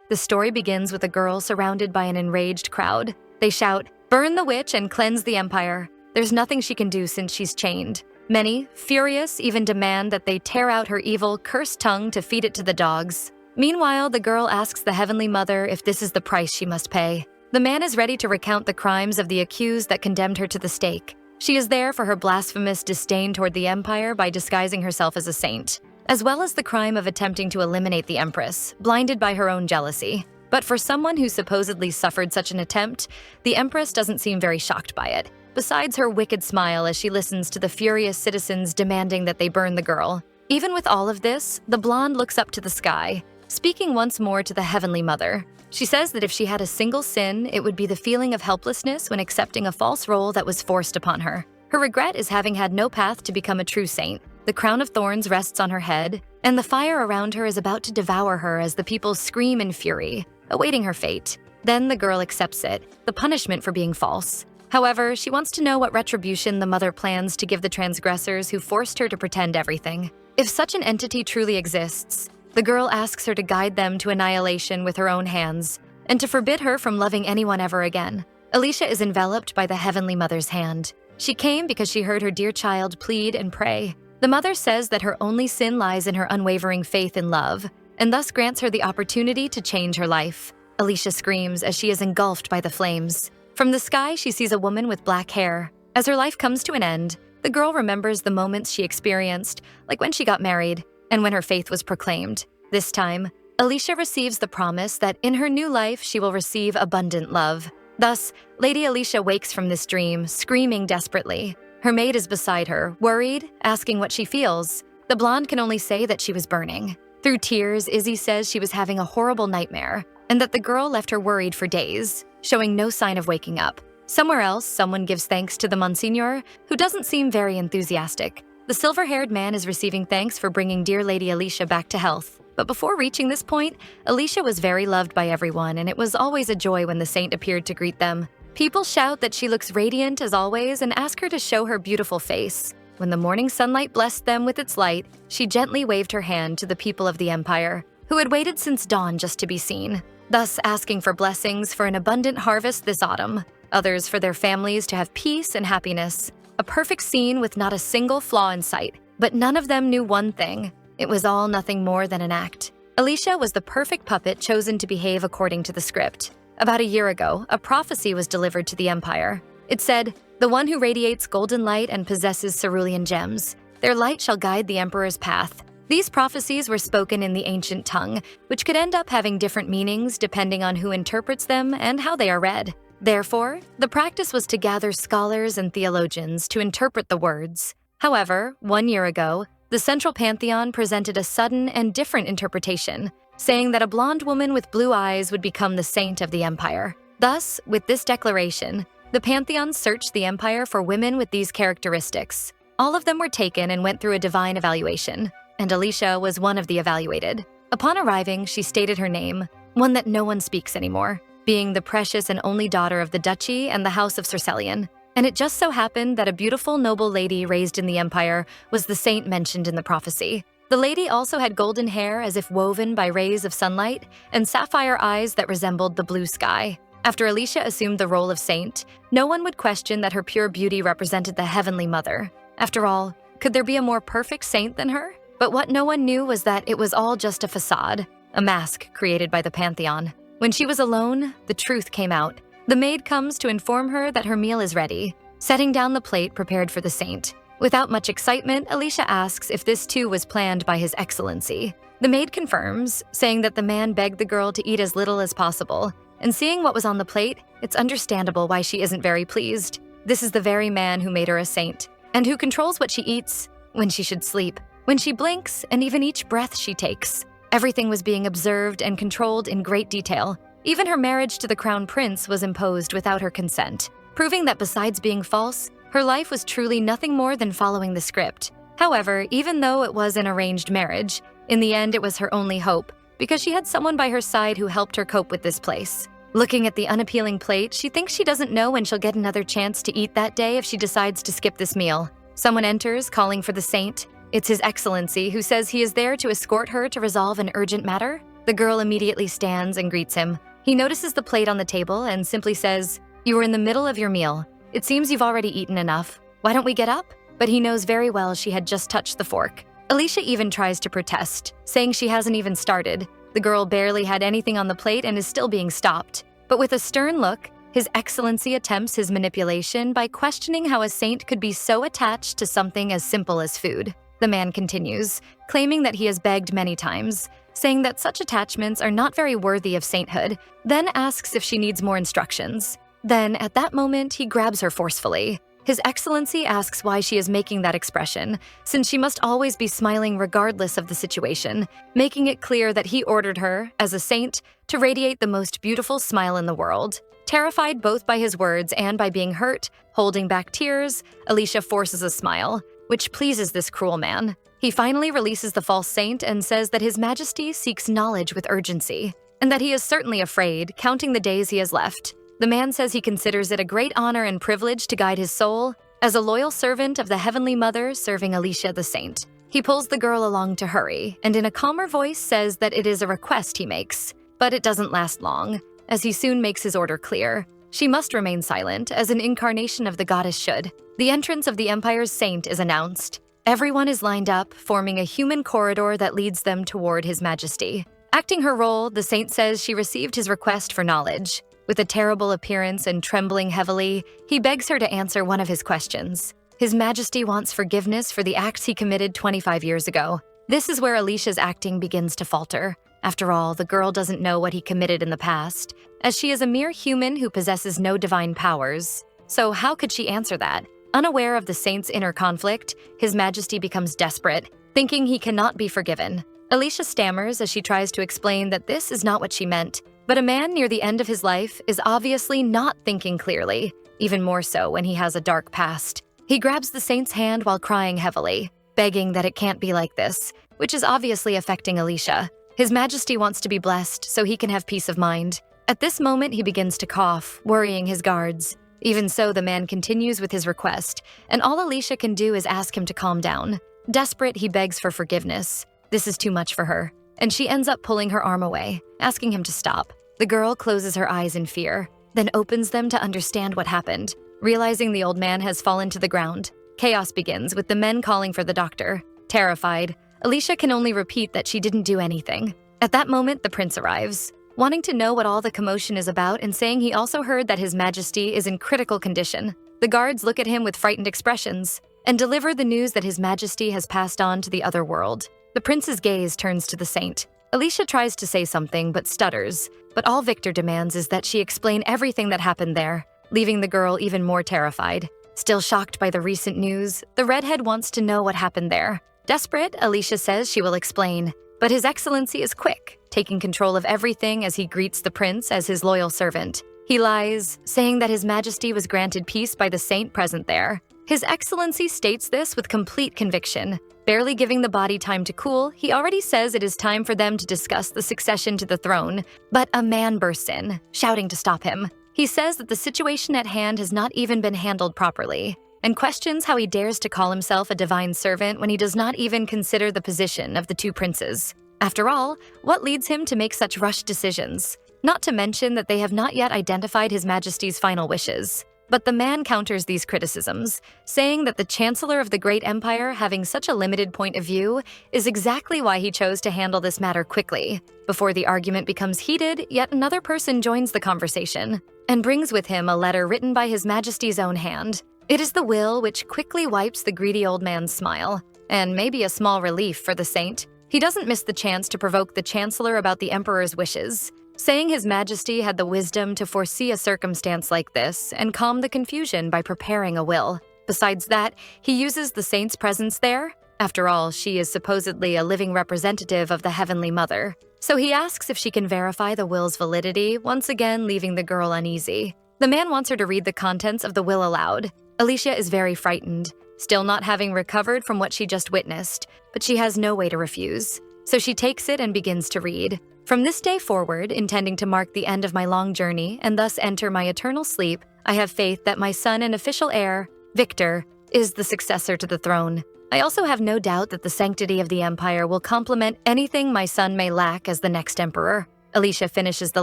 The story begins with a girl surrounded by an enraged crowd. They shout, "Burn the witch and cleanse the empire." There's nothing she can do since she's chained. Many, furious, even demand that they tear out her evil, cursed tongue to feed it to the dogs. Meanwhile, the girl asks the Heavenly Mother if this is the price she must pay. The man is ready to recount the crimes of the accused that condemned her to the stake. She is there for her blasphemous disdain toward the empire by disguising herself as a saint, as well as the crime of attempting to eliminate the empress, blinded by her own jealousy. But for someone who supposedly suffered such an attempt, the empress doesn't seem very shocked by it, besides her wicked smile as she listens to the furious citizens demanding that they burn the girl. Even with all of this, the blonde looks up to the sky, speaking once more to the Heavenly Mother. She says that if she had a single sin, it would be the feeling of helplessness when accepting a false role that was forced upon her. Her regret is having had no path to become a true saint. The crown of thorns rests on her head, and the fire around her is about to devour her as the people scream in fury, awaiting her fate. Then the girl accepts it, the punishment for being false. However, she wants to know what retribution the mother plans to give the transgressors who forced her to pretend everything. If such an entity truly exists, the girl asks her to guide them to annihilation with her own hands, and to forbid her from loving anyone ever again. Alicia is enveloped by the Heavenly Mother's hand. She came because she heard her dear child plead and pray. The mother says that her only sin lies in her unwavering faith in love, and thus grants her the opportunity to change her life. Alicia screams as she is engulfed by the flames. From the sky, she sees a woman with black hair. As her life comes to an end, the girl remembers the moments she experienced, like when she got married, and when her faith was proclaimed. This time, Alicia receives the promise that in her new life she will receive abundant love. Thus, Lady Alicia wakes from this dream, screaming desperately. Her maid is beside her, worried, asking what she feels. The blonde can only say that she was burning. Through tears, Izzy says she was having a horrible nightmare, and that the girl left her worried for days, showing no sign of waking up. Somewhere else, someone gives thanks to the Monsignor, who doesn't seem very enthusiastic. The silver-haired man is receiving thanks for bringing dear Lady Alicia back to health. But before reaching this point, Alicia was very loved by everyone, and it was always a joy when the saint appeared to greet them. People shout that she looks radiant as always and ask her to show her beautiful face. When the morning sunlight blessed them with its light, she gently waved her hand to the people of the empire, who had waited since dawn just to be seen, thus asking for blessings for an abundant harvest this autumn, others for their families to have peace and happiness. A perfect scene with not a single flaw in sight. But none of them knew one thing. It was all nothing more than an act. Alicia was the perfect puppet chosen to behave according to the script. About a year ago, a prophecy was delivered to the empire. It said, "The one who radiates golden light and possesses cerulean gems. Their light shall guide the emperor's path." These prophecies were spoken in the ancient tongue, which could end up having different meanings depending on who interprets them and how they are read. Therefore, the practice was to gather scholars and theologians to interpret the words. However, 1 year ago, the Central Pantheon presented a sudden and different interpretation, saying that a blonde woman with blue eyes would become the saint of the empire. Thus, with this declaration, the Pantheon searched the empire for women with these characteristics. All of them were taken and went through a divine evaluation, and Alicia was one of the evaluated. Upon arriving, she stated her name, one that no one speaks anymore, being the precious and only daughter of the Duchy and the House of Cercelian. And it just so happened that a beautiful noble lady raised in the empire was the saint mentioned in the prophecy. The lady also had golden hair as if woven by rays of sunlight, and sapphire eyes that resembled the blue sky. After Alicia assumed the role of saint, no one would question that her pure beauty represented the Heavenly Mother. After all, could there be a more perfect saint than her? But what no one knew was that it was all just a facade, a mask created by the Pantheon. When she was alone, the truth came out. The maid comes to inform her that her meal is ready, setting down the plate prepared for the saint. Without much excitement, Alicia asks if this too was planned by His Excellency. The maid confirms, saying that the man begged the girl to eat as little as possible, and seeing what was on the plate, it's understandable why she isn't very pleased. This is the very man who made her a saint, and who controls what she eats, when she should sleep, when she blinks, and even each breath she takes. Everything was being observed and controlled in great detail. Even her marriage to the crown prince was imposed without her consent, proving that besides being false, her life was truly nothing more than following the script. However, even though it was an arranged marriage, in the end it was her only hope, because she had someone by her side who helped her cope with this place. Looking at the unappealing plate, she thinks she doesn't know when she'll get another chance to eat that day if she decides to skip this meal. Someone enters, calling for the saint. It's His Excellency, who says he is there to escort her to resolve an urgent matter. The girl immediately stands and greets him. He notices the plate on the table and simply says, "You were in the middle of your meal. It seems you've already eaten enough. Why don't we get up?" But he knows very well she had just touched the fork. Alicia even tries to protest, saying she hasn't even started. The girl barely had anything on the plate and is still being stopped. But with a stern look, His Excellency attempts his manipulation by questioning how a saint could be so attached to something as simple as food. The man continues, claiming that he has begged many times, saying that such attachments are not very worthy of sainthood, then asks if she needs more instructions. Then, at that moment, he grabs her forcefully. His Excellency asks why she is making that expression, since she must always be smiling regardless of the situation, making it clear that he ordered her, as a saint, to radiate the most beautiful smile in the world. Terrified both by his words and by being hurt, holding back tears, Alicia forces a smile, which pleases this cruel man. He finally releases the false saint and says that His Majesty seeks knowledge with urgency, and that he is certainly afraid, counting the days he has left. The man says he considers it a great honor and privilege to guide his soul as a loyal servant of the Heavenly Mother serving Alicia the Saint. He pulls the girl along to hurry, and in a calmer voice says that it is a request he makes. But it doesn't last long, as he soon makes his order clear. She must remain silent, as an incarnation of the goddess should. The entrance of the Empire's saint is announced. Everyone is lined up, forming a human corridor that leads them toward His Majesty. Acting her role, the saint says she received his request for knowledge. With a terrible appearance and trembling heavily, he begs her to answer one of his questions. His Majesty wants forgiveness for the acts he committed 25 years ago. This is where Alicia's acting begins to falter. After all, the girl doesn't know what he committed in the past, as she is a mere human who possesses no divine powers. So how could she answer that? Unaware of the saint's inner conflict, His Majesty becomes desperate, thinking he cannot be forgiven. Alicia stammers as she tries to explain that this is not what she meant. But a man near the end of his life is obviously not thinking clearly, even more so when he has a dark past. He grabs the saint's hand while crying heavily, begging that it can't be like this, which is obviously affecting Alicia. His Majesty wants to be blessed so he can have peace of mind. At this moment, he begins to cough, worrying his guards. Even so, the man continues with his request, and all Alicia can do is ask him to calm down. Desperate, he begs for forgiveness. This is too much for her, and she ends up pulling her arm away, asking him to stop. The girl closes her eyes in fear, then opens them to understand what happened. Realizing the old man has fallen to the ground, chaos begins with the men calling for the doctor. Terrified, Alicia can only repeat that she didn't do anything. At that moment, the prince arrives, wanting to know what all the commotion is about and saying he also heard that His Majesty is in critical condition. The guards look at him with frightened expressions and deliver the news that His Majesty has passed on to the other world. The prince's gaze turns to the saint. Alicia tries to say something but stutters, but all Victor demands is that she explain everything that happened there, leaving the girl even more terrified. Still shocked by the recent news, the redhead wants to know what happened there. Desperate, Alicia says she will explain, but His Excellency is quick, taking control of everything as he greets the prince as his loyal servant. He lies, saying that His Majesty was granted peace by the saint present there. His Excellency states this with complete conviction. Barely giving the body time to cool, he already says it is time for them to discuss the succession to the throne. But a man bursts in, shouting to stop him. He says that the situation at hand has not even been handled properly, and questions how he dares to call himself a divine servant when he does not even consider the position of the two princes. After all, what leads him to make such rushed decisions? Not to mention that they have not yet identified His Majesty's final wishes. But the man counters these criticisms, saying that the Chancellor of the Great Empire having such a limited point of view is exactly why he chose to handle this matter quickly. Before the argument becomes heated, yet another person joins the conversation and brings with him a letter written by His Majesty's own hand. It is the will which quickly wipes the greedy old man's smile, and maybe a small relief for the saint. He doesn't miss the chance to provoke the Chancellor about the Emperor's wishes, saying His Majesty had the wisdom to foresee a circumstance like this and calm the confusion by preparing a will. Besides that, he uses the saint's presence there. After all, she is supposedly a living representative of the Heavenly Mother. So he asks if she can verify the will's validity, once again leaving the girl uneasy. The man wants her to read the contents of the will aloud. Alicia is very frightened, still not having recovered from what she just witnessed, but she has no way to refuse. So she takes it and begins to read. From this day forward, intending to mark the end of my long journey and thus enter my eternal sleep, I have faith that my son and official heir, Victor, is the successor to the throne. I also have no doubt that the sanctity of the empire will complement anything my son may lack as the next emperor. Alicia finishes the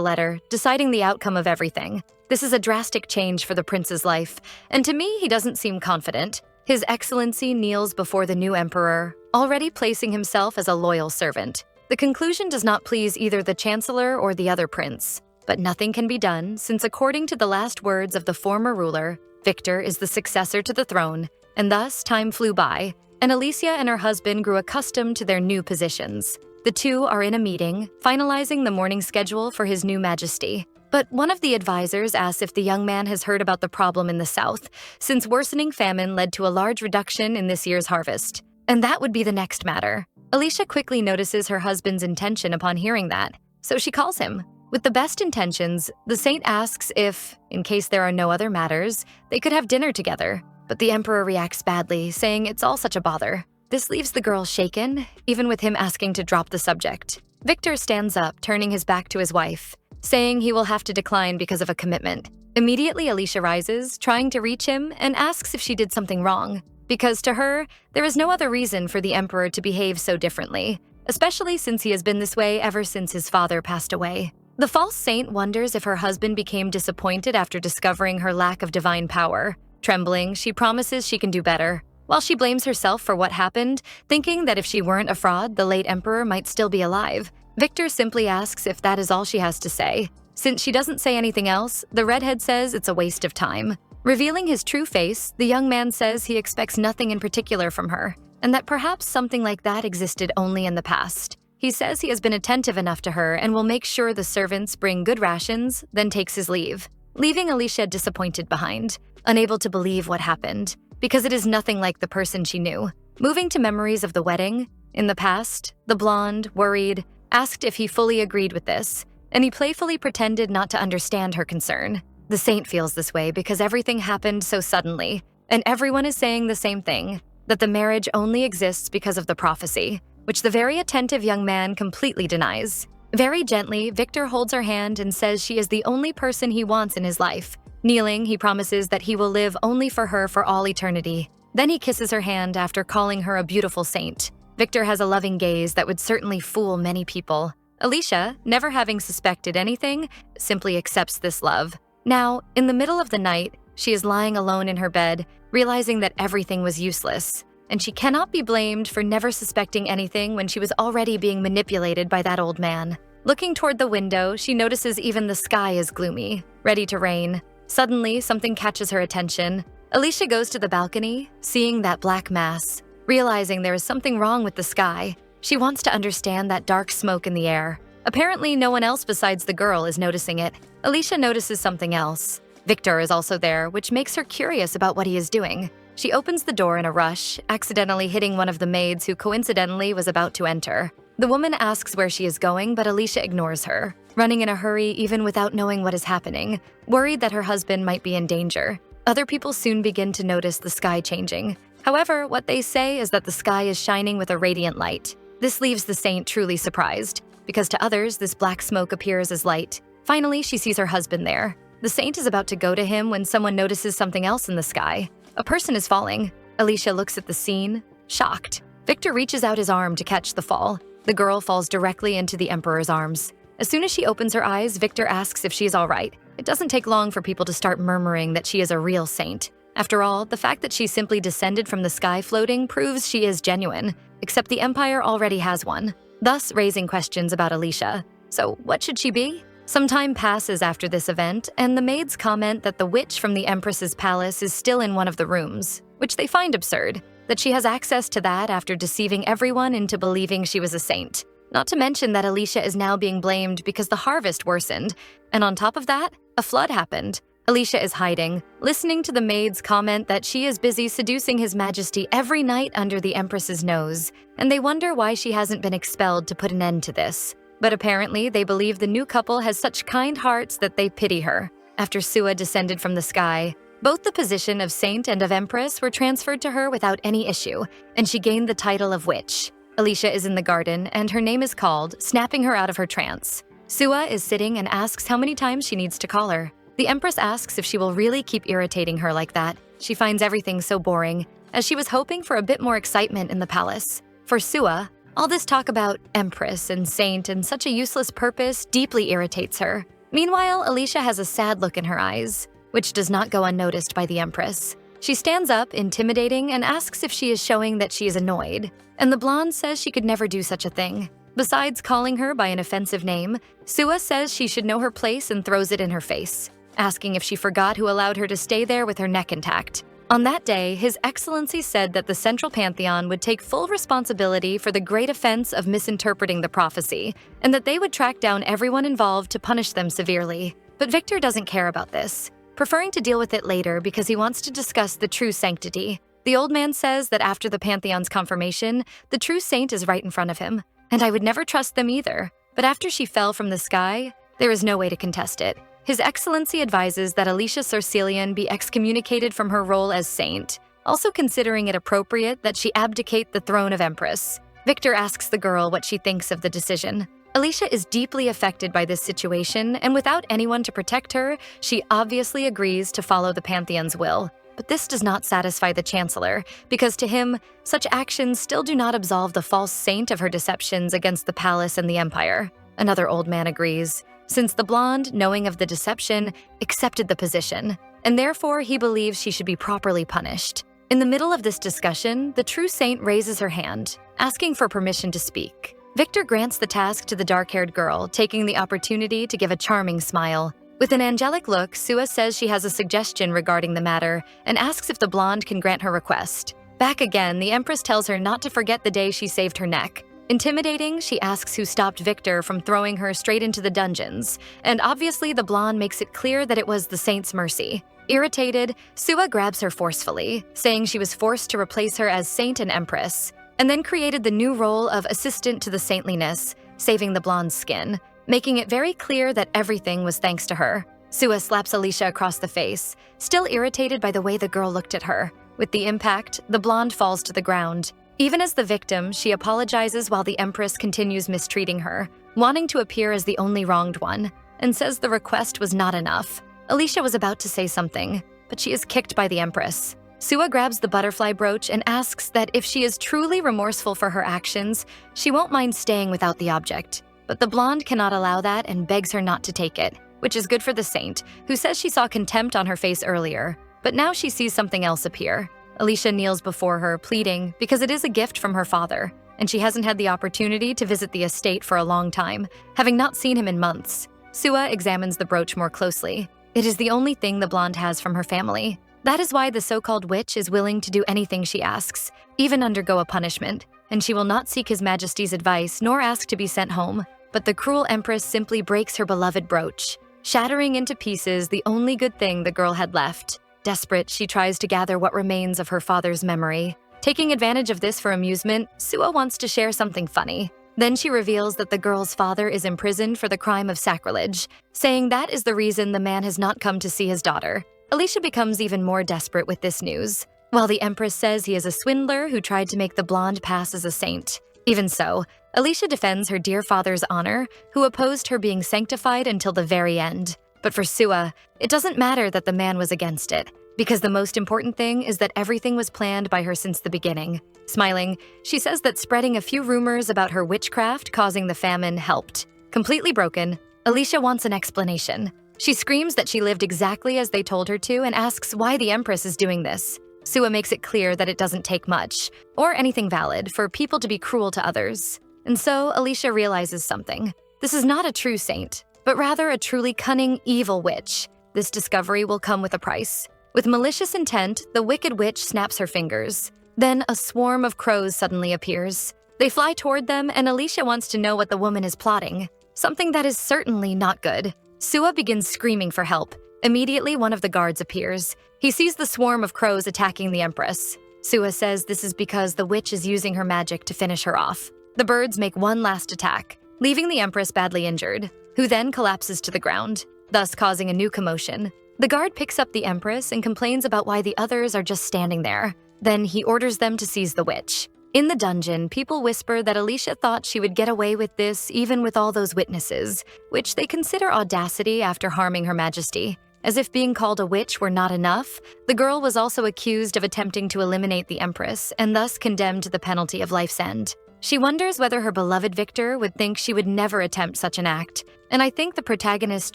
letter, deciding the outcome of everything. This is a drastic change for the prince's life, and to me, he doesn't seem confident. His Excellency kneels before the new emperor, already placing himself as a loyal servant. The conclusion does not please either the chancellor or the other prince. But nothing can be done, since according to the last words of the former ruler, Victor is the successor to the throne, and thus time flew by, and Alicia and her husband grew accustomed to their new positions. The two are in a meeting, finalizing the morning schedule for his new majesty. But one of the advisors asks if the young man has heard about the problem in the south, since worsening famine led to a large reduction in this year's harvest. And that would be the next matter. Alicia quickly notices her husband's intention upon hearing that, so she calls him. With the best intentions, the saint asks if, in case there are no other matters, they could have dinner together. But the emperor reacts badly, saying it's all such a bother. This leaves the girl shaken, even with him asking to drop the subject. Victor stands up, turning his back to his wife, saying he will have to decline because of a commitment. Immediately, Alicia rises, trying to reach him, and asks if she did something wrong. Because to her, there is no other reason for the emperor to behave so differently, especially since he has been this way ever since his father passed away. The false saint wonders if her husband became disappointed after discovering her lack of divine power. Trembling, she promises she can do better. While she blames herself for what happened, thinking that if she weren't a fraud, the late emperor might still be alive, Victor simply asks if that is all she has to say. Since she doesn't say anything else, the redhead says it's a waste of time. Revealing his true face, the young man says he expects nothing in particular from her, and that perhaps something like that existed only in the past. He says he has been attentive enough to her and will make sure the servants bring good rations, then takes his leave, leaving Alicia disappointed behind, unable to believe what happened, because it is nothing like the person she knew. Moving to memories of the wedding, in the past, the blonde, worried, asked if he fully agreed with this, and he playfully pretended not to understand her concern. The saint feels this way because everything happened so suddenly, and everyone is saying the same thing, that the marriage only exists because of the prophecy, which the very attentive young man completely denies. Very gently, Victor holds her hand and says she is the only person he wants in his life. Kneeling, he promises that he will live only for her for all eternity. Then he kisses her hand after calling her a beautiful saint. Victor has a loving gaze that would certainly fool many people. Alicia, never having suspected anything, simply accepts this love. Now, in the middle of the night, she is lying alone in her bed, realizing that everything was useless, and she cannot be blamed for never suspecting anything when she was already being manipulated by that old man. Looking toward the window, she notices even the sky is gloomy, ready to rain. Suddenly, something catches her attention. Alicia goes to the balcony, seeing that black mass. Realizing there is something wrong with the sky, she wants to understand that dark smoke in the air. Apparently, no one else besides the girl is noticing it. Alicia notices something else. Victor is also there, which makes her curious about what he is doing. She opens the door in a rush, accidentally hitting one of the maids who coincidentally was about to enter. The woman asks where she is going, but Alicia ignores her, running in a hurry even without knowing what is happening, worried that her husband might be in danger. Other people soon begin to notice the sky changing. However, what they say is that the sky is shining with a radiant light. This leaves the saint truly surprised, because to others, this black smoke appears as light. Finally, she sees her husband there. The saint is about to go to him when someone notices something else in the sky. A person is falling. Alicia looks at the scene, shocked. Victor reaches out his arm to catch the fall. The girl falls directly into the emperor's arms. As soon as she opens her eyes, Victor asks if she is all right. It doesn't take long for people to start murmuring that she is a real saint. After all, the fact that she simply descended from the sky floating proves she is genuine, except the empire already has one, thus raising questions about Alicia. So what should she be? Some time passes after this event, and the maids comment that the witch from the Empress's palace is still in one of the rooms, which they find absurd, that she has access to that after deceiving everyone into believing she was a saint. Not to mention that Alicia is now being blamed because the harvest worsened, and on top of that, a flood happened. Alicia is hiding, listening to the maids comment that she is busy seducing His Majesty every night under the Empress's nose, and they wonder why she hasn't been expelled to put an end to this. But apparently, they believe the new couple has such kind hearts that they pity her. After Sua descended from the sky, both the position of saint and of empress were transferred to her without any issue, and she gained the title of witch. Alicia is in the garden, and her name is called, snapping her out of her trance. Sua is sitting and asks how many times she needs to call her. The empress asks if she will really keep irritating her like that. She finds everything so boring, as she was hoping for a bit more excitement in the palace. For Sua, all this talk about empress and saint and such a useless purpose deeply irritates her. Meanwhile, Alicia has a sad look in her eyes, which does not go unnoticed by the empress. She stands up, intimidating, and asks if she is showing that she is annoyed, and the blonde says she could never do such a thing. Besides calling her by an offensive name, Sua says she should know her place and throws it in her face, asking if she forgot who allowed her to stay there with her neck intact. On that day, His Excellency said that the Central Pantheon would take full responsibility for the great offense of misinterpreting the prophecy, and that they would track down everyone involved to punish them severely. But Victor doesn't care about this, preferring to deal with it later because he wants to discuss the true sanctity. The old man says that after the Pantheon's confirmation, the true saint is right in front of him, and I would never trust them either. But after she fell from the sky, there is no way to contest it. His Excellency advises that Alicia Sorcelian be excommunicated from her role as saint, also considering it appropriate that she abdicate the throne of Empress. Victor asks the girl what she thinks of the decision. Alicia is deeply affected by this situation, and without anyone to protect her, she obviously agrees to follow the Pantheon's will. But this does not satisfy the Chancellor, because to him, such actions still do not absolve the false saint of her deceptions against the palace and the empire. Another old man agrees, since the blonde, knowing of the deception, accepted the position, and therefore he believes she should be properly punished. In the middle of this discussion, the true saint raises her hand, asking for permission to speak. Victor grants the task to the dark-haired girl, taking the opportunity to give a charming smile. With an angelic look, Sua says she has a suggestion regarding the matter and asks if the blonde can grant her request. Back again, the Empress tells her not to forget the day she saved her neck. Intimidating, she asks who stopped Victor from throwing her straight into the dungeons, and obviously the blonde makes it clear that it was the saint's mercy. Irritated, Sua grabs her forcefully, saying she was forced to replace her as saint and empress, and then created the new role of assistant to the saintliness, saving the blonde's skin, making it very clear that everything was thanks to her. Sua slaps Alicia across the face, still irritated by the way the girl looked at her. With the impact, the blonde falls to the ground. Even as the victim, she apologizes while the Empress continues mistreating her, wanting to appear as the only wronged one, and says the request was not enough. Alicia was about to say something, but she is kicked by the Empress. Sua grabs the butterfly brooch and asks that if she is truly remorseful for her actions, she won't mind staying without the object. But the blonde cannot allow that and begs her not to take it, which is good for the saint, who says she saw contempt on her face earlier, but now she sees something else appear. Alicia kneels before her, pleading, because it is a gift from her father, and she hasn't had the opportunity to visit the estate for a long time, having not seen him in months. Sua examines the brooch more closely. It is the only thing the blonde has from her family. That is why the so-called witch is willing to do anything she asks, even undergo a punishment, and she will not seek His Majesty's advice nor ask to be sent home. But the cruel Empress simply breaks her beloved brooch, shattering into pieces the only good thing the girl had left. Desperate, she tries to gather what remains of her father's memory. Taking advantage of this for amusement, Sua wants to share something funny. Then she reveals that the girl's father is imprisoned for the crime of sacrilege, saying that is the reason the man has not come to see his daughter. Alicia becomes even more desperate with this news, while the Empress says he is a swindler who tried to make the blonde pass as a saint. Even so, Alicia defends her dear father's honor, who opposed her being sanctified until the very end. But for Sua, it doesn't matter that the man was against it, because the most important thing is that everything was planned by her since the beginning. Smiling, she says that spreading a few rumors about her witchcraft causing the famine helped. Completely broken, Alicia wants an explanation. She screams that she lived exactly as they told her to and asks why the Empress is doing this. Sua makes it clear that it doesn't take much, or anything valid, for people to be cruel to others. And so Alicia realizes something. This is not a true saint, but rather a truly cunning, evil witch. This discovery will come with a price. With malicious intent, the wicked witch snaps her fingers. Then a swarm of crows suddenly appears. They fly toward them, and Alicia wants to know what the woman is plotting. Something that is certainly not good. Sua begins screaming for help. Immediately, one of the guards appears. He sees the swarm of crows attacking the Empress. Sua says this is because the witch is using her magic to finish her off. The birds make one last attack, leaving the Empress badly injured, who then collapses to the ground, thus causing a new commotion. The guard picks up the Empress and complains about why the others are just standing there. Then he orders them to seize the witch. In the dungeon, people whisper that Alicia thought she would get away with this even with all those witnesses, which they consider audacity after harming Her Majesty. As if being called a witch were not enough, the girl was also accused of attempting to eliminate the Empress and thus condemned to the penalty of life's end. She wonders whether her beloved Victor would think she would never attempt such an act, and I think the protagonist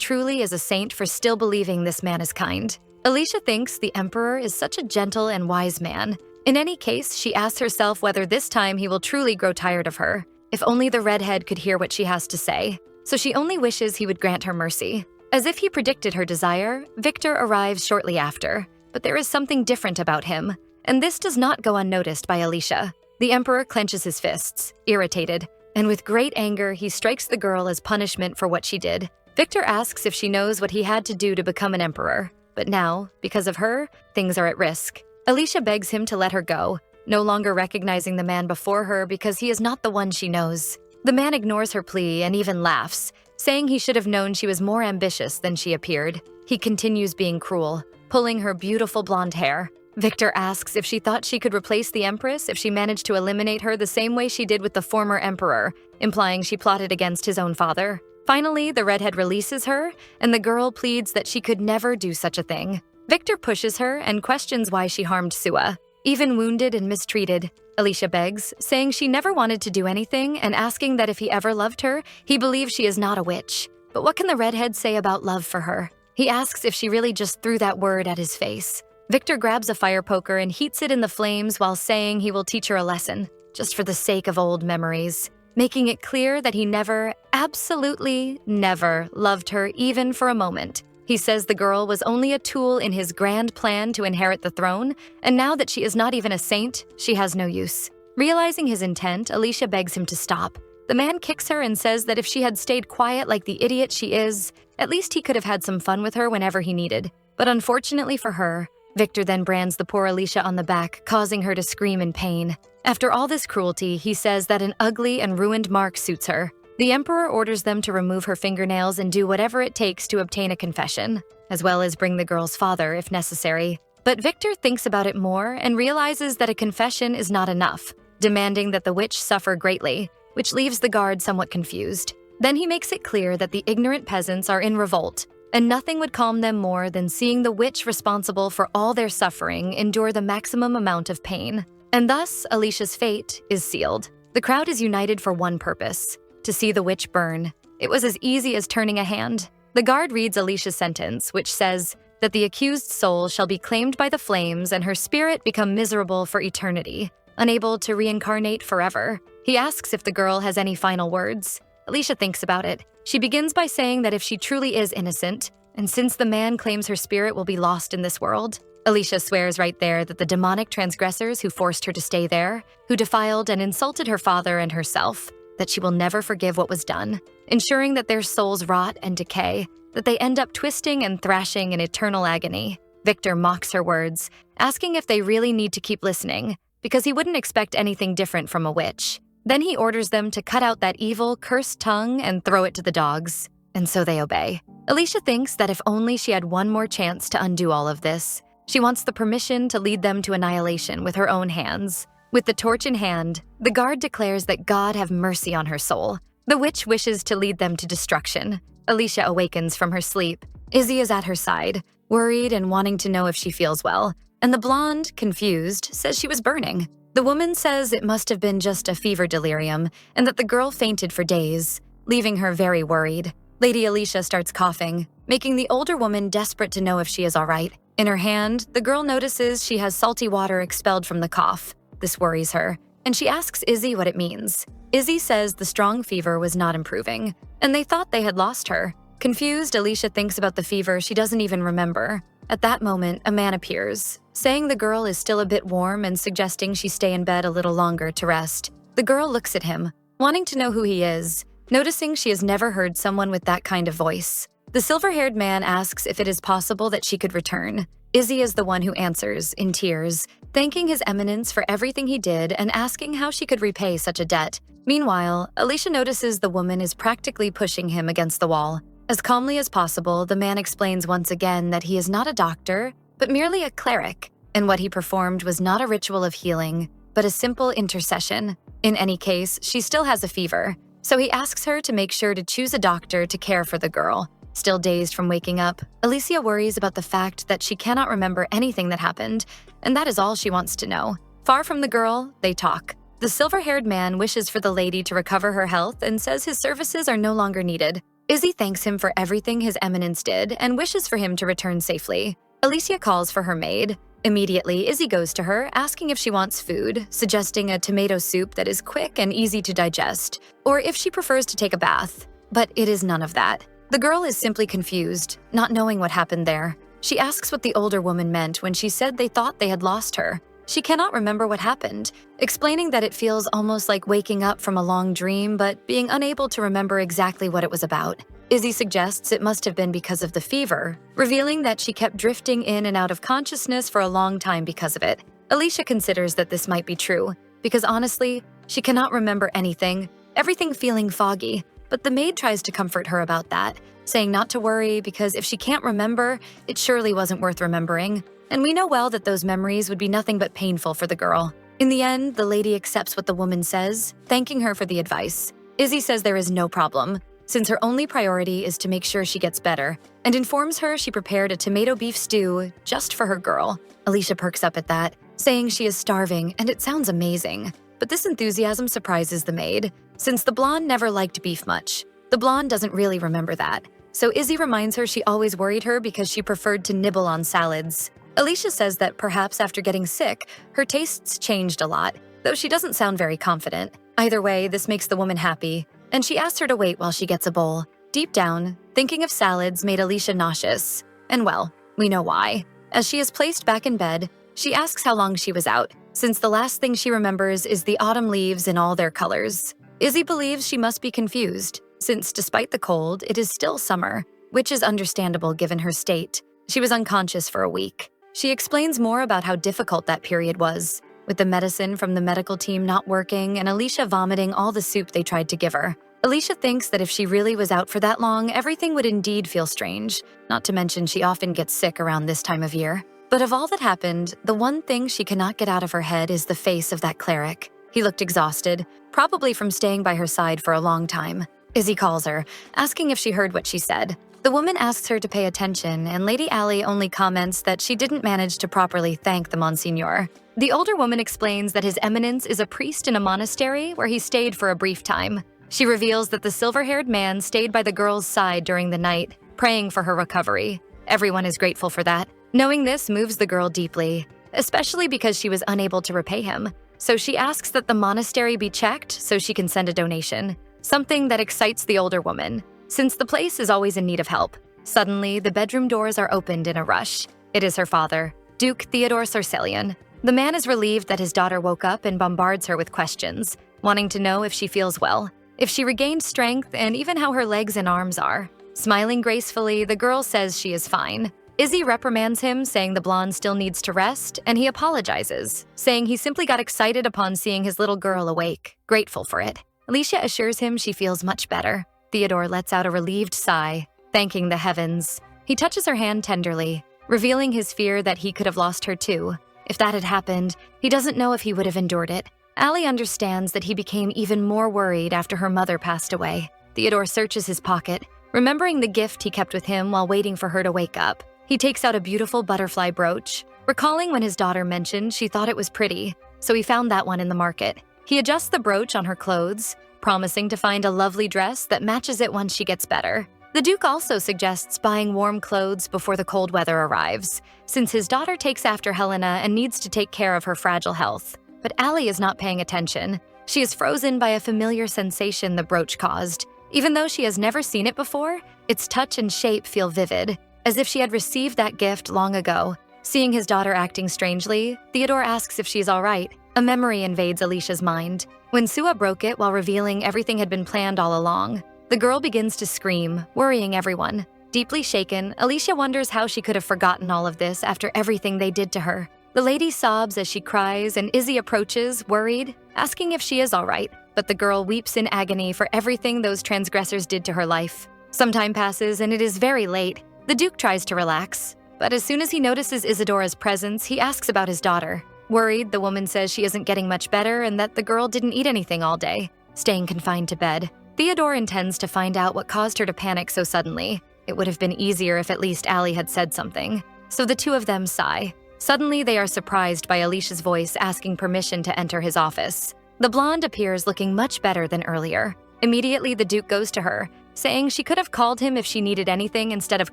truly is a saint for still believing this man is kind. Alicia thinks the Emperor is such a gentle and wise man. In any case, she asks herself whether this time he will truly grow tired of her. If only the redhead could hear what she has to say. So she only wishes he would grant her mercy. As if he predicted her desire, Victor arrives shortly after, but there is something different about him, and this does not go unnoticed by Alicia. The Emperor clenches his fists, irritated, and with great anger, he strikes the girl as punishment for what she did. Victor asks if she knows what he had to do to become an emperor, but now, because of her, things are at risk. Alicia begs him to let her go, no longer recognizing the man before her because he is not the one she knows. The man ignores her plea and even laughs, saying he should have known she was more ambitious than she appeared. He continues being cruel, pulling her beautiful blonde hair. Victor asks if she thought she could replace the Empress if she managed to eliminate her the same way she did with the former Emperor, implying she plotted against his own father. Finally, the redhead releases her, and the girl pleads that she could never do such a thing. Victor pushes her and questions why she harmed Sua. Even wounded and mistreated, Alicia begs, saying she never wanted to do anything and asking that if he ever loved her, he believes she is not a witch. But what can the redhead say about love for her? He asks if she really just threw that word at his face. Victor grabs a fire poker and heats it in the flames while saying he will teach her a lesson, just for the sake of old memories, making it clear that he never, absolutely never, loved her even for a moment. He says the girl was only a tool in his grand plan to inherit the throne, and now that she is not even a saint, she has no use. Realizing his intent, Alicia begs him to stop. The man kicks her and says that if she had stayed quiet like the idiot she is, at least he could have had some fun with her whenever he needed. But unfortunately for her, Victor then brands the poor Alicia on the back, causing her to scream in pain. After all this cruelty, he says that an ugly and ruined mark suits her. The Emperor orders them to remove her fingernails and do whatever it takes to obtain a confession, as well as bring the girl's father if necessary. But Victor thinks about it more and realizes that a confession is not enough, demanding that the witch suffer greatly, which leaves the guard somewhat confused. Then he makes it clear that the ignorant peasants are in revolt, and nothing would calm them more than seeing the witch responsible for all their suffering endure the maximum amount of pain. And thus, Alicia's fate is sealed. The crowd is united for one purpose: to see the witch burn. It was as easy as turning a hand. The guard reads Alicia's sentence, which says that the accused soul shall be claimed by the flames and her spirit become miserable for eternity, unable to reincarnate forever. He asks if the girl has any final words. Alicia thinks about it. She begins by saying that if she truly is innocent, and since the man claims her spirit will be lost in this world, Alicia swears right there that the demonic transgressors who forced her to stay there, who defiled and insulted her father and herself, that she will never forgive what was done, ensuring that their souls rot and decay, that they end up twisting and thrashing in eternal agony. Victor mocks her words, asking if they really need to keep listening, because he wouldn't expect anything different from a witch. Then he orders them to cut out that evil, cursed tongue and throw it to the dogs, and so they obey. Alicia thinks that if only she had one more chance to undo all of this. She wants the permission to lead them to annihilation with her own hands. With the torch in hand, the guard declares that God have mercy on her soul. The witch wishes to lead them to destruction. Alicia awakens from her sleep. Izzy is at her side, worried and wanting to know if she feels well, and the blonde, confused, says she was burning. The woman says it must have been just a fever delirium and that the girl fainted for days, leaving her very worried. Lady Alicia starts coughing, making the older woman desperate to know if she is all right. In her hand, the girl notices she has salty water expelled from the cough. This worries her, and she asks Izzy what it means. Izzy says the strong fever was not improving, and they thought they had lost her. Confused, Alicia thinks about the fever she doesn't even remember. At that moment, a man appears, saying the girl is still a bit warm and suggesting she stay in bed a little longer to rest. The girl looks at him, wanting to know who he is, noticing she has never heard someone with that kind of voice. The silver-haired man asks if it is possible that she could return. Izzy is the one who answers, in tears, thanking His Eminence for everything he did and asking how she could repay such a debt. Meanwhile, Alicia notices the woman is practically pushing him against the wall. As calmly as possible, the man explains once again that he is not a doctor, but merely a cleric, and what he performed was not a ritual of healing, but a simple intercession. In any case, she still has a fever, so he asks her to make sure to choose a doctor to care for the girl. Still dazed from waking up, Alicia worries about the fact that she cannot remember anything that happened, and that is all she wants to know. Far from the girl, they talk. The silver-haired man wishes for the lady to recover her health and says his services are no longer needed. Izzy thanks him for everything His Eminence did and wishes for him to return safely. Alicia calls for her maid. Immediately, Izzy goes to her, asking if she wants food, suggesting a tomato soup that is quick and easy to digest, or if she prefers to take a bath. But it is none of that. The girl is simply confused, not knowing what happened there. She asks what the older woman meant when she said they thought they had lost her. She cannot remember what happened, explaining that it feels almost like waking up from a long dream but being unable to remember exactly what it was about. Izzy suggests it must have been because of the fever, revealing that she kept drifting in and out of consciousness for a long time because of it. Alicia considers that this might be true, because honestly, she cannot remember anything, everything feeling foggy, but the maid tries to comfort her about that, saying not to worry because if she can't remember, it surely wasn't worth remembering. And we know well that those memories would be nothing but painful for the girl. In the end, the lady accepts what the woman says, thanking her for the advice. Izzy says there is no problem, since her only priority is to make sure she gets better, and informs her she prepared a tomato beef stew just for her girl. Alicia perks up at that, saying she is starving, and it sounds amazing. But this enthusiasm surprises the maid, since the blonde never liked beef much. The blonde doesn't really remember that, so Izzy reminds her she always worried her because she preferred to nibble on salads. Alicia says that perhaps after getting sick, her tastes changed a lot, though she doesn't sound very confident. Either way, this makes the woman happy, and she asks her to wait while she gets a bowl. Deep down, thinking of salads made Alicia nauseous. And well, we know why. As she is placed back in bed, she asks how long she was out, since the last thing she remembers is the autumn leaves in all their colors. Izzy believes she must be confused, since despite the cold, it is still summer, which is understandable given her state. She was unconscious for a week. She explains more about how difficult that period was, with the medicine from the medical team not working and Alicia vomiting all the soup they tried to give her. Alicia thinks that if she really was out for that long, everything would indeed feel strange, not to mention she often gets sick around this time of year. But of all that happened, the one thing she cannot get out of her head is the face of that cleric. He looked exhausted, probably from staying by her side for a long time. Izzy calls her, asking if she heard what she said. The woman asks her to pay attention, and Lady Allie only comments that she didn't manage to properly thank the Monsignor. The older woman explains that His Eminence is a priest in a monastery where he stayed for a brief time. She reveals that the silver-haired man stayed by the girl's side during the night, praying for her recovery. Everyone is grateful for that. Knowing this moves the girl deeply, especially because she was unable to repay him. So she asks that the monastery be checked so she can send a donation, something that excites the older woman, since the place is always in need of help. Suddenly, the bedroom doors are opened in a rush. It is her father, Duke Theodore Sarcelian. The man is relieved that his daughter woke up and bombards her with questions, wanting to know if she feels well, if she regained strength, and even how her legs and arms are. Smiling gracefully, the girl says she is fine. Izzy reprimands him, saying the blonde still needs to rest, and he apologizes, saying he simply got excited upon seeing his little girl awake, grateful for it. Alicia assures him she feels much better. Theodore lets out a relieved sigh, thanking the heavens. He touches her hand tenderly, revealing his fear that he could have lost her too. If that had happened, he doesn't know if he would have endured it. Allie understands that he became even more worried after her mother passed away. Theodore searches his pocket, remembering the gift he kept with him while waiting for her to wake up. He takes out a beautiful butterfly brooch, recalling when his daughter mentioned she thought it was pretty, so he found that one in the market. He adjusts the brooch on her clothes, promising to find a lovely dress that matches it once she gets better. The Duke also suggests buying warm clothes before the cold weather arrives, since his daughter takes after Helena and needs to take care of her fragile health. But Allie is not paying attention. She is frozen by a familiar sensation the brooch caused. Even though she has never seen it before, its touch and shape feel vivid, as if she had received that gift long ago. Seeing his daughter acting strangely, Theodore asks if she's all right. A memory invades Alicia's mind. When Sua broke it while revealing everything had been planned all along, the girl begins to scream, worrying everyone. Deeply shaken, Alicia wonders how she could have forgotten all of this after everything they did to her. The lady sobs as she cries, and Izzy approaches, worried, asking if she is all right, but the girl weeps in agony for everything those transgressors did to her life. Some time passes, and it is very late. The Duke tries to relax, but as soon as he notices Isadora's presence, he asks about his daughter. Worried, the woman says she isn't getting much better and that the girl didn't eat anything all day, staying confined to bed. Theodore intends to find out what caused her to panic so suddenly. It would have been easier if at least Allie had said something. So the two of them sigh. Suddenly, they are surprised by Alicia's voice asking permission to enter his office. The blonde appears looking much better than earlier. Immediately, the Duke goes to her, saying she could have called him if she needed anything instead of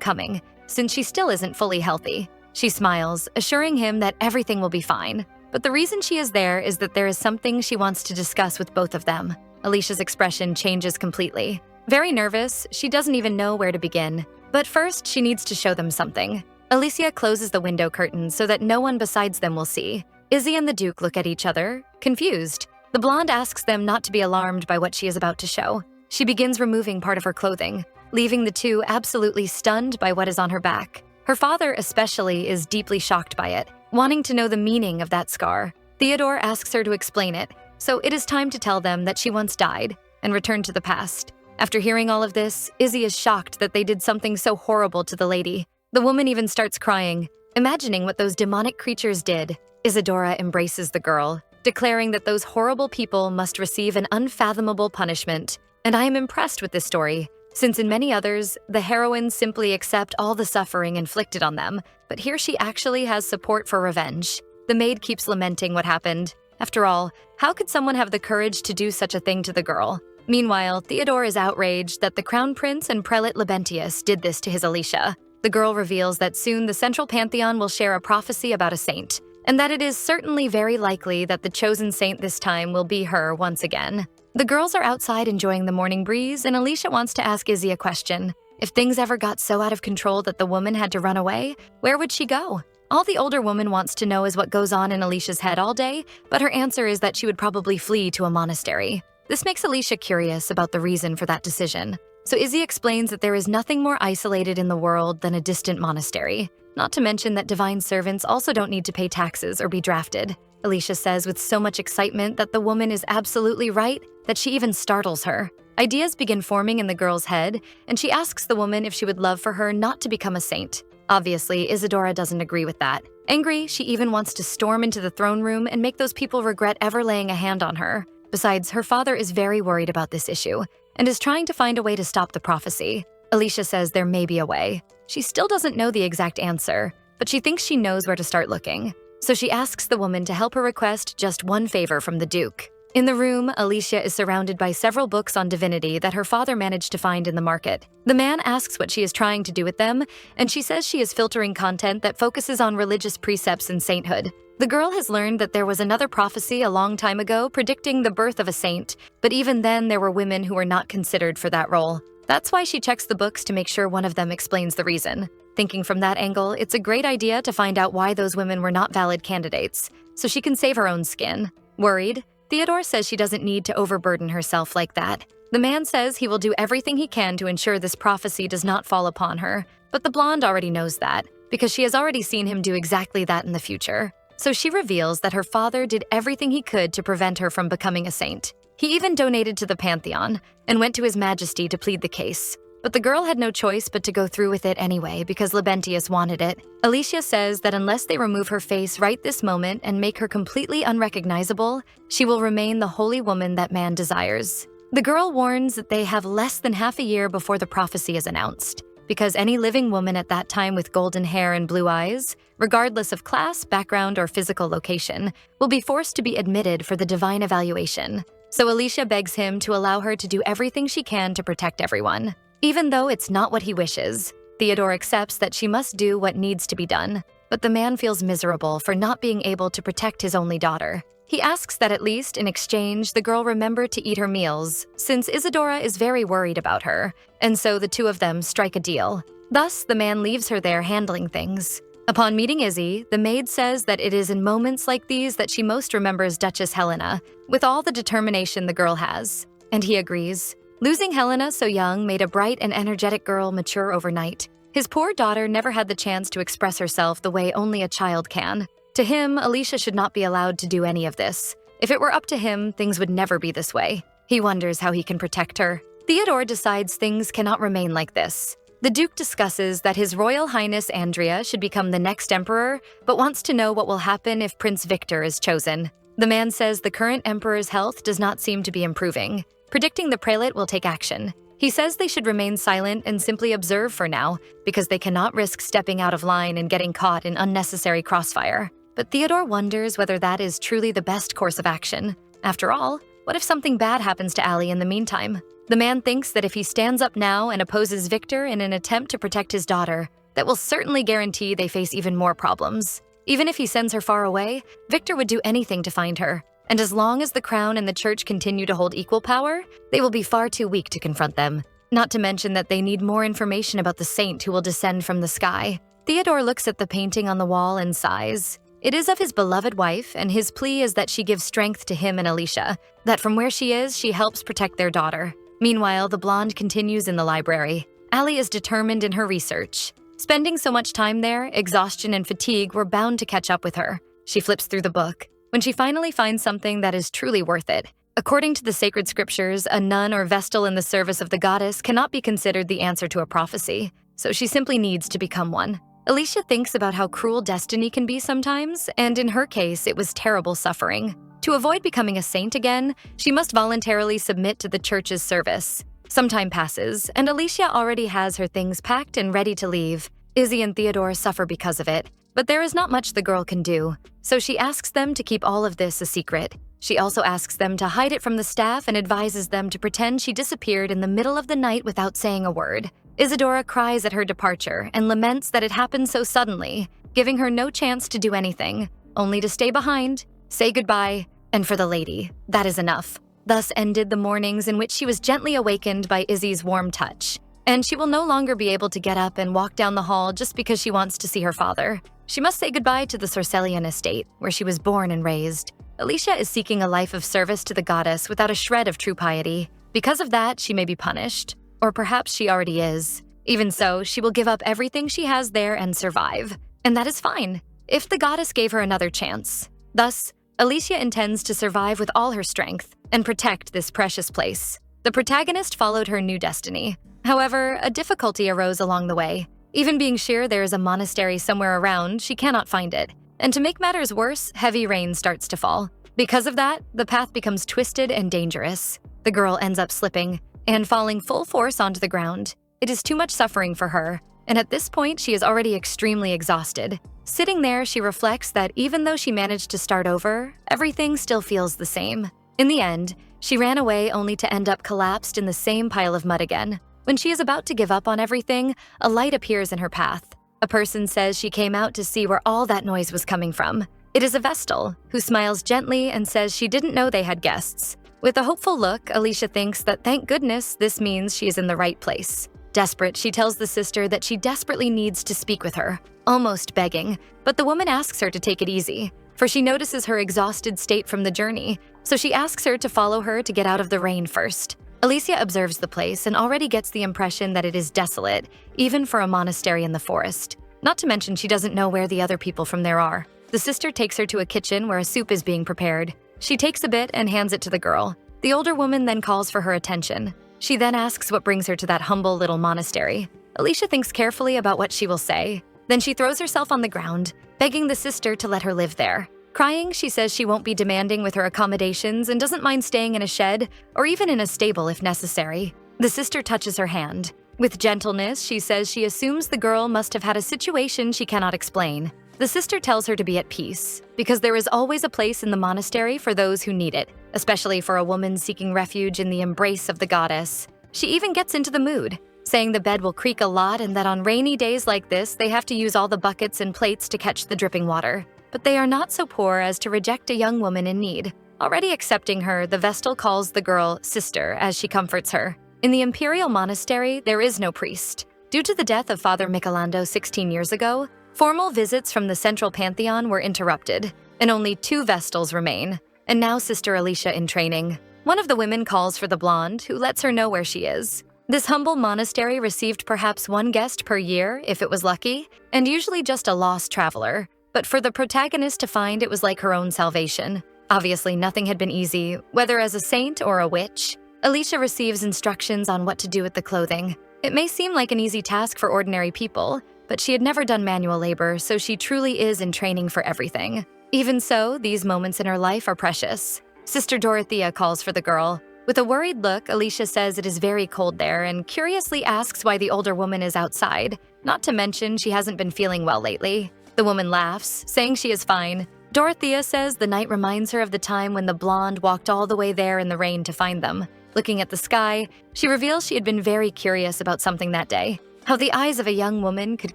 coming, since she still isn't fully healthy. She smiles, assuring him that everything will be fine. But the reason she is there is that there is something she wants to discuss with both of them. Alicia's expression changes completely. Very nervous, she doesn't even know where to begin. But first, she needs to show them something. Alicia closes the window curtains so that no one besides them will see. Izzy and the Duke look at each other, confused. The blonde asks them not to be alarmed by what she is about to show. She begins removing part of her clothing, leaving the two absolutely stunned by what is on her back. Her father especially is deeply shocked by it, wanting to know the meaning of that scar. Theodore asks her to explain it, so it is time to tell them that she once died and returned to the past. After hearing all of this, Izzy is shocked that they did something so horrible to the lady. The woman even starts crying, imagining what those demonic creatures did. Isadora embraces the girl, declaring that those horrible people must receive an unfathomable punishment. And I am impressed with this story, since in many others, the heroines simply accept all the suffering inflicted on them, but here she actually has support for revenge. The maid keeps lamenting what happened. After all, how could someone have the courage to do such a thing to the girl? Meanwhile, Theodore is outraged that the Crown Prince and Prelate Labentius did this to his Alicia. The girl reveals that soon the Central Pantheon will share a prophecy about a saint, and that it is certainly very likely that the chosen saint this time will be her once again. The girls are outside enjoying the morning breeze, and Alicia wants to ask Izzy a question. If things ever got so out of control that the woman had to run away, where would she go? All the older woman wants to know is what goes on in Alicia's head all day, but her answer is that she would probably flee to a monastery. This makes Alicia curious about the reason for that decision. So Izzy explains that there is nothing more isolated in the world than a distant monastery. Not to mention that divine servants also don't need to pay taxes or be drafted. Alicia says with so much excitement that the woman is absolutely right that she even startles her. Ideas begin forming in the girl's head, and she asks the woman if she would love for her not to become a saint. Obviously, Isadora doesn't agree with that. Angry, she even wants to storm into the throne room and make those people regret ever laying a hand on her. Besides, her father is very worried about this issue and is trying to find a way to stop the prophecy. Alicia says there may be a way. She still doesn't know the exact answer, but she thinks she knows where to start looking. So she asks the woman to help her request just one favor from the Duke. In the room, Alicia is surrounded by several books on divinity that her father managed to find in the market. The man asks what she is trying to do with them, and she says she is filtering content that focuses on religious precepts and sainthood. The girl has learned that there was another prophecy a long time ago predicting the birth of a saint, but even then there were women who were not considered for that role. That's why she checks the books to make sure one of them explains the reason. Thinking from that angle, it's a great idea to find out why those women were not valid candidates, so she can save her own skin. Worried, Theodore says she doesn't need to overburden herself like that. The man says he will do everything he can to ensure this prophecy does not fall upon her, but the blonde already knows that, because she has already seen him do exactly that in the future. So she reveals that her father did everything he could to prevent her from becoming a saint. He even donated to the Pantheon and went to His Majesty to plead the case. But the girl had no choice but to go through with it anyway because Labentius wanted it. Alicia says that unless they remove her face right this moment and make her completely unrecognizable, she will remain the holy woman that man desires. The girl warns that they have less than half a year before the prophecy is announced, because any living woman at that time with golden hair and blue eyes, regardless of class, background, or physical location, will be forced to be admitted for the divine evaluation. So Alicia begs him to allow her to do everything she can to protect everyone. Even though it's not what he wishes, Theodore accepts that she must do what needs to be done, but the man feels miserable for not being able to protect his only daughter. He asks that at least, in exchange, the girl remember to eat her meals, since Isadora is very worried about her, and so the two of them strike a deal. Thus, the man leaves her there handling things. Upon meeting Izzy, the maid says that it is in moments like these that she most remembers Duchess Helena, with all the determination the girl has. And he agrees. Losing Helena so young made a bright and energetic girl mature overnight. His poor daughter never had the chance to express herself the way only a child can. To him, Alicia should not be allowed to do any of this. If it were up to him, things would never be this way. He wonders how he can protect her. Theodore decides things cannot remain like this. The Duke discusses that His Royal Highness Andrea should become the next emperor, but wants to know what will happen if Prince Victor is chosen. The man says the current emperor's health does not seem to be improving. Predicting the prelate will take action. He says they should remain silent and simply observe for now, because they cannot risk stepping out of line and getting caught in unnecessary crossfire. But Theodore wonders whether that is truly the best course of action. After all, what if something bad happens to Allie in the meantime? The man thinks that if he stands up now and opposes Victor in an attempt to protect his daughter, that will certainly guarantee they face even more problems. Even if he sends her far away, Victor would do anything to find her. And as long as the crown and the church continue to hold equal power, they will be far too weak to confront them. Not to mention that they need more information about the saint who will descend from the sky. Theodore looks at the painting on the wall and sighs. It is of his beloved wife, and his plea is that she gives strength to him and Alicia, that from where she is, she helps protect their daughter. Meanwhile, the blonde continues in the library. Allie is determined in her research. Spending so much time there, exhaustion and fatigue were bound to catch up with her. She flips through the book. When she finally finds something that is truly worth it. According to the sacred scriptures, a nun or vestal in the service of the goddess cannot be considered the answer to a prophecy, so she simply needs to become one. Alicia thinks about how cruel destiny can be sometimes, and in her case, it was terrible suffering. To avoid becoming a saint again, she must voluntarily submit to the church's service. Some time passes, and Alicia already has her things packed and ready to leave. Izzy and Theodore suffer because of it, but there is not much the girl can do, so she asks them to keep all of this a secret. She also asks them to hide it from the staff and advises them to pretend she disappeared in the middle of the night without saying a word. Isadora cries at her departure and laments that it happened so suddenly, giving her no chance to do anything, only to stay behind, say goodbye, and for the lady, that is enough. Thus ended the mornings in which she was gently awakened by Izzy's warm touch, and she will no longer be able to get up and walk down the hall just because she wants to see her father. She must say goodbye to the Sorcellian estate, where she was born and raised. Alicia is seeking a life of service to the goddess without a shred of true piety. Because of that, she may be punished. Or perhaps she already is. Even so, she will give up everything she has there and survive. And that is fine, if the goddess gave her another chance. Thus, Alicia intends to survive with all her strength and protect this precious place. The protagonist followed her new destiny. However, a difficulty arose along the way. Even being sure there is a monastery somewhere around, she cannot find it. And to make matters worse, heavy rain starts to fall. Because of that, the path becomes twisted and dangerous. The girl ends up slipping and falling full force onto the ground. It is too much suffering for her, and at this point she is already extremely exhausted. Sitting there, she reflects that even though she managed to start over, everything still feels the same. In the end, she ran away only to end up collapsed in the same pile of mud again. When she is about to give up on everything, a light appears in her path. A person says she came out to see where all that noise was coming from. It is a vestal, who smiles gently and says she didn't know they had guests. With a hopeful look, Alicia thinks that thank goodness this means she is in the right place. Desperate, she tells the sister that she desperately needs to speak with her, almost begging, but the woman asks her to take it easy, for she notices her exhausted state from the journey, so she asks her to follow her to get out of the rain first. Alicia observes the place and already gets the impression that it is desolate, even for a monastery in the forest. Not to mention she doesn't know where the other people from there are. The sister takes her to a kitchen where a soup is being prepared. She takes a bit and hands it to the girl. The older woman then calls for her attention. She then asks what brings her to that humble little monastery. Alicia thinks carefully about what she will say. Then she throws herself on the ground, begging the sister to let her live there. Crying, she says she won't be demanding with her accommodations and doesn't mind staying in a shed or even in a stable if necessary. The sister touches her hand. With gentleness, she says she assumes the girl must have had a situation she cannot explain. The sister tells her to be at peace, because there is always a place in the monastery for those who need it, especially for a woman seeking refuge in the embrace of the goddess. She even gets into the mood, saying the bed will creak a lot and that on rainy days like this, they have to use all the buckets and plates to catch the dripping water. But they are not so poor as to reject a young woman in need. Already accepting her, the vestal calls the girl sister as she comforts her. In the imperial monastery, there is no priest. Due to the death of Father Michelando 16 years ago, formal visits from the central pantheon were interrupted, and only 2 vestals remain, and now Sister Alicia in training. One of the women calls for the blonde, who lets her know where she is. This humble monastery received perhaps 1 guest per year, if it was lucky, and usually just a lost traveler. But for the protagonist to find, it was like her own salvation. Obviously, nothing had been easy, whether as a saint or a witch. Alicia receives instructions on what to do with the clothing. It may seem like an easy task for ordinary people, but she had never done manual labor, so she truly is in training for everything. Even so, these moments in her life are precious. Sister Dorothea calls for the girl. With a worried look, Alicia says it is very cold there and curiously asks why the older woman is outside, not to mention she hasn't been feeling well lately. The woman laughs, saying she is fine. Dorothea says the night reminds her of the time when the blonde walked all the way there in the rain to find them. Looking at the sky, she reveals she had been very curious about something that day. How the eyes of a young woman could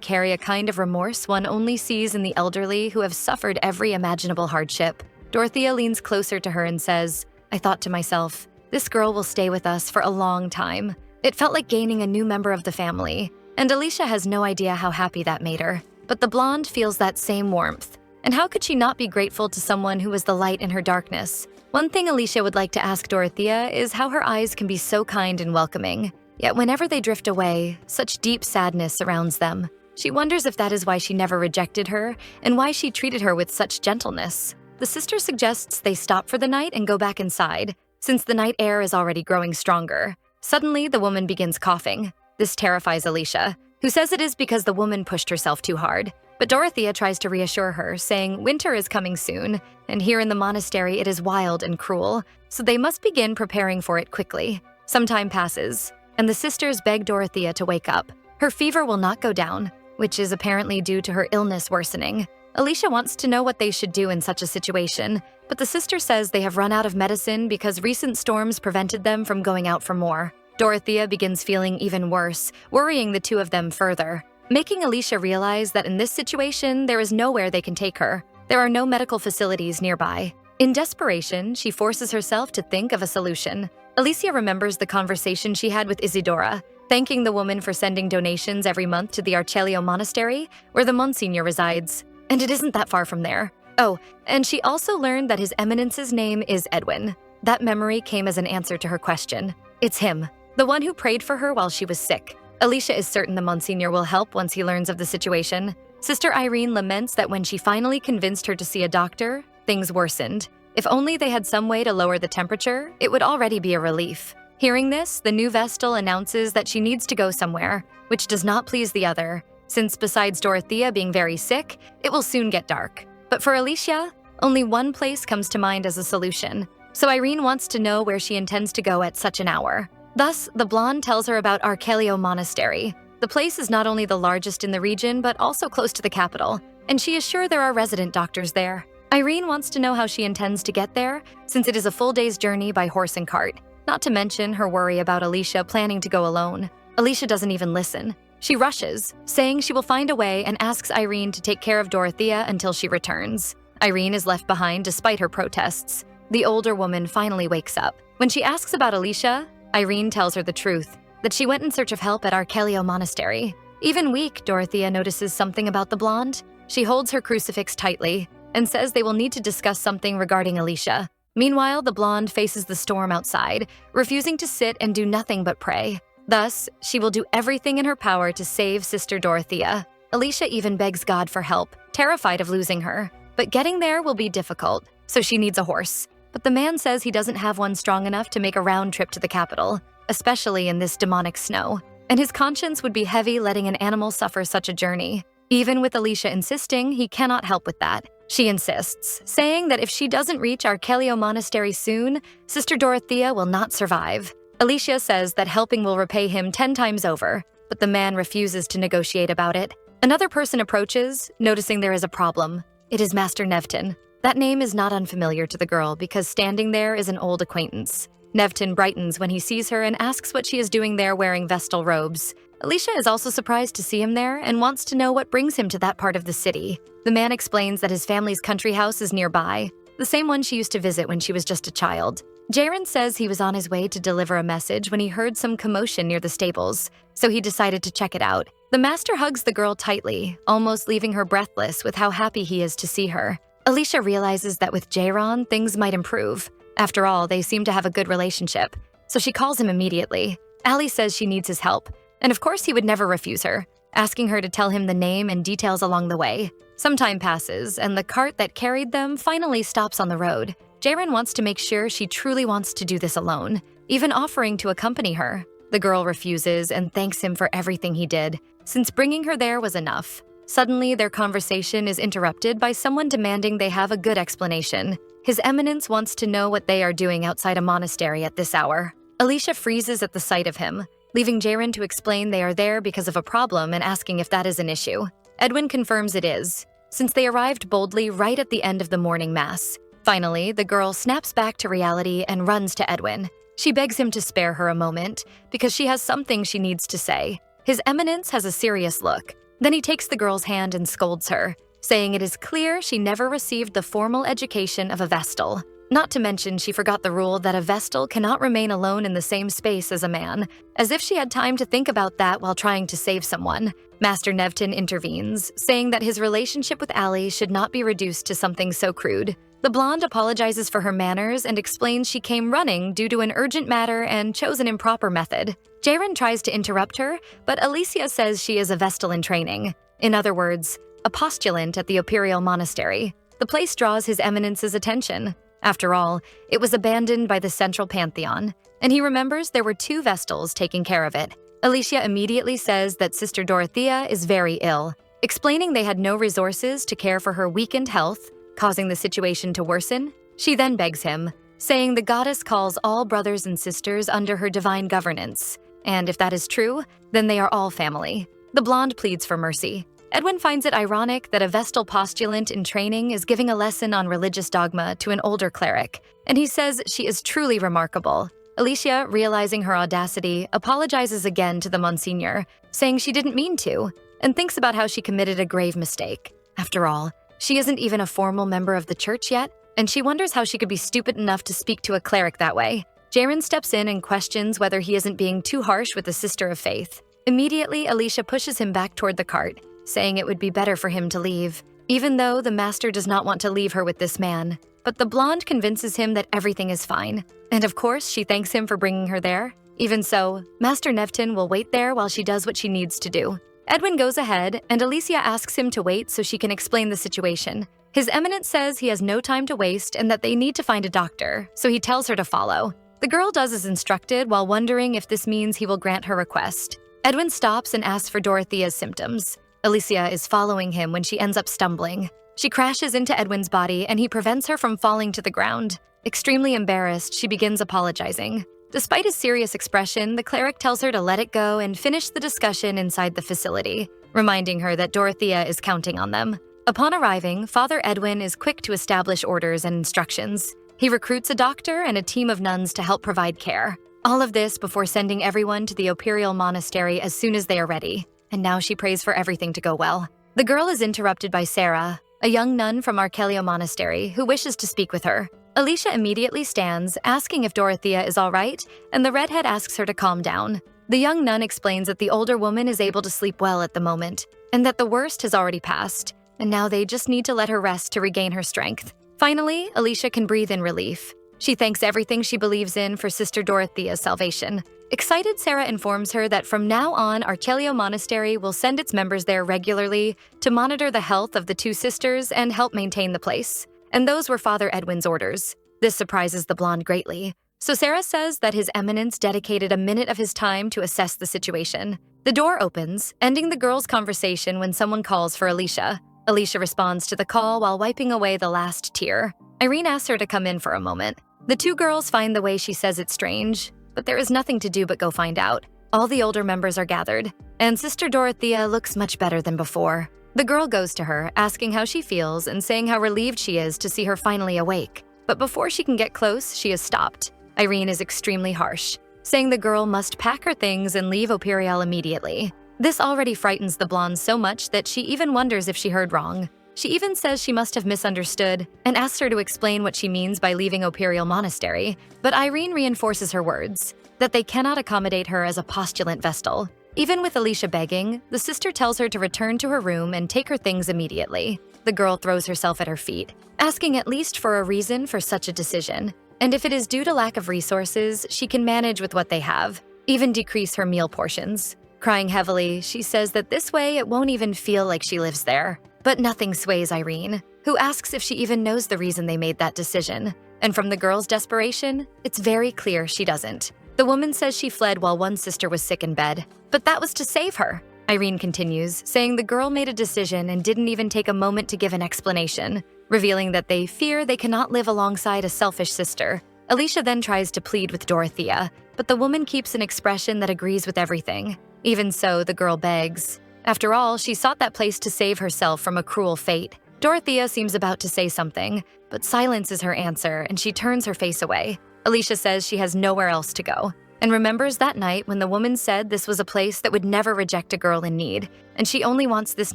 carry a kind of remorse one only sees in the elderly who have suffered every imaginable hardship. Dorothea leans closer to her and says, "I thought to myself, this girl will stay with us for a long time." It felt like gaining a new member of the family, and Alicia has no idea how happy that made her. But the blonde feels that same warmth. And how could she not be grateful to someone who was the light in her darkness? One thing Alicia would like to ask Dorothea is how her eyes can be so kind and welcoming. Yet whenever they drift away, such deep sadness surrounds them. She wonders if that is why she never rejected her and why she treated her with such gentleness. The sister suggests they stop for the night and go back inside, since the night air is already growing stronger. Suddenly, the woman begins coughing. This terrifies Alicia, who says it is because the woman pushed herself too hard. But Dorothea tries to reassure her, saying winter is coming soon, and here in the monastery it is wild and cruel, so they must begin preparing for it quickly. Some time passes, and the sisters beg Dorothea to wake up. Her fever will not go down, which is apparently due to her illness worsening. Alicia wants to know what they should do in such a situation, but the sister says they have run out of medicine because recent storms prevented them from going out for more. Dorothea begins feeling even worse, worrying the two of them further, making Alicia realize that in this situation, there is nowhere they can take her. There are no medical facilities nearby. In desperation, she forces herself to think of a solution. Alicia remembers the conversation she had with Isidora, thanking the woman for sending donations every month to the Archelio Monastery, where the Monsignor resides. And it isn't that far from there. Oh, and she also learned that His Eminence's name is Edwin. That memory came as an answer to her question. It's him, the one who prayed for her while she was sick. Alicia is certain the Monsignor will help once he learns of the situation. Sister Irene laments that when she finally convinced her to see a doctor, things worsened. If only they had some way to lower the temperature, it would already be a relief. Hearing this, the new vestal announces that she needs to go somewhere, which does not please the other, since besides Dorothea being very sick, it will soon get dark. But for Alicia, only one place comes to mind as a solution, so Irene wants to know where she intends to go at such an hour. Thus, the blonde tells her about Archelio Monastery. The place is not only the largest in the region, but also close to the capital, and she is sure there are resident doctors there. Irene wants to know how she intends to get there, since it is a full day's journey by horse and cart, not to mention her worry about Alicia planning to go alone. Alicia doesn't even listen. She rushes, saying she will find a way and asks Irene to take care of Dorothea until she returns. Irene is left behind despite her protests. The older woman finally wakes up. When she asks about Alicia, Irene tells her the truth, that she went in search of help at Archelio Monastery. Even weak, Dorothea notices something about the blonde. She holds her crucifix tightly and says they will need to discuss something regarding Alicia. Meanwhile, the blonde faces the storm outside, refusing to sit and do nothing but pray. Thus, she will do everything in her power to save Sister Dorothea. Alicia even begs God for help, terrified of losing her. But getting there will be difficult, so she needs a horse. But the man says he doesn't have one strong enough to make a round trip to the capital, especially in this demonic snow. And his conscience would be heavy letting an animal suffer such a journey. Even with Alicia insisting, he cannot help with that. She insists, saying that if she doesn't reach Archelio Monastery soon, Sister Dorothea will not survive. Alicia says that helping will repay him 10 times over, but the man refuses to negotiate about it. Another person approaches, noticing there is a problem. It is Master Nevton. That name is not unfamiliar to the girl because standing there is an old acquaintance. Nevton brightens when he sees her and asks what she is doing there wearing vestal robes. Alicia is also surprised to see him there and wants to know what brings him to that part of the city. The man explains that his family's country house is nearby, the same one she used to visit when she was just a child. Jaren says he was on his way to deliver a message when he heard some commotion near the stables, so he decided to check it out. The master hugs the girl tightly, almost leaving her breathless with how happy he is to see her. Alicia realizes that with Jaren, things might improve. After all, they seem to have a good relationship, so she calls him immediately. Allie says she needs his help, and of course he would never refuse her, asking her to tell him the name and details along the way. Some time passes, and the cart that carried them finally stops on the road. Jaren wants to make sure she truly wants to do this alone, even offering to accompany her. The girl refuses and thanks him for everything he did, since bringing her there was enough. Suddenly, their conversation is interrupted by someone demanding they have a good explanation. His Eminence wants to know what they are doing outside a monastery at this hour. Alicia freezes at the sight of him, leaving Jaron to explain they are there because of a problem and asking if that is an issue. Edwin confirms it is, since they arrived boldly right at the end of the morning mass. Finally, the girl snaps back to reality and runs to Edwin. She begs him to spare her a moment because she has something she needs to say. His Eminence has a serious look. Then he takes the girl's hand and scolds her, saying it is clear she never received the formal education of a vestal. Not to mention she forgot the rule that a vestal cannot remain alone in the same space as a man, as if she had time to think about that while trying to save someone. Master Nevton intervenes, saying that his relationship with Allie should not be reduced to something so crude. The blonde apologizes for her manners and explains she came running due to an urgent matter and chose an improper method. Jaron tries to interrupt her, but Alicia says she is a vestal in training. In other words, a postulant at the Imperial Monastery. The place draws His Eminence's attention. After all, it was abandoned by the central pantheon, and he remembers there were 2 vestals taking care of it. Alicia immediately says that Sister Dorothea is very ill, explaining they had no resources to care for her weakened health, causing the situation to worsen. She then begs him, saying the goddess calls all brothers and sisters under her divine governance, and if that is true, then they are all family. The blonde pleads for mercy. Edwin finds it ironic that a vestal postulant in training is giving a lesson on religious dogma to an older cleric, and he says she is truly remarkable. Alicia, realizing her audacity, apologizes again to the Monsignor, saying she didn't mean to, and thinks about how she committed a grave mistake. After all, she isn't even a formal member of the church yet, and she wonders how she could be stupid enough to speak to a cleric that way. Jaron steps in and questions whether he isn't being too harsh with the sister of faith. Immediately, Alicia pushes him back toward the cart, saying it would be better for him to leave, even though the master does not want to leave her with this man. But the blonde convinces him that everything is fine, and of course she thanks him for bringing her there. Even so, Master Nevton will wait there while she does what she needs to do. Edwin goes ahead, and Alicia asks him to wait so she can explain the situation. His Eminence says he has no time to waste and that they need to find a doctor, so he tells her to follow. The girl does as instructed while wondering if this means he will grant her request. Edwin stops and asks for Dorothea's symptoms. Alicia is following him when she ends up stumbling. She crashes into Edwin's body and he prevents her from falling to the ground. Extremely embarrassed, she begins apologizing. Despite his serious expression, the cleric tells her to let it go and finish the discussion inside the facility, reminding her that Dorothea is counting on them. Upon arriving, Father Edwin is quick to establish orders and instructions. He recruits a doctor and a team of nuns to help provide care. All of this before sending everyone to the Imperial Monastery as soon as they are ready. And now she prays for everything to go well. The girl is interrupted by Sarah, a young nun from Arkelio Monastery, who wishes to speak with her. Alicia immediately stands, asking if Dorothea is all right, and the redhead asks her to calm down. The young nun explains that the older woman is able to sleep well at the moment, and that the worst has already passed, and now they just need to let her rest to regain her strength. Finally, Alicia can breathe in relief. She thanks everything she believes in for Sister Dorothea's salvation. Excited, Sarah informs her that from now on, Arkelio Monastery will send its members there regularly to monitor the health of the 2 sisters and help maintain the place. And those were Father Edwin's orders. This surprises the blonde greatly. So Sarah says that His Eminence dedicated a minute of his time to assess the situation. The door opens, ending the girls' conversation when someone calls for Alicia. Alicia responds to the call while wiping away the last tear. Irene asks her to come in for a moment. The 2 girls find the way she says it strange, but there is nothing to do but go find out. All the older members are gathered, and Sister Dorothea looks much better than before. The girl goes to her, asking how she feels and saying how relieved she is to see her finally awake. But before she can get close, she is stopped. Irene is extremely harsh, saying the girl must pack her things and leave Imperial immediately. This already frightens the blonde so much that she even wonders if she heard wrong. She even says she must have misunderstood and asks her to explain what she means by leaving Imperial Monastery, but Irene reinforces her words, that they cannot accommodate her as a postulant vestal. Even with Alicia begging, the sister tells her to return to her room and take her things immediately. The girl throws herself at her feet, asking at least for a reason for such a decision. And if it is due to lack of resources, she can manage with what they have, even decrease her meal portions. Crying heavily, she says that this way it won't even feel like she lives there. But nothing sways Irene, who asks if she even knows the reason they made that decision. And from the girl's desperation, it's very clear she doesn't. The woman says she fled while one sister was sick in bed, but that was to save her. Irene continues, saying the girl made a decision and didn't even take a moment to give an explanation. revealing that they fear they cannot live alongside a selfish sister. Alicia then tries to plead with Dorothea, but the woman keeps an expression that agrees with everything. Even so, the girl begs. After all, she sought that place to save herself from a cruel fate. Dorothea seems about to say something, but silence is her answer, and she turns her face away. Alicia says she has nowhere else to go, and remembers that night when the woman said this was a place that would never reject a girl in need, and she only wants this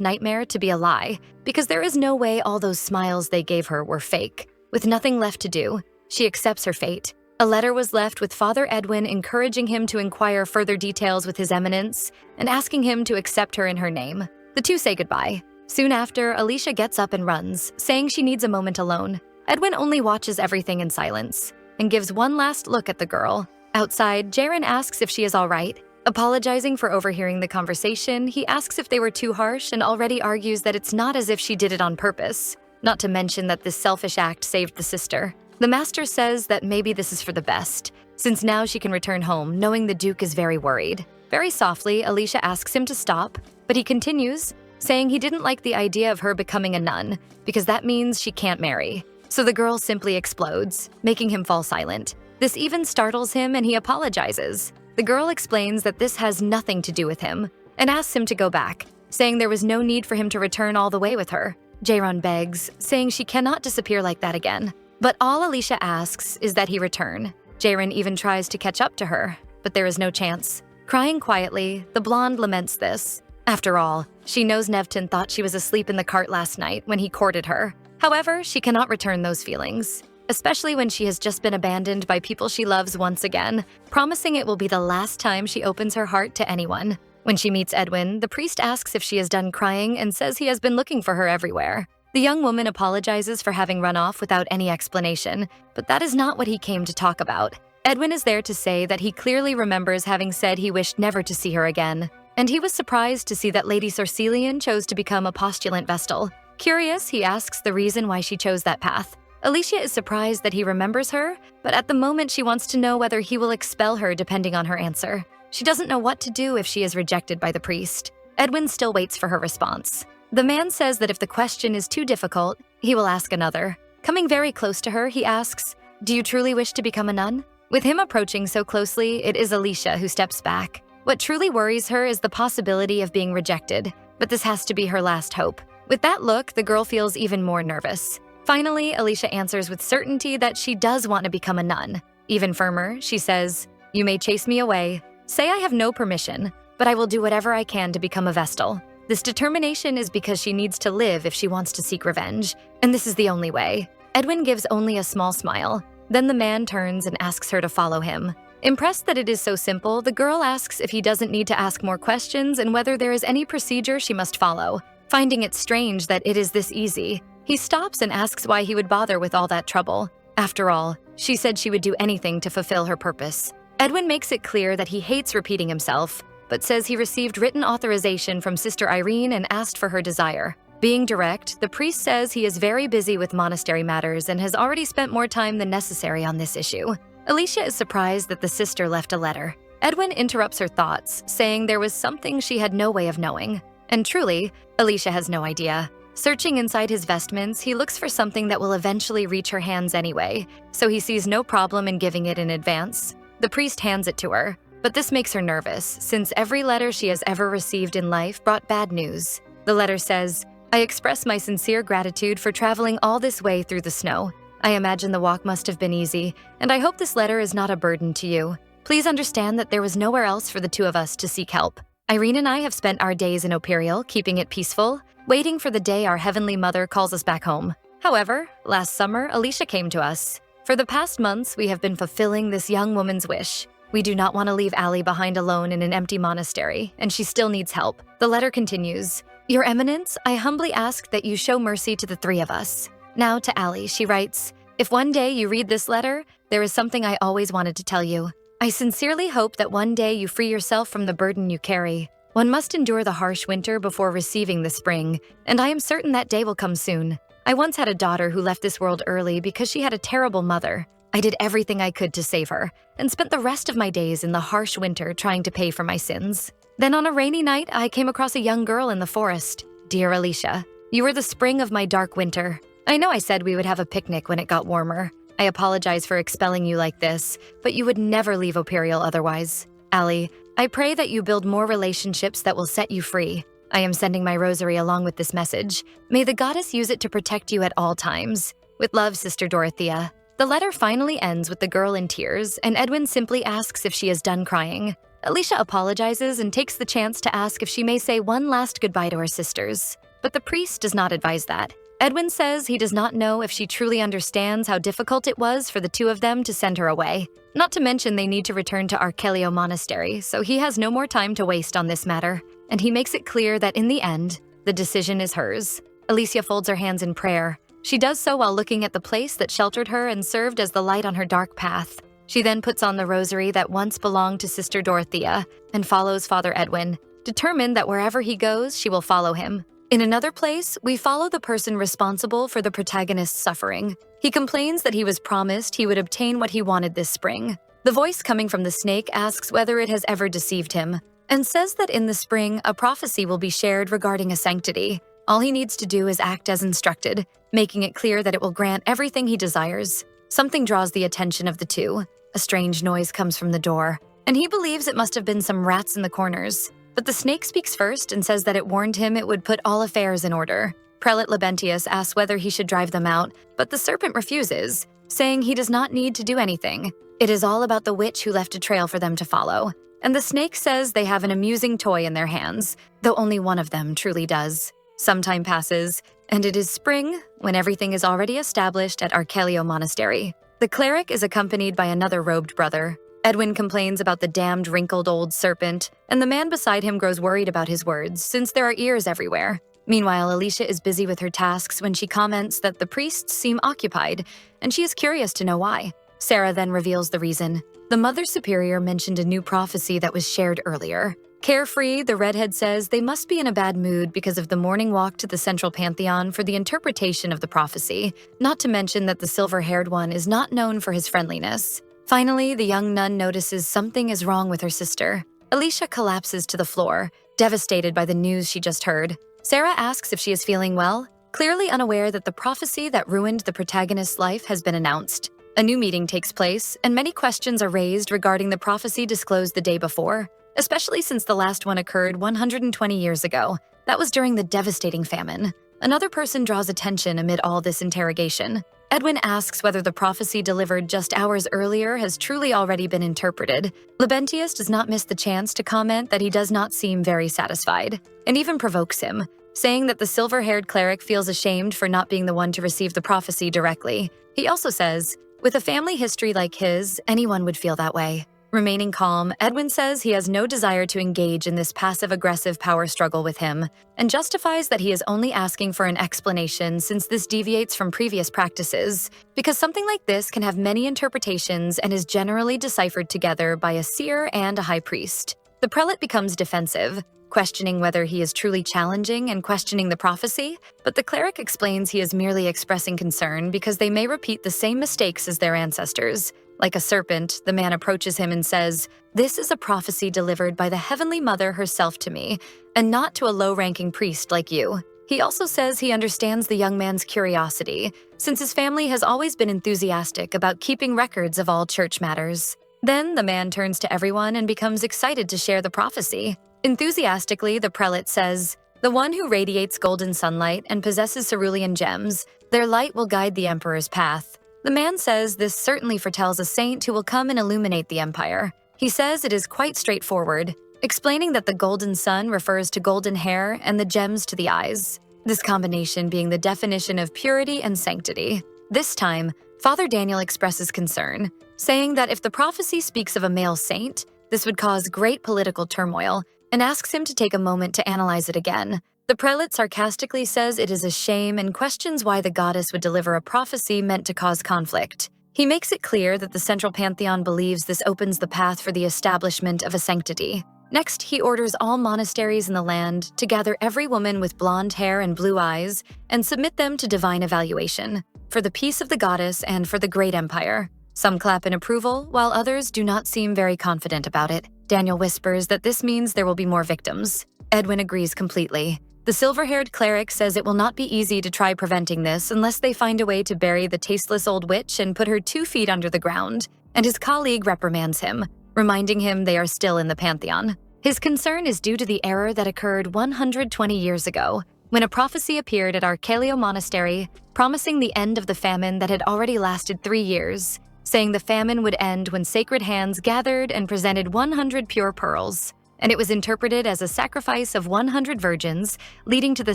nightmare to be a lie, because there is no way all those smiles they gave her were fake. With nothing left to do, she accepts her fate. A letter was left with Father Edwin encouraging him to inquire further details with His Eminence and asking him to accept her in her name. The two say goodbye. Soon after, Alicia gets up and runs, saying she needs a moment alone. Edwin only watches everything in silence and gives one last look at the girl. Outside, Jaren asks if she is all right. Apologizing for overhearing the conversation, he asks if they were too harsh and already argues that it's not as if she did it on purpose, not to mention that this selfish act saved the sister. The master says that maybe this is for the best, since now she can return home, knowing the Duke is very worried. Very softly, Alicia asks him to stop, but he continues, saying he didn't like the idea of her becoming a nun, because that means she can't marry. So the girl simply explodes, making him fall silent. This even startles him and he apologizes. The girl explains that this has nothing to do with him, and asks him to go back, saying there was no need for him to return all the way with her. Jaren begs, saying she cannot disappear like that again. But all Alicia asks is that he return. Jaren even tries to catch up to her, but there is no chance. Crying quietly, the blonde laments this. After all, she knows Nevton thought she was asleep in the cart last night when he courted her. However, she cannot return those feelings, especially when she has just been abandoned by people she loves once again, promising it will be the last time she opens her heart to anyone. When she meets Edwin, the priest asks if she is done crying and says he has been looking for her everywhere. The young woman apologizes for having run off without any explanation, but that is not what he came to talk about. Edwin is there to say that he clearly remembers having said he wished never to see her again, and he was surprised to see that Lady Sorcelian chose to become a postulant vestal. Curious, he asks the reason why she chose that path. Alicia is surprised that he remembers her, but at the moment she wants to know whether he will expel her depending on her answer. She doesn't know what to do if she is rejected by the priest. Edwin still waits for her response. The man says that if the question is too difficult, he will ask another. Coming very close to her, he asks, "Do you truly wish to become a nun?" With him approaching so closely, it is Alicia who steps back. What truly worries her is the possibility of being rejected, but this has to be her last hope. With that look, the girl feels even more nervous. Finally, Alicia answers with certainty that she does want to become a nun. Even firmer, she says, "You may chase me away. Say I have no permission, but I will do whatever I can to become a vestal." This determination is because she needs to live if she wants to seek revenge, and this is the only way. Edwin gives only a small smile. Then the man turns and asks her to follow him. Impressed that it is so simple, the girl asks if he doesn't need to ask more questions and whether there is any procedure she must follow. Finding it strange that it is this easy, he stops and asks why he would bother with all that trouble. After all, she said she would do anything to fulfill her purpose. Edwin makes it clear that he hates repeating himself, but says he received written authorization from Sister Irene and asked for her desire. Being direct, the priest says he is very busy with monastery matters and has already spent more time than necessary on this issue. Alicia is surprised that the sister left a letter. Edwin interrupts her thoughts, saying there was something she had no way of knowing. And truly, Alicia has no idea. Searching inside his vestments, he looks for something that will eventually reach her hands anyway, so he sees no problem in giving it in advance. The priest hands it to her. But this makes her nervous, since every letter she has ever received in life brought bad news. The letter says, "I express my sincere gratitude for traveling all this way through the snow. I imagine the walk must have been easy, and I hope this letter is not a burden to you. Please understand that there was nowhere else for the two of us to seek help. Irene and I have spent our days in Operial, keeping it peaceful, waiting for the day our Heavenly Mother calls us back home. However, last summer, Alicia came to us. For the past months, we have been fulfilling this young woman's wish. We do not want to leave Allie behind alone in an empty monastery, and she still needs help." The letter continues, "Your Eminence, I humbly ask that you show mercy to the three of us." Now to Allie, she writes, "If one day you read this letter, there is something I always wanted to tell you. I sincerely hope that one day you free yourself from the burden you carry. One must endure the harsh winter before receiving the spring, and I am certain that day will come soon. I once had a daughter who left this world early because she had a terrible mother. I did everything I could to save her, and spent the rest of my days in the harsh winter trying to pay for my sins. Then on a rainy night, I came across a young girl in the forest. Dear Alicia, you were the spring of my dark winter. I know I said we would have a picnic when it got warmer. I apologize for expelling you like this, but you would never leave Operial otherwise. Allie, I pray that you build more relationships that will set you free. I am sending my rosary along with this message. May the goddess use it to protect you at all times. With love, Sister Dorothea. The letter finally ends with the girl in tears, and Edwin simply asks if she is done crying. Alicia apologizes and takes the chance to ask if she may say one last goodbye to her sisters. But the priest does not advise that. Edwin says he does not know if she truly understands how difficult it was for the two of them to send her away. Not to mention they need to return to Arkelio Monastery, so he has no more time to waste on this matter. And he makes it clear that in the end, the decision is hers. Alicia folds her hands in prayer. She does so while looking at the place that sheltered her and served as the light on her dark path. She then puts on the rosary that once belonged to Sister Dorothea and follows Father Edwin, determined that wherever he goes, she will follow him. In another place, we follow the person responsible for the protagonist's suffering. He complains that he was promised he would obtain what he wanted this spring. The voice coming from the snake asks whether it has ever deceived him, and says that in the spring, a prophecy will be shared regarding a sanctity. All he needs to do is act as instructed, making it clear that it will grant everything he desires. Something draws the attention of the two. A strange noise comes from the door, and he believes it must have been some rats in the corners. But the snake speaks first and says that it warned him it would put all affairs in order. Prelate Labentius asks whether he should drive them out, but the serpent refuses, saying he does not need to do anything. It is all about the witch who left a trail for them to follow. And the snake says they have an amusing toy in their hands, though only one of them truly does. Some time passes, and it is spring when everything is already established at Arkelio Monastery. The cleric is accompanied by another robed brother. Edwin complains about the damned wrinkled old serpent, and the man beside him grows worried about his words since there are ears everywhere. Meanwhile, Alicia is busy with her tasks when she comments that the priests seem occupied, and she is curious to know why. Sarah then reveals the reason. The Mother Superior mentioned a new prophecy that was shared earlier. Carefree, the redhead says they must be in a bad mood because of the morning walk to the central pantheon for the interpretation of the prophecy, not to mention that the silver-haired one is not known for his friendliness. Finally, the young nun notices something is wrong with her sister. Alicia collapses to the floor, devastated by the news she just heard. Sarah asks if she is feeling well, clearly unaware that the prophecy that ruined the protagonist's life has been announced. A new meeting takes place, and many questions are raised regarding the prophecy disclosed the day before, especially since the last one occurred 120 years ago. That was during the devastating famine. Another person draws attention amid all this interrogation. Edwin asks whether the prophecy delivered just hours earlier has truly already been interpreted. Labentius does not miss the chance to comment that he does not seem very satisfied, and even provokes him, saying that the silver-haired cleric feels ashamed for not being the one to receive the prophecy directly. He also says, with a family history like his, anyone would feel that way. Remaining calm, Edwin says he has no desire to engage in this passive-aggressive power struggle with him, and justifies that he is only asking for an explanation since this deviates from previous practices, because something like this can have many interpretations and is generally deciphered together by a seer and a high priest. The prelate becomes defensive, questioning whether he is truly challenging and questioning the prophecy, but the cleric explains he is merely expressing concern because they may repeat the same mistakes as their ancestors. Like a serpent, the man approaches him and says, "This is a prophecy delivered by the Heavenly Mother herself to me, and not to a low-ranking priest like you." He also says he understands the young man's curiosity, since his family has always been enthusiastic about keeping records of all church matters. Then the man turns to everyone and becomes excited to share the prophecy. Enthusiastically, the prelate says, "The one who radiates golden sunlight and possesses cerulean gems, their light will guide the emperor's path." The man says this certainly foretells a saint who will come and illuminate the empire. He says it is quite straightforward, explaining that the golden sun refers to golden hair and the gems to the eyes, this combination being the definition of purity and sanctity. This time, Father Daniel expresses concern, saying that if the prophecy speaks of a male saint, this would cause great political turmoil, and asks him to take a moment to analyze it again. The prelate sarcastically says it is a shame and questions why the goddess would deliver a prophecy meant to cause conflict. He makes it clear that the central pantheon believes this opens the path for the establishment of a sanctity. Next, he orders all monasteries in the land to gather every woman with blonde hair and blue eyes and submit them to divine evaluation, for the peace of the goddess and for the great empire. Some clap in approval, while others do not seem very confident about it. Daniel whispers that this means there will be more victims. Edwin agrees completely. The silver-haired cleric says it will not be easy to try preventing this unless they find a way to bury the tasteless old witch and put her 2 feet under the ground, and his colleague reprimands him, reminding him they are still in the pantheon. His concern is due to the error that occurred 120 years ago, when a prophecy appeared at Archelio Monastery, promising the end of the famine that had already lasted 3 years, saying the famine would end when sacred hands gathered and presented 100 pure pearls, and it was interpreted as a sacrifice of 100 virgins, leading to the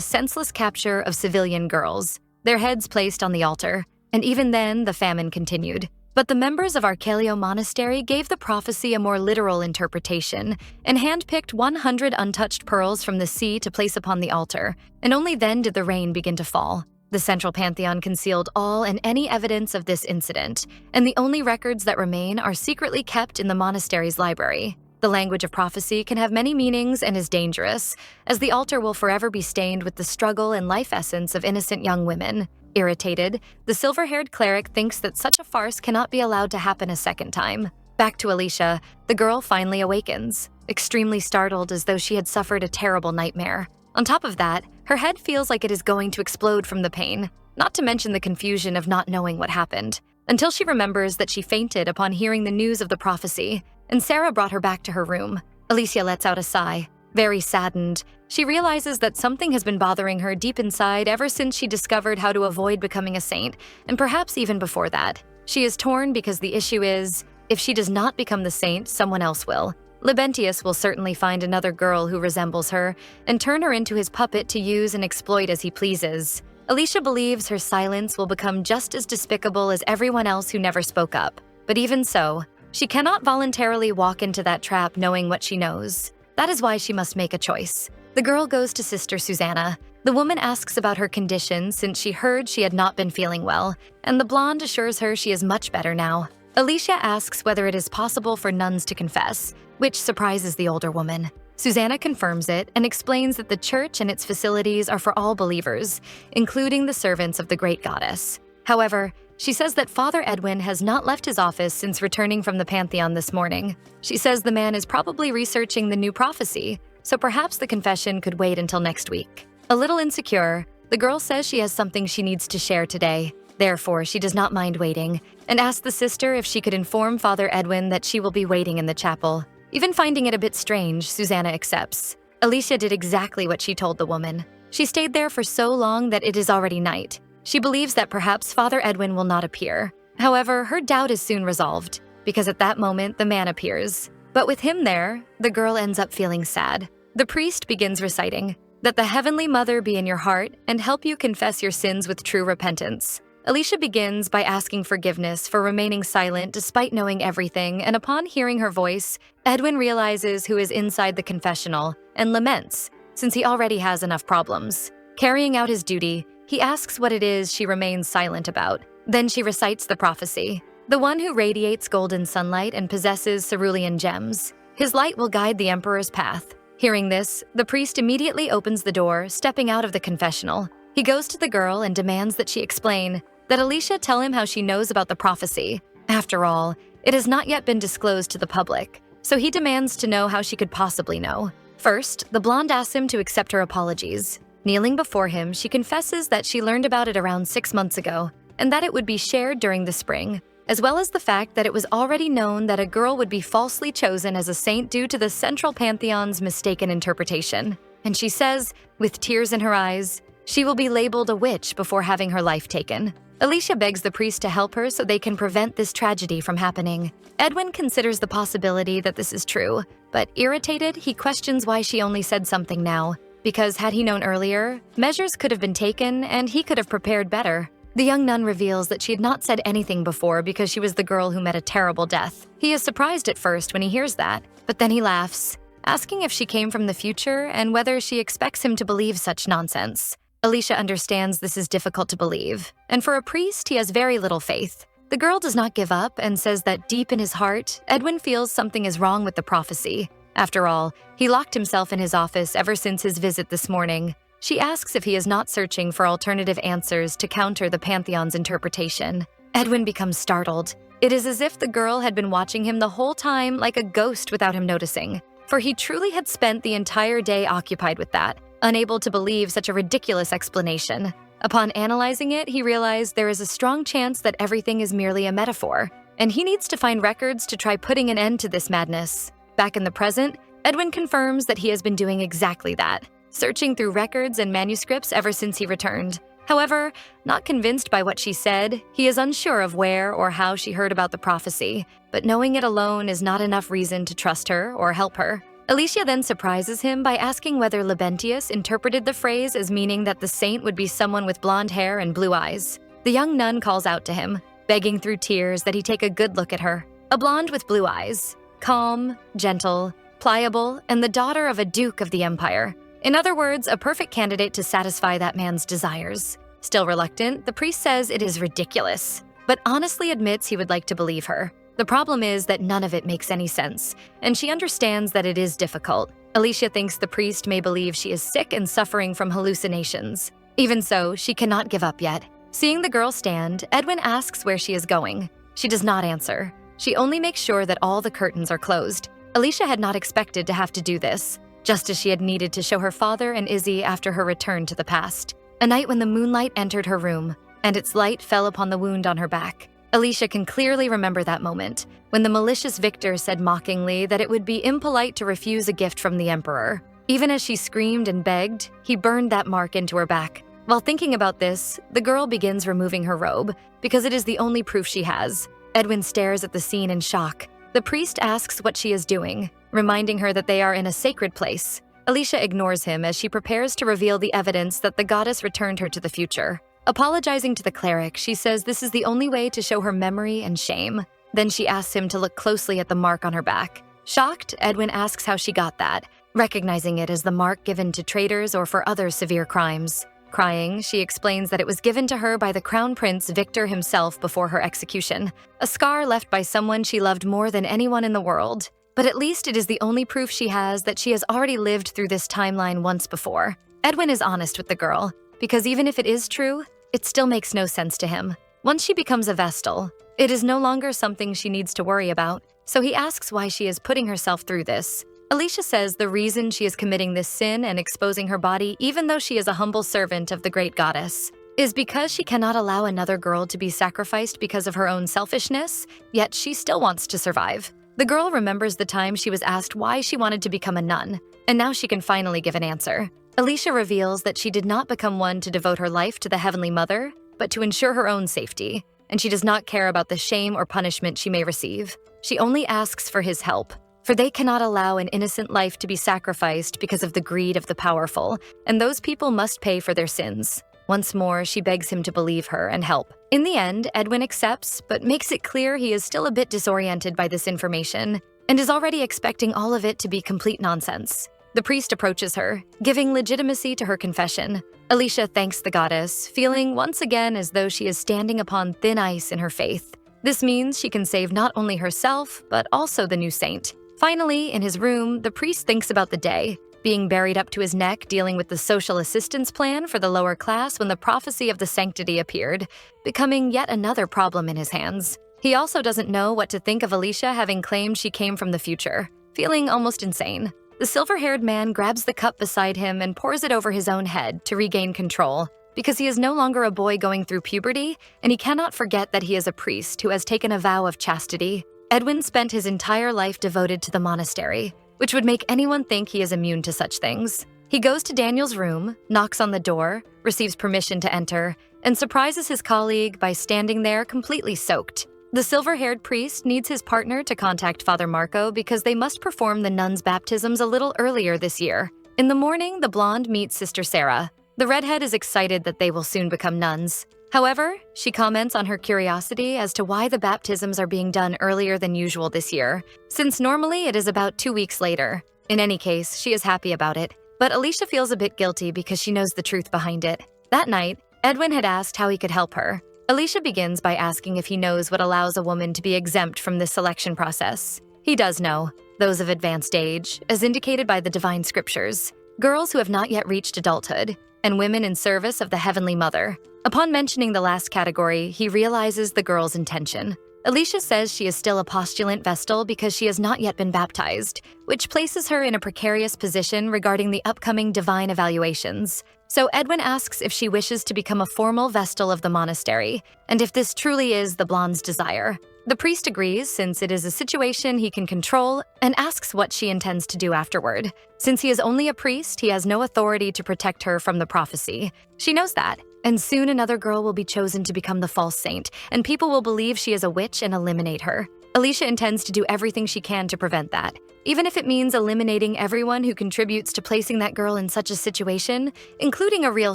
senseless capture of civilian girls, their heads placed on the altar, and even then the famine continued. But the members of Archelio Monastery gave the prophecy a more literal interpretation and handpicked 100 untouched pearls from the sea to place upon the altar, and only then did the rain begin to fall. The central pantheon concealed all and any evidence of this incident, and the only records that remain are secretly kept in the monastery's library. The language of prophecy can have many meanings and is dangerous, as the altar will forever be stained with the struggle and life essence of innocent young women. Irritated, the silver-haired cleric thinks that such a farce cannot be allowed to happen a second time. Back to Alicia, the girl finally awakens, extremely startled as though she had suffered a terrible nightmare. On top of that, her head feels like it is going to explode from the pain, not to mention the confusion of not knowing what happened, until she remembers that she fainted upon hearing the news of the prophecy, and Sarah brought her back to her room. Alicia lets out a sigh. Very saddened, she realizes that something has been bothering her deep inside ever since she discovered how to avoid becoming a saint, and perhaps even before that. She is torn because the issue is, if she does not become the saint, someone else will. Labentius will certainly find another girl who resembles her and turn her into his puppet to use and exploit as he pleases. Alicia believes her silence will become just as despicable as everyone else who never spoke up. But even so, she cannot voluntarily walk into that trap knowing what she knows. That is why she must make a choice. The girl goes to Sister Susanna. The woman asks about her condition since she heard she had not been feeling well, and the blonde assures her she is much better now. Alicia asks whether it is possible for nuns to confess, which surprises the older woman. Susanna confirms it and explains that the church and its facilities are for all believers, including the servants of the great goddess. However, she says that Father Edwin has not left his office since returning from the Pantheon this morning. She says the man is probably researching the new prophecy, so perhaps the confession could wait until next week. A little insecure, the girl says she has something she needs to share today. Therefore, she does not mind waiting, and asks the sister if she could inform Father Edwin that she will be waiting in the chapel. Even finding it a bit strange, Susanna accepts. Alicia did exactly what she told the woman. She stayed there for so long that it is already night. She believes that perhaps Father Edwin will not appear. However, her doubt is soon resolved, because at that moment the man appears. But with him there, the girl ends up feeling sad. The priest begins reciting, "That the Heavenly Mother be in your heart and help you confess your sins with true repentance." Alicia begins by asking forgiveness for remaining silent despite knowing everything, and upon hearing her voice, Edwin realizes who is inside the confessional and laments, since he already has enough problems. Carrying out his duty, he asks what it is she remains silent about. Then she recites the prophecy, "The one who radiates golden sunlight and possesses cerulean gems. His light will guide the emperor's path." Hearing this, the priest immediately opens the door, stepping out of the confessional. He goes to the girl and demands that she explain, that Alicia tell him how she knows about the prophecy. After all, it has not yet been disclosed to the public, so he demands to know how she could possibly know. First, the blonde asks him to accept her apologies. Kneeling before him, she confesses that she learned about it around 6 months ago, and that it would be shared during the spring, as well as the fact that it was already known that a girl would be falsely chosen as a saint due to the Central Pantheon's mistaken interpretation. And she says, with tears in her eyes, she will be labeled a witch before having her life taken. Alicia begs the priest to help her so they can prevent this tragedy from happening. Edwin considers the possibility that this is true, but irritated, he questions why she only said something now, because had he known earlier, measures could have been taken and he could have prepared better. The young nun reveals that she had not said anything before because she was the girl who met a terrible death. He is surprised at first when he hears that, but then he laughs, asking if she came from the future and whether she expects him to believe such nonsense. Alicia understands this is difficult to believe, and for a priest, he has very little faith. The girl does not give up and says that deep in his heart, Edwin feels something is wrong with the prophecy. After all, he locked himself in his office ever since his visit this morning. She asks if he is not searching for alternative answers to counter the Pantheon's interpretation. Edwin becomes startled. It is as if the girl had been watching him the whole time like a ghost without him noticing, for he truly had spent the entire day occupied with that. unable to believe such a ridiculous explanation. Upon analyzing it, he realized there is a strong chance that everything is merely a metaphor, and he needs to find records to try putting an end to this madness. Back in the present, Edwin confirms that he has been doing exactly that, searching through records and manuscripts ever since he returned. However, not convinced by what she said, he is unsure of where or how she heard about the prophecy, but knowing it alone is not enough reason to trust her or help her. Alicia then surprises him by asking whether Labentius interpreted the phrase as meaning that the saint would be someone with blonde hair and blue eyes. The young nun calls out to him, begging through tears that he take a good look at her. A blonde with blue eyes, calm, gentle, pliable, and the daughter of a duke of the empire. In other words, a perfect candidate to satisfy that man's desires. Still reluctant, the priest says it is ridiculous, but honestly admits he would like to believe her. The problem is that none of it makes any sense, and she understands that it is difficult. Alicia thinks the priest may believe she is sick and suffering from hallucinations. Even so, she cannot give up yet. Seeing the girl stand, Edwin asks where she is going. She does not answer. She only makes sure that all the curtains are closed. Alicia had not expected to have to do this, just as she had needed to show her father and Izzy after her return to the past. A night when the moonlight entered her room, and its light fell upon the wound on her back. Alicia can clearly remember that moment, when the malicious Victor said mockingly that it would be impolite to refuse a gift from the Emperor. Even as she screamed and begged, he burned that mark into her back. While thinking about this, the girl begins removing her robe, because it is the only proof she has. Edwin stares at the scene in shock. The priest asks what she is doing, reminding her that they are in a sacred place. Alicia ignores him as she prepares to reveal the evidence that the goddess returned her to the future. Apologizing to the cleric, she says this is the only way to show her memory and shame. Then she asks him to look closely at the mark on her back. Shocked, Edwin asks how she got that, recognizing it as the mark given to traitors or for other severe crimes. Crying, she explains that it was given to her by the crown prince Victor himself before her execution, a scar left by someone she loved more than anyone in the world. But at least it is the only proof she has that she has already lived through this timeline once before. Edwin is honest with the girl, because even if it is true, it still makes no sense to him. Once she becomes a vestal, it is no longer something she needs to worry about, so he asks why she is putting herself through this. Alicia says the reason she is committing this sin and exposing her body, even though she is a humble servant of the great goddess, is because she cannot allow another girl to be sacrificed because of her own selfishness, yet she still wants to survive. The girl remembers the time she was asked why she wanted to become a nun, and now she can finally give an answer. Alicia reveals that she did not become one to devote her life to the Heavenly Mother, but to ensure her own safety, and she does not care about the shame or punishment she may receive. She only asks for his help, for they cannot allow an innocent life to be sacrificed because of the greed of the powerful, and those people must pay for their sins. Once more, she begs him to believe her and help. In the end, Edwin accepts, but makes it clear he is still a bit disoriented by this information, and is already expecting all of it to be complete nonsense. The priest approaches her, giving legitimacy to her confession. Alicia thanks the goddess, feeling once again as though she is standing upon thin ice in her faith. This means she can save not only herself, but also the new saint. Finally, in his room, the priest thinks about the day, being buried up to his neck dealing with the social assistance plan for the lower class when the prophecy of the sanctity appeared, becoming yet another problem in his hands. He also doesn't know what to think of Alicia having claimed she came from the future, feeling almost insane. The silver-haired man grabs the cup beside him and pours it over his own head to regain control, because he is no longer a boy going through puberty, and he cannot forget that he is a priest who has taken a vow of chastity. Edwin spent his entire life devoted to the monastery, which would make anyone think he is immune to such things. He goes to Daniel's room, knocks on the door, receives permission to enter, and surprises his colleague by standing there completely soaked. The silver-haired priest needs his partner to contact Father Marco because they must perform the nuns' baptisms a little earlier this year. In the morning, the blonde meets Sister Sarah. The redhead is excited that they will soon become nuns. However, she comments on her curiosity as to why the baptisms are being done earlier than usual this year, since normally it is about 2 weeks later. In any case, she is happy about it, but Alicia feels a bit guilty because she knows the truth behind it. That night, Edwin had asked how he could help her. Alicia begins by asking if he knows what allows a woman to be exempt from this selection process. He does know, those of advanced age, as indicated by the divine scriptures, girls who have not yet reached adulthood, and women in service of the Heavenly Mother. Upon mentioning the last category, he realizes the girl's intention. Alicia says she is still a postulant vestal because she has not yet been baptized, which places her in a precarious position regarding the upcoming divine evaluations. So Edwin asks if she wishes to become a formal vestal of the monastery, and if this truly is the blonde's desire. The priest agrees, since it is a situation he can control, and asks what she intends to do afterward. Since he is only a priest, he has no authority to protect her from the prophecy. She knows that, and soon another girl will be chosen to become the false saint, and people will believe she is a witch and eliminate her. Alicia intends to do everything she can to prevent that, even if it means eliminating everyone who contributes to placing that girl in such a situation, including a real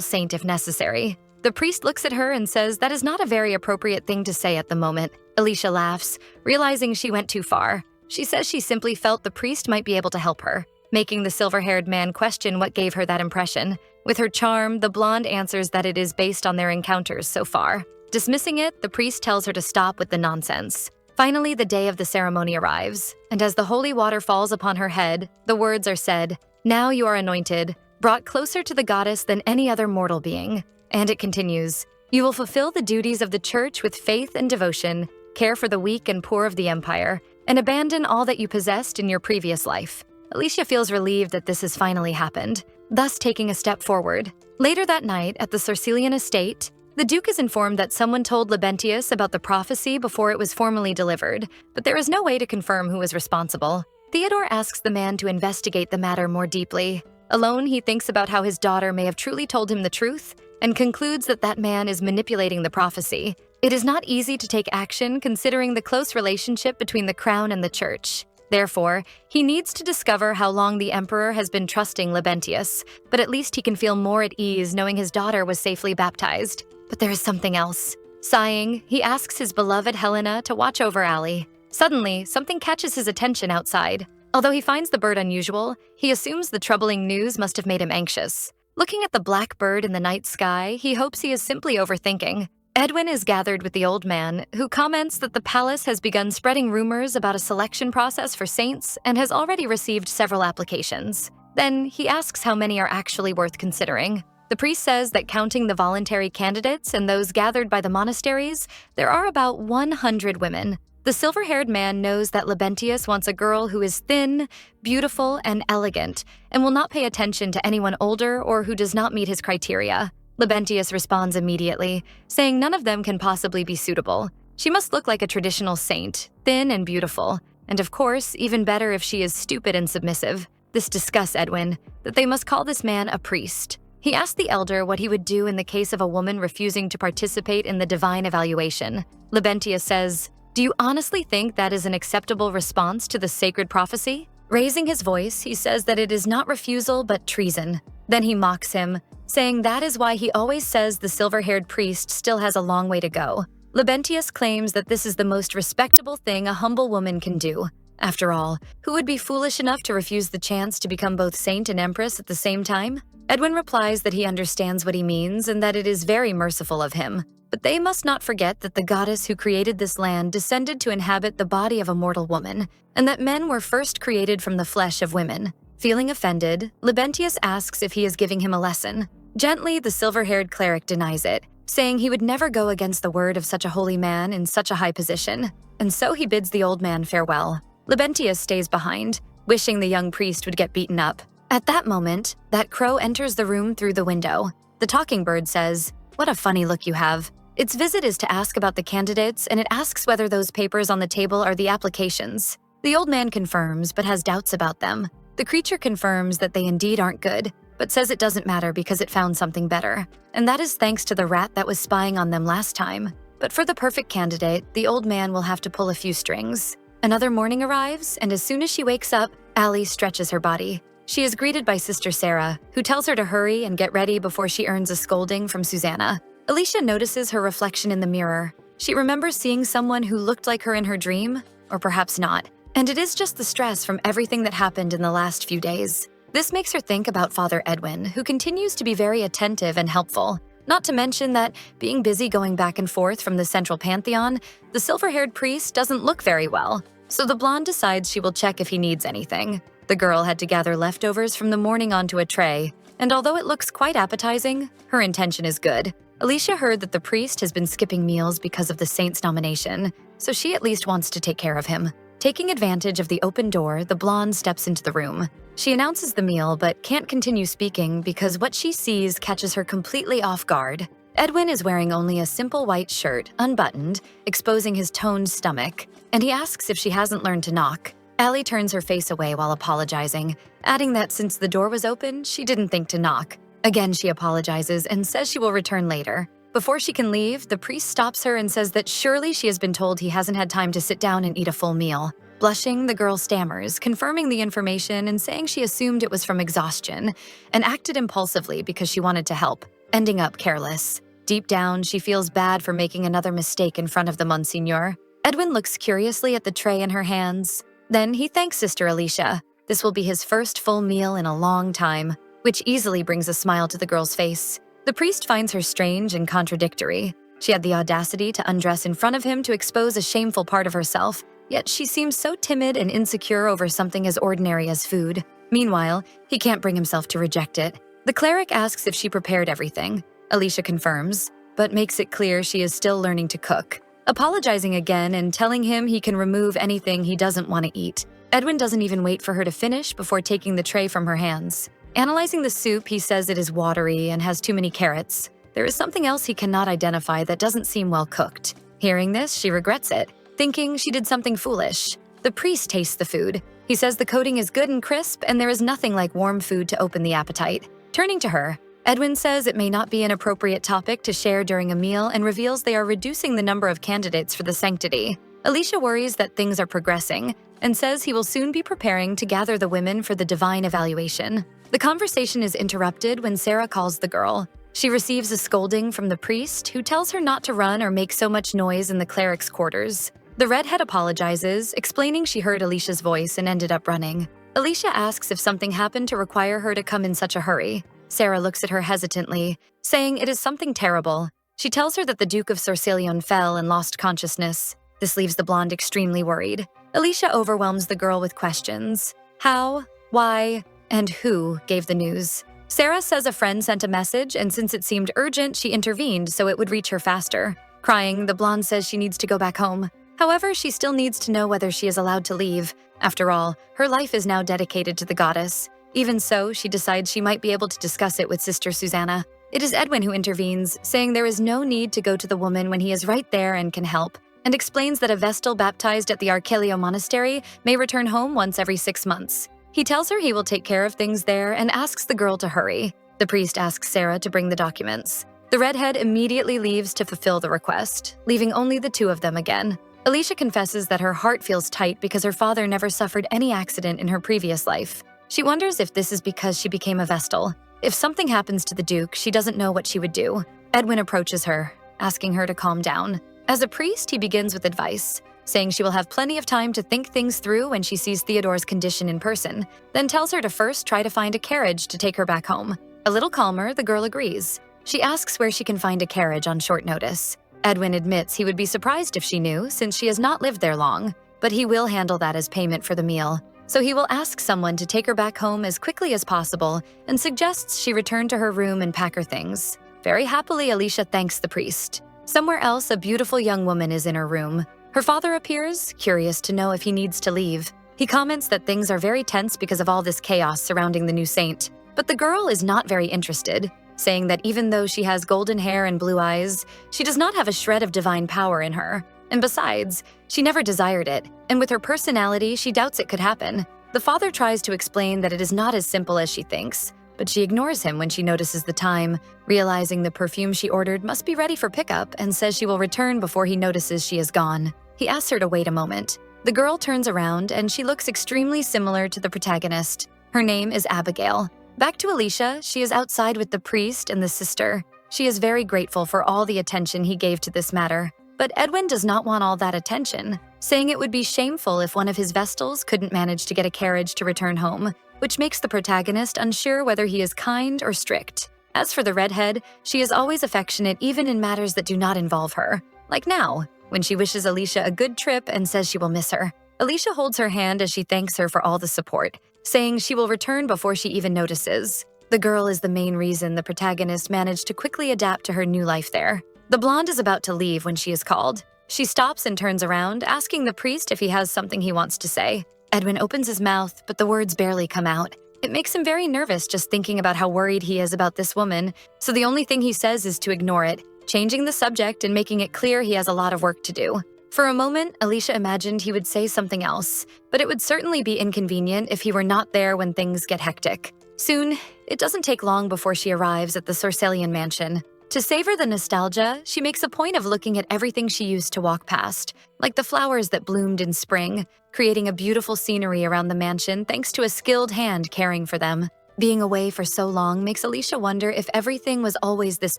saint if necessary. The priest looks at her and says that is not a very appropriate thing to say at the moment. Alicia laughs, realizing she went too far. She says she simply felt the priest might be able to help her, making the silver-haired man question what gave her that impression. With her charm, the blonde answers that it is based on their encounters so far. Dismissing it, the priest tells her to stop with the nonsense. Finally, the day of the ceremony arrives, and as the holy water falls upon her head, the words are said, "Now you are anointed, brought closer to the goddess than any other mortal being." And it continues, "You will fulfill the duties of the church with faith and devotion, care for the weak and poor of the empire, and abandon all that you possessed in your previous life." Alicia feels relieved that this has finally happened, thus taking a step forward. Later that night, at the Cercelian estate, the Duke is informed that someone told Labentius about the prophecy before it was formally delivered, but there is no way to confirm who is responsible. Theodore asks the man to investigate the matter more deeply. Alone, he thinks about how his daughter may have truly told him the truth, and concludes that that man is manipulating the prophecy. It is not easy to take action considering the close relationship between the crown and the church. Therefore, he needs to discover how long the emperor has been trusting Labentius, but at least he can feel more at ease knowing his daughter was safely baptized. But there is something else. Sighing, he asks his beloved Helena to watch over Allie. Suddenly, something catches his attention outside. Although he finds the bird unusual, he assumes the troubling news must have made him anxious. Looking at the black bird in the night sky, he hopes he is simply overthinking. Edwin is gathered with the old man, who comments that the palace has begun spreading rumors about a selection process for saints and has already received several applications. Then he asks how many are actually worth considering. The priest says that counting the voluntary candidates and those gathered by the monasteries, there are about 100 women. The silver-haired man knows that Labentius wants a girl who is thin, beautiful, and elegant, and will not pay attention to anyone older or who does not meet his criteria. Labentius responds immediately, saying none of them can possibly be suitable. She must look like a traditional saint, thin and beautiful, and of course, even better if she is stupid and submissive. This disgusts Edwin, that they must call this man a priest. He asks the elder what he would do in the case of a woman refusing to participate in the divine evaluation. Labentius says, "Do you honestly think that is an acceptable response to the sacred prophecy?" Raising his voice, he says that it is not refusal but treason. Then he mocks him, saying that is why he always says the silver-haired priest still has a long way to go. Labentius claims that this is the most respectable thing a humble woman can do. After all, who would be foolish enough to refuse the chance to become both saint and empress at the same time? Edwin replies that he understands what he means and that it is very merciful of him. But they must not forget that the goddess who created this land descended to inhabit the body of a mortal woman, and that men were first created from the flesh of women. Feeling offended, Labentius asks if he is giving him a lesson. Gently, the silver-haired cleric denies it, saying he would never go against the word of such a holy man in such a high position, and so he bids the old man farewell. Labentius stays behind, wishing the young priest would get beaten up. At that moment, that crow enters the room through the window. The talking bird says, "What a funny look you have." Its visit is to ask about the candidates, and it asks whether those papers on the table are the applications. The old man confirms, but has doubts about them. The creature confirms that they indeed aren't good, but says it doesn't matter because it found something better. And that is thanks to the rat that was spying on them last time. But for the perfect candidate, the old man will have to pull a few strings. Another morning arrives, and as soon as she wakes up, Allie stretches her body. She is greeted by Sister Sarah, who tells her to hurry and get ready before she earns a scolding from Susanna. Alicia notices her reflection in the mirror. She remembers seeing someone who looked like her in her dream, or perhaps not. And it is just the stress from everything that happened in the last few days. This makes her think about Father Edwin, who continues to be very attentive and helpful. Not to mention that, being busy going back and forth from the central pantheon, the silver-haired priest doesn't look very well. So the blonde decides she will check if he needs anything. The girl had to gather leftovers from the morning onto a tray, and although it looks quite appetizing, her intention is good. Alicia heard that the priest has been skipping meals because of the saint's nomination, so she at least wants to take care of him. Taking advantage of the open door, the blonde steps into the room. She announces the meal but can't continue speaking because what she sees catches her completely off guard. Edwin is wearing only a simple white shirt, unbuttoned, exposing his toned stomach, and he asks if she hasn't learned to knock. Allie turns her face away while apologizing, adding that since the door was open, she didn't think to knock. Again, she apologizes and says she will return later. Before she can leave, the priest stops her and says that surely she has been told he hasn't had time to sit down and eat a full meal. Blushing, the girl stammers, confirming the information and saying she assumed it was from exhaustion and acted impulsively because she wanted to help, ending up careless. Deep down, she feels bad for making another mistake in front of the Monsignor. Edwin looks curiously at the tray in her hands. Then he thanks Sister Alicia. This will be his first full meal in a long time, which easily brings a smile to the girl's face. The priest finds her strange and contradictory. She had the audacity to undress in front of him to expose a shameful part of herself, yet she seems so timid and insecure over something as ordinary as food. Meanwhile, he can't bring himself to reject it. The cleric asks if she prepared everything. Alicia confirms, but makes it clear she is still learning to cook, apologizing again and telling him he can remove anything he doesn't want to eat. Edwin doesn't even wait for her to finish before taking the tray from her hands. Analyzing the soup, he says it is watery and has too many carrots. There is something else he cannot identify that doesn't seem well cooked. Hearing this, she regrets it, thinking she did something foolish. The priest tastes the food. He says the coating is good and crisp, and there is nothing like warm food to open the appetite. Turning to her, Edwin says it may not be an appropriate topic to share during a meal and reveals they are reducing the number of candidates for the sanctity. Alicia worries that things are progressing and says he will soon be preparing to gather the women for the divine evaluation. The conversation is interrupted when Sarah calls the girl. She receives a scolding from the priest, who tells her not to run or make so much noise in the cleric's quarters. The redhead apologizes, explaining she heard Alicia's voice and ended up running. Alicia asks if something happened to require her to come in such a hurry. Sarah looks at her hesitantly, saying it is something terrible. She tells her that the Duke of Sorcelion fell and lost consciousness. This leaves the blonde extremely worried. Alicia overwhelms the girl with questions. How, why, and who gave the news? Sarah says a friend sent a message, and since it seemed urgent, she intervened so it would reach her faster. Crying, the blonde says she needs to go back home. However, she still needs to know whether she is allowed to leave. After all, her life is now dedicated to the goddess. Even so, she decides she might be able to discuss it with Sister Susanna. It is Edwin who intervenes, saying there is no need to go to the woman when he is right there and can help, and explains that a vestal baptized at the Arkelio monastery may return home once every 6 months. He tells her he will take care of things there and asks the girl to hurry. The priest asks Sarah to bring the documents. The redhead immediately leaves to fulfill the request, leaving only the two of them again. Alicia confesses that her heart feels tight because her father never suffered any accident in her previous life. She wonders if this is because she became a vestal. If something happens to the Duke, she doesn't know what she would do. Edwin approaches her, asking her to calm down. As a priest, he begins with advice, saying she will have plenty of time to think things through when she sees Theodore's condition in person, then tells her to first try to find a carriage to take her back home. A little calmer, the girl agrees. She asks where she can find a carriage on short notice. Edwin admits he would be surprised if she knew, since she has not lived there long, but he will handle that as payment for the meal. So he will ask someone to take her back home as quickly as possible and suggests she return to her room and pack her things. Very happily, Alicia thanks the priest. Somewhere else, a beautiful young woman is in her room. Her father appears, curious to know if he needs to leave. He comments that things are very tense because of all this chaos surrounding the new saint. But the girl is not very interested, saying that even though she has golden hair and blue eyes, she does not have a shred of divine power in her. And besides, she never desired it, and with her personality, she doubts it could happen. The father tries to explain that it is not as simple as she thinks, but she ignores him when she notices the time, realizing the perfume she ordered must be ready for pickup and says she will return before he notices she is gone. He asks her to wait a moment. The girl turns around and she looks extremely similar to the protagonist. Her name is Abigail. Back to Alicia, she is outside with the priest and the sister. She is very grateful for all the attention he gave to this matter. But Edwin does not want all that attention, saying it would be shameful if one of his vestals couldn't manage to get a carriage to return home, which makes the protagonist unsure whether he is kind or strict. As for the redhead, she is always affectionate even in matters that do not involve her. Like now, when she wishes Alicia a good trip and says she will miss her. Alicia holds her hand as she thanks her for all the support, saying she will return before she even notices. The girl is the main reason the protagonist managed to quickly adapt to her new life there. The blonde is about to leave when she is called. She stops and turns around, asking the priest if he has something he wants to say. Edwin opens his mouth, but the words barely come out. It makes him very nervous just thinking about how worried he is about this woman, so the only thing he says is to ignore it, changing the subject and making it clear he has a lot of work to do. For a moment, Alicia imagined he would say something else, but it would certainly be inconvenient if he were not there when things get hectic. Soon, it doesn't take long before she arrives at the Sorcelian mansion. To savor the nostalgia, she makes a point of looking at everything she used to walk past, like the flowers that bloomed in spring, creating a beautiful scenery around the mansion thanks to a skilled hand caring for them. Being away for so long makes Alicia wonder if everything was always this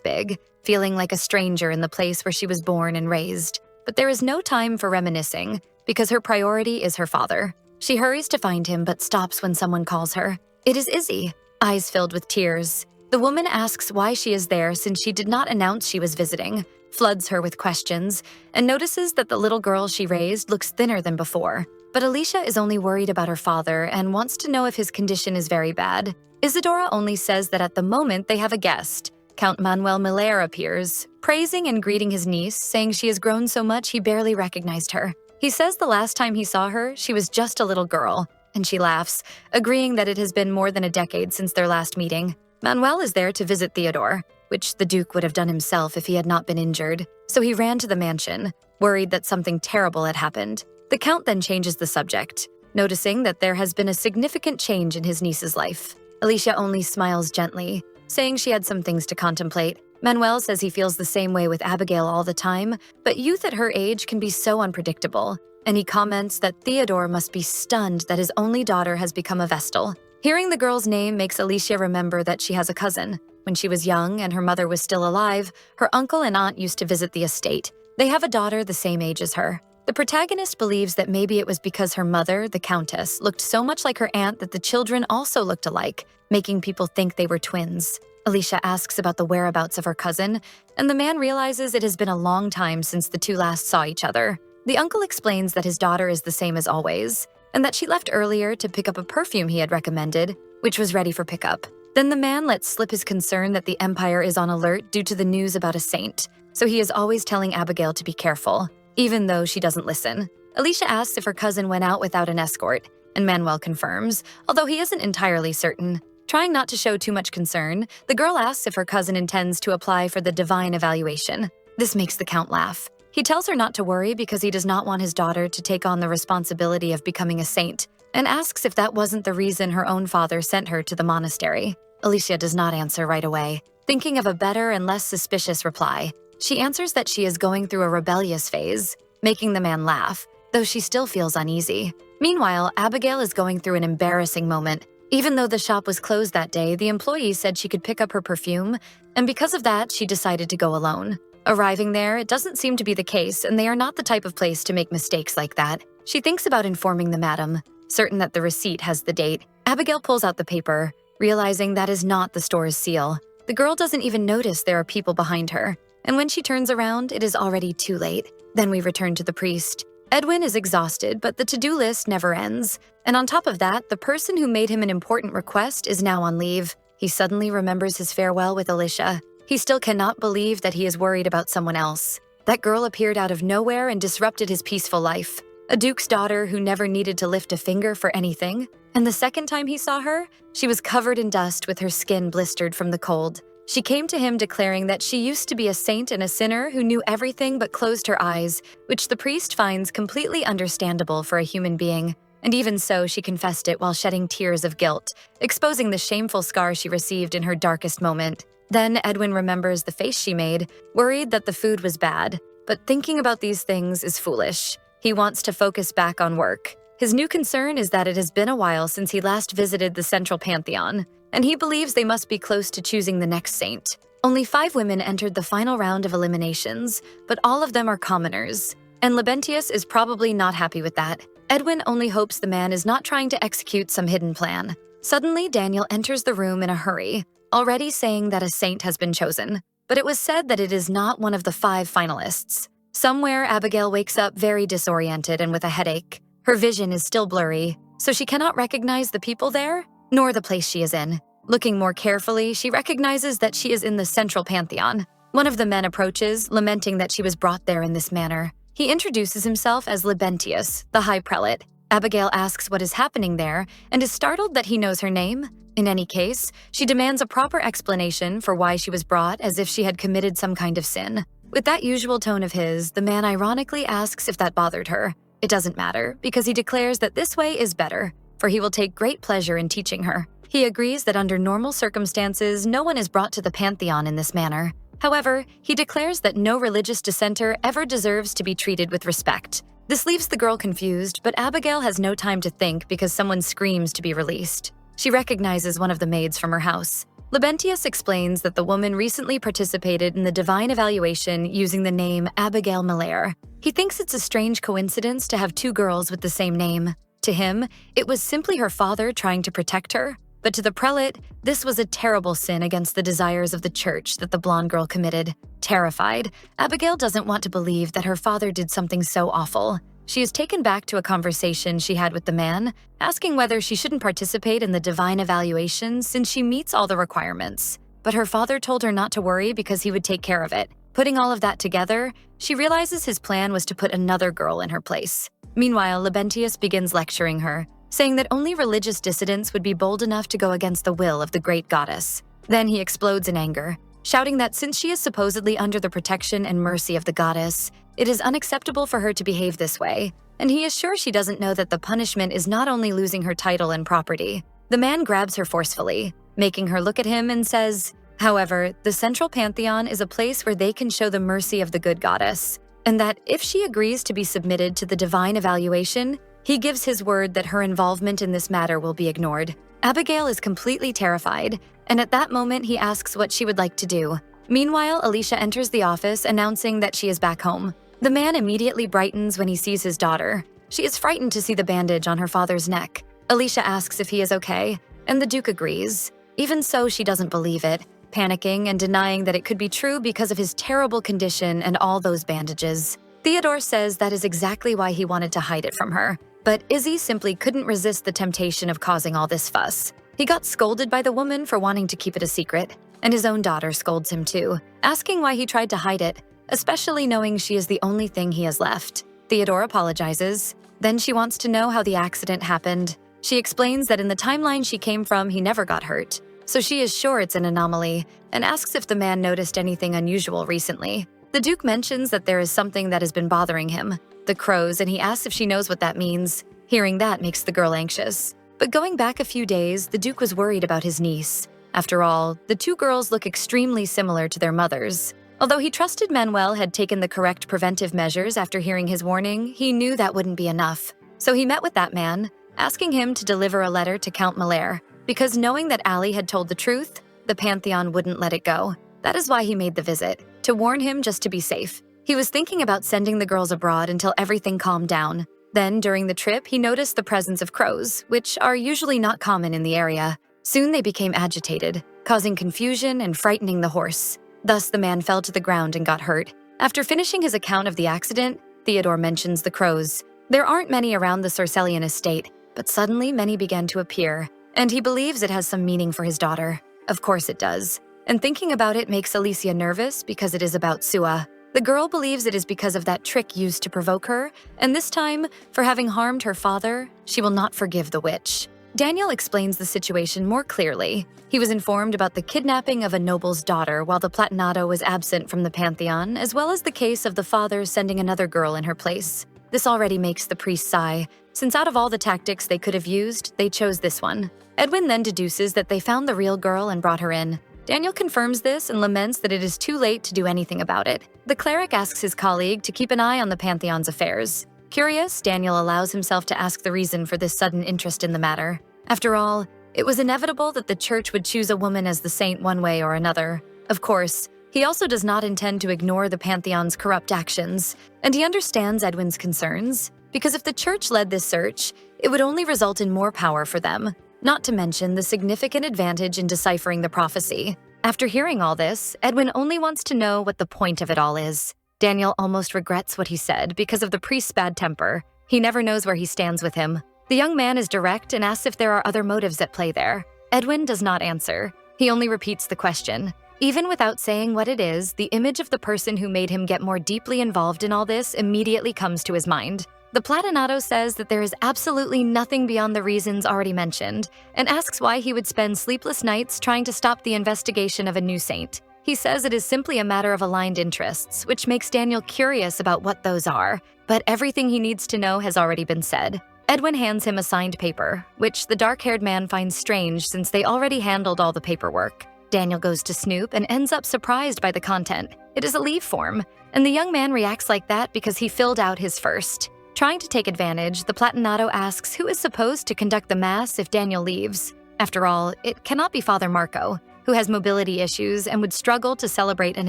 big, feeling like a stranger in the place where she was born and raised. But there is no time for reminiscing, because her priority is her father. She hurries to find him but stops when someone calls her. It is Izzy, eyes filled with tears. The woman asks why she is there since she did not announce she was visiting, floods her with questions, and notices that the little girl she raised looks thinner than before. But Alicia is only worried about her father and wants to know if his condition is very bad. Isadora only says that at the moment they have a guest. Count Manuel Miller appears, praising and greeting his niece, saying she has grown so much he barely recognized her. He says the last time he saw her, she was just a little girl, and she laughs, agreeing that it has been more than a decade since their last meeting. Manuel is there to visit Theodore, which the Duke would have done himself if he had not been injured, so he ran to the mansion, worried that something terrible had happened. The Count then changes the subject, noticing that there has been a significant change in his niece's life. Alicia only smiles gently, saying she had some things to contemplate. Manuel says he feels the same way with Abigail all the time, but youth at her age can be so unpredictable, and he comments that Theodore must be stunned that his only daughter has become a vestal. Hearing the girl's name makes Alicia remember that she has a cousin. When she was young and her mother was still alive, her uncle and aunt used to visit the estate. They have a daughter the same age as her. The protagonist believes that maybe it was because her mother, the Countess, looked so much like her aunt that the children also looked alike, making people think they were twins. Alicia asks about the whereabouts of her cousin, and the man realizes it has been a long time since the two last saw each other. The uncle explains that his daughter is the same as always, and that she left earlier to pick up a perfume he had recommended, which was ready for pickup. Then the man lets slip his concern that the Empire is on alert due to the news about a saint, so he is always telling Abigail to be careful, even though she doesn't listen. Alicia asks if her cousin went out without an escort, and Manuel confirms, although he isn't entirely certain. Trying not to show too much concern, the girl asks if her cousin intends to apply for the divine evaluation. This makes the Count laugh. He tells her not to worry because he does not want his daughter to take on the responsibility of becoming a saint, and asks if that wasn't the reason her own father sent her to the monastery. Alicia does not answer right away, thinking of a better and less suspicious reply. She answers that she is going through a rebellious phase, making the man laugh, though she still feels uneasy. Meanwhile, Abigail is going through an embarrassing moment. Even though the shop was closed that day, the employee said she could pick up her perfume, and because of that, she decided to go alone. Arriving there, it doesn't seem to be the case, and they are not the type of place to make mistakes like that. She thinks about informing the madam, certain that the receipt has the date. Abigail pulls out the paper, realizing that is not the store's seal. The girl doesn't even notice there are people behind her, and when she turns around, it is already too late. Then we return to the priest. Edwin is exhausted, but the to-do list never ends. And on top of that, the person who made him an important request is now on leave. He suddenly remembers his farewell with Alicia. He still cannot believe that he is worried about someone else. That girl appeared out of nowhere and disrupted his peaceful life. A duke's daughter who never needed to lift a finger for anything. And the second time he saw her, she was covered in dust with her skin blistered from the cold. She came to him declaring that she used to be a saint and a sinner who knew everything but closed her eyes, which the priest finds completely understandable for a human being. And even so, she confessed it while shedding tears of guilt, exposing the shameful scar she received in her darkest moment. Then Edwin remembers the face she made, worried that the food was bad. But thinking about these things is foolish. He wants to focus back on work. His new concern is that it has been a while since he last visited the central pantheon, and he believes they must be close to choosing the next saint. Only 5 women entered the final round of eliminations, but all of them are commoners, and Labentius is probably not happy with that. Edwin only hopes the man is not trying to execute some hidden plan. Suddenly, Daniel enters the room in a hurry, already saying that a saint has been chosen, but it was said that it is not one of the 5 finalists. Somewhere, Abigail wakes up very disoriented and with a headache. Her vision is still blurry, so she cannot recognize the people there, nor the place she is in. Looking more carefully, she recognizes that she is in the central pantheon. One of the men approaches, lamenting that she was brought there in this manner. He introduces himself as Libentius, the High Prelate. Abigail asks what is happening there and is startled that he knows her name. In any case, she demands a proper explanation for why she was brought as if she had committed some kind of sin. With that usual tone of his, the man ironically asks if that bothered her. It doesn't matter, because he declares that this way is better, for he will take great pleasure in teaching her. He agrees that under normal circumstances, no one is brought to the Pantheon in this manner. However, he declares that no religious dissenter ever deserves to be treated with respect. This leaves the girl confused, but Abigail has no time to think because someone screams to be released. She recognizes one of the maids from her house. Libentius explains that the woman recently participated in the divine evaluation using the name Abigail Malaire. He thinks it's a strange coincidence to have two girls with the same name. To him, it was simply her father trying to protect her. But to the prelate, this was a terrible sin against the desires of the church that the blonde girl committed. Terrified, Abigail doesn't want to believe that her father did something so awful. She is taken back to a conversation she had with the man, asking whether she shouldn't participate in the divine evaluation since she meets all the requirements. But her father told her not to worry because he would take care of it. Putting all of that together, she realizes his plan was to put another girl in her place. Meanwhile, Libentius begins lecturing her, saying that only religious dissidents would be bold enough to go against the will of the great goddess. Then he explodes in anger, shouting that since she is supposedly under the protection and mercy of the goddess, it is unacceptable for her to behave this way, and he is sure she doesn't know that the punishment is not only losing her title and property. The man grabs her forcefully, making her look at him and says, "However, the central pantheon is a place where they can show the mercy of the good goddess, and that if she agrees to be submitted to the divine evaluation, he gives his word that her involvement in this matter will be ignored." Abigail is completely terrified, and at that moment he asks what she would like to do. Meanwhile, Alicia enters the office announcing that she is back home. The man immediately brightens when he sees his daughter. She is frightened to see the bandage on her father's neck. Alicia asks if he is okay, and the Duke agrees. Even so, she doesn't believe it, panicking and denying that it could be true because of his terrible condition and all those bandages. Theodore says that is exactly why he wanted to hide it from her. But Izzy simply couldn't resist the temptation of causing all this fuss. He got scolded by the woman for wanting to keep it a secret, and his own daughter scolds him too, asking why he tried to hide it, especially knowing she is the only thing he has left. Theodore apologizes. Then she wants to know how the accident happened. She explains that in the timeline she came from, he never got hurt, so she is sure it's an anomaly, and asks if the man noticed anything unusual recently. The Duke mentions that there is something that has been bothering him, the crows, and he asks if she knows what that means. Hearing that makes the girl anxious. But going back a few days, the Duke was worried about his niece. After all, the two girls look extremely similar to their mothers. Although he trusted Manuel had taken the correct preventive measures after hearing his warning, he knew that wouldn't be enough. So he met with that man, asking him to deliver a letter to Count Malaire, because knowing that Ali had told the truth, the Pantheon wouldn't let it go. That is why he made the visit, to warn him just to be safe. He was thinking about sending the girls abroad until everything calmed down. Then, during the trip, he noticed the presence of crows, which are usually not common in the area. Soon they became agitated, causing confusion and frightening the horse. Thus, the man fell to the ground and got hurt. After finishing his account of the accident, Theodore mentions the crows. There aren't many around the Sorcellian estate, but suddenly many began to appear, and he believes it has some meaning for his daughter. Of course it does. And thinking about it makes Alicia nervous because it is about Sua. The girl believes it is because of that trick used to provoke her, and this time, for having harmed her father, she will not forgive the witch. Daniel explains the situation more clearly. He was informed about the kidnapping of a noble's daughter while the Platinado was absent from the Pantheon, as well as the case of the father sending another girl in her place. This already makes the priest sigh, since out of all the tactics they could have used, they chose this one. Edwin then deduces that they found the real girl and brought her in. Daniel confirms this and laments that it is too late to do anything about it. The cleric asks his colleague to keep an eye on the Pantheon's affairs. Curious, Daniel allows himself to ask the reason for this sudden interest in the matter. After all, it was inevitable that the church would choose a woman as the saint one way or another. Of course, he also does not intend to ignore the Pantheon's corrupt actions, and he understands Edwin's concerns, because if the church led this search, it would only result in more power for them, not to mention the significant advantage in deciphering the prophecy. After hearing all this, Edwin only wants to know what the point of it all is. Daniel almost regrets what he said because of the priest's bad temper. He never knows where he stands with him. The young man is direct and asks if there are other motives at play there. Edwin does not answer. He only repeats the question. Even without saying what it is, the image of the person who made him get more deeply involved in all this immediately comes to his mind. The Platinato says that there is absolutely nothing beyond the reasons already mentioned, and asks why he would spend sleepless nights trying to stop the investigation of a new saint. He says it is simply a matter of aligned interests, which makes Daniel curious about what those are, but everything he needs to know has already been said. Edwin hands him a signed paper, which the dark-haired man finds strange since they already handled all the paperwork. Daniel goes to snoop and ends up surprised by the content. It is a leave form, and the young man reacts like that because he filled out his first. Trying to take advantage, the Platinato asks who is supposed to conduct the mass if Daniel leaves. After all, it cannot be Father Marco, who has mobility issues and would struggle to celebrate an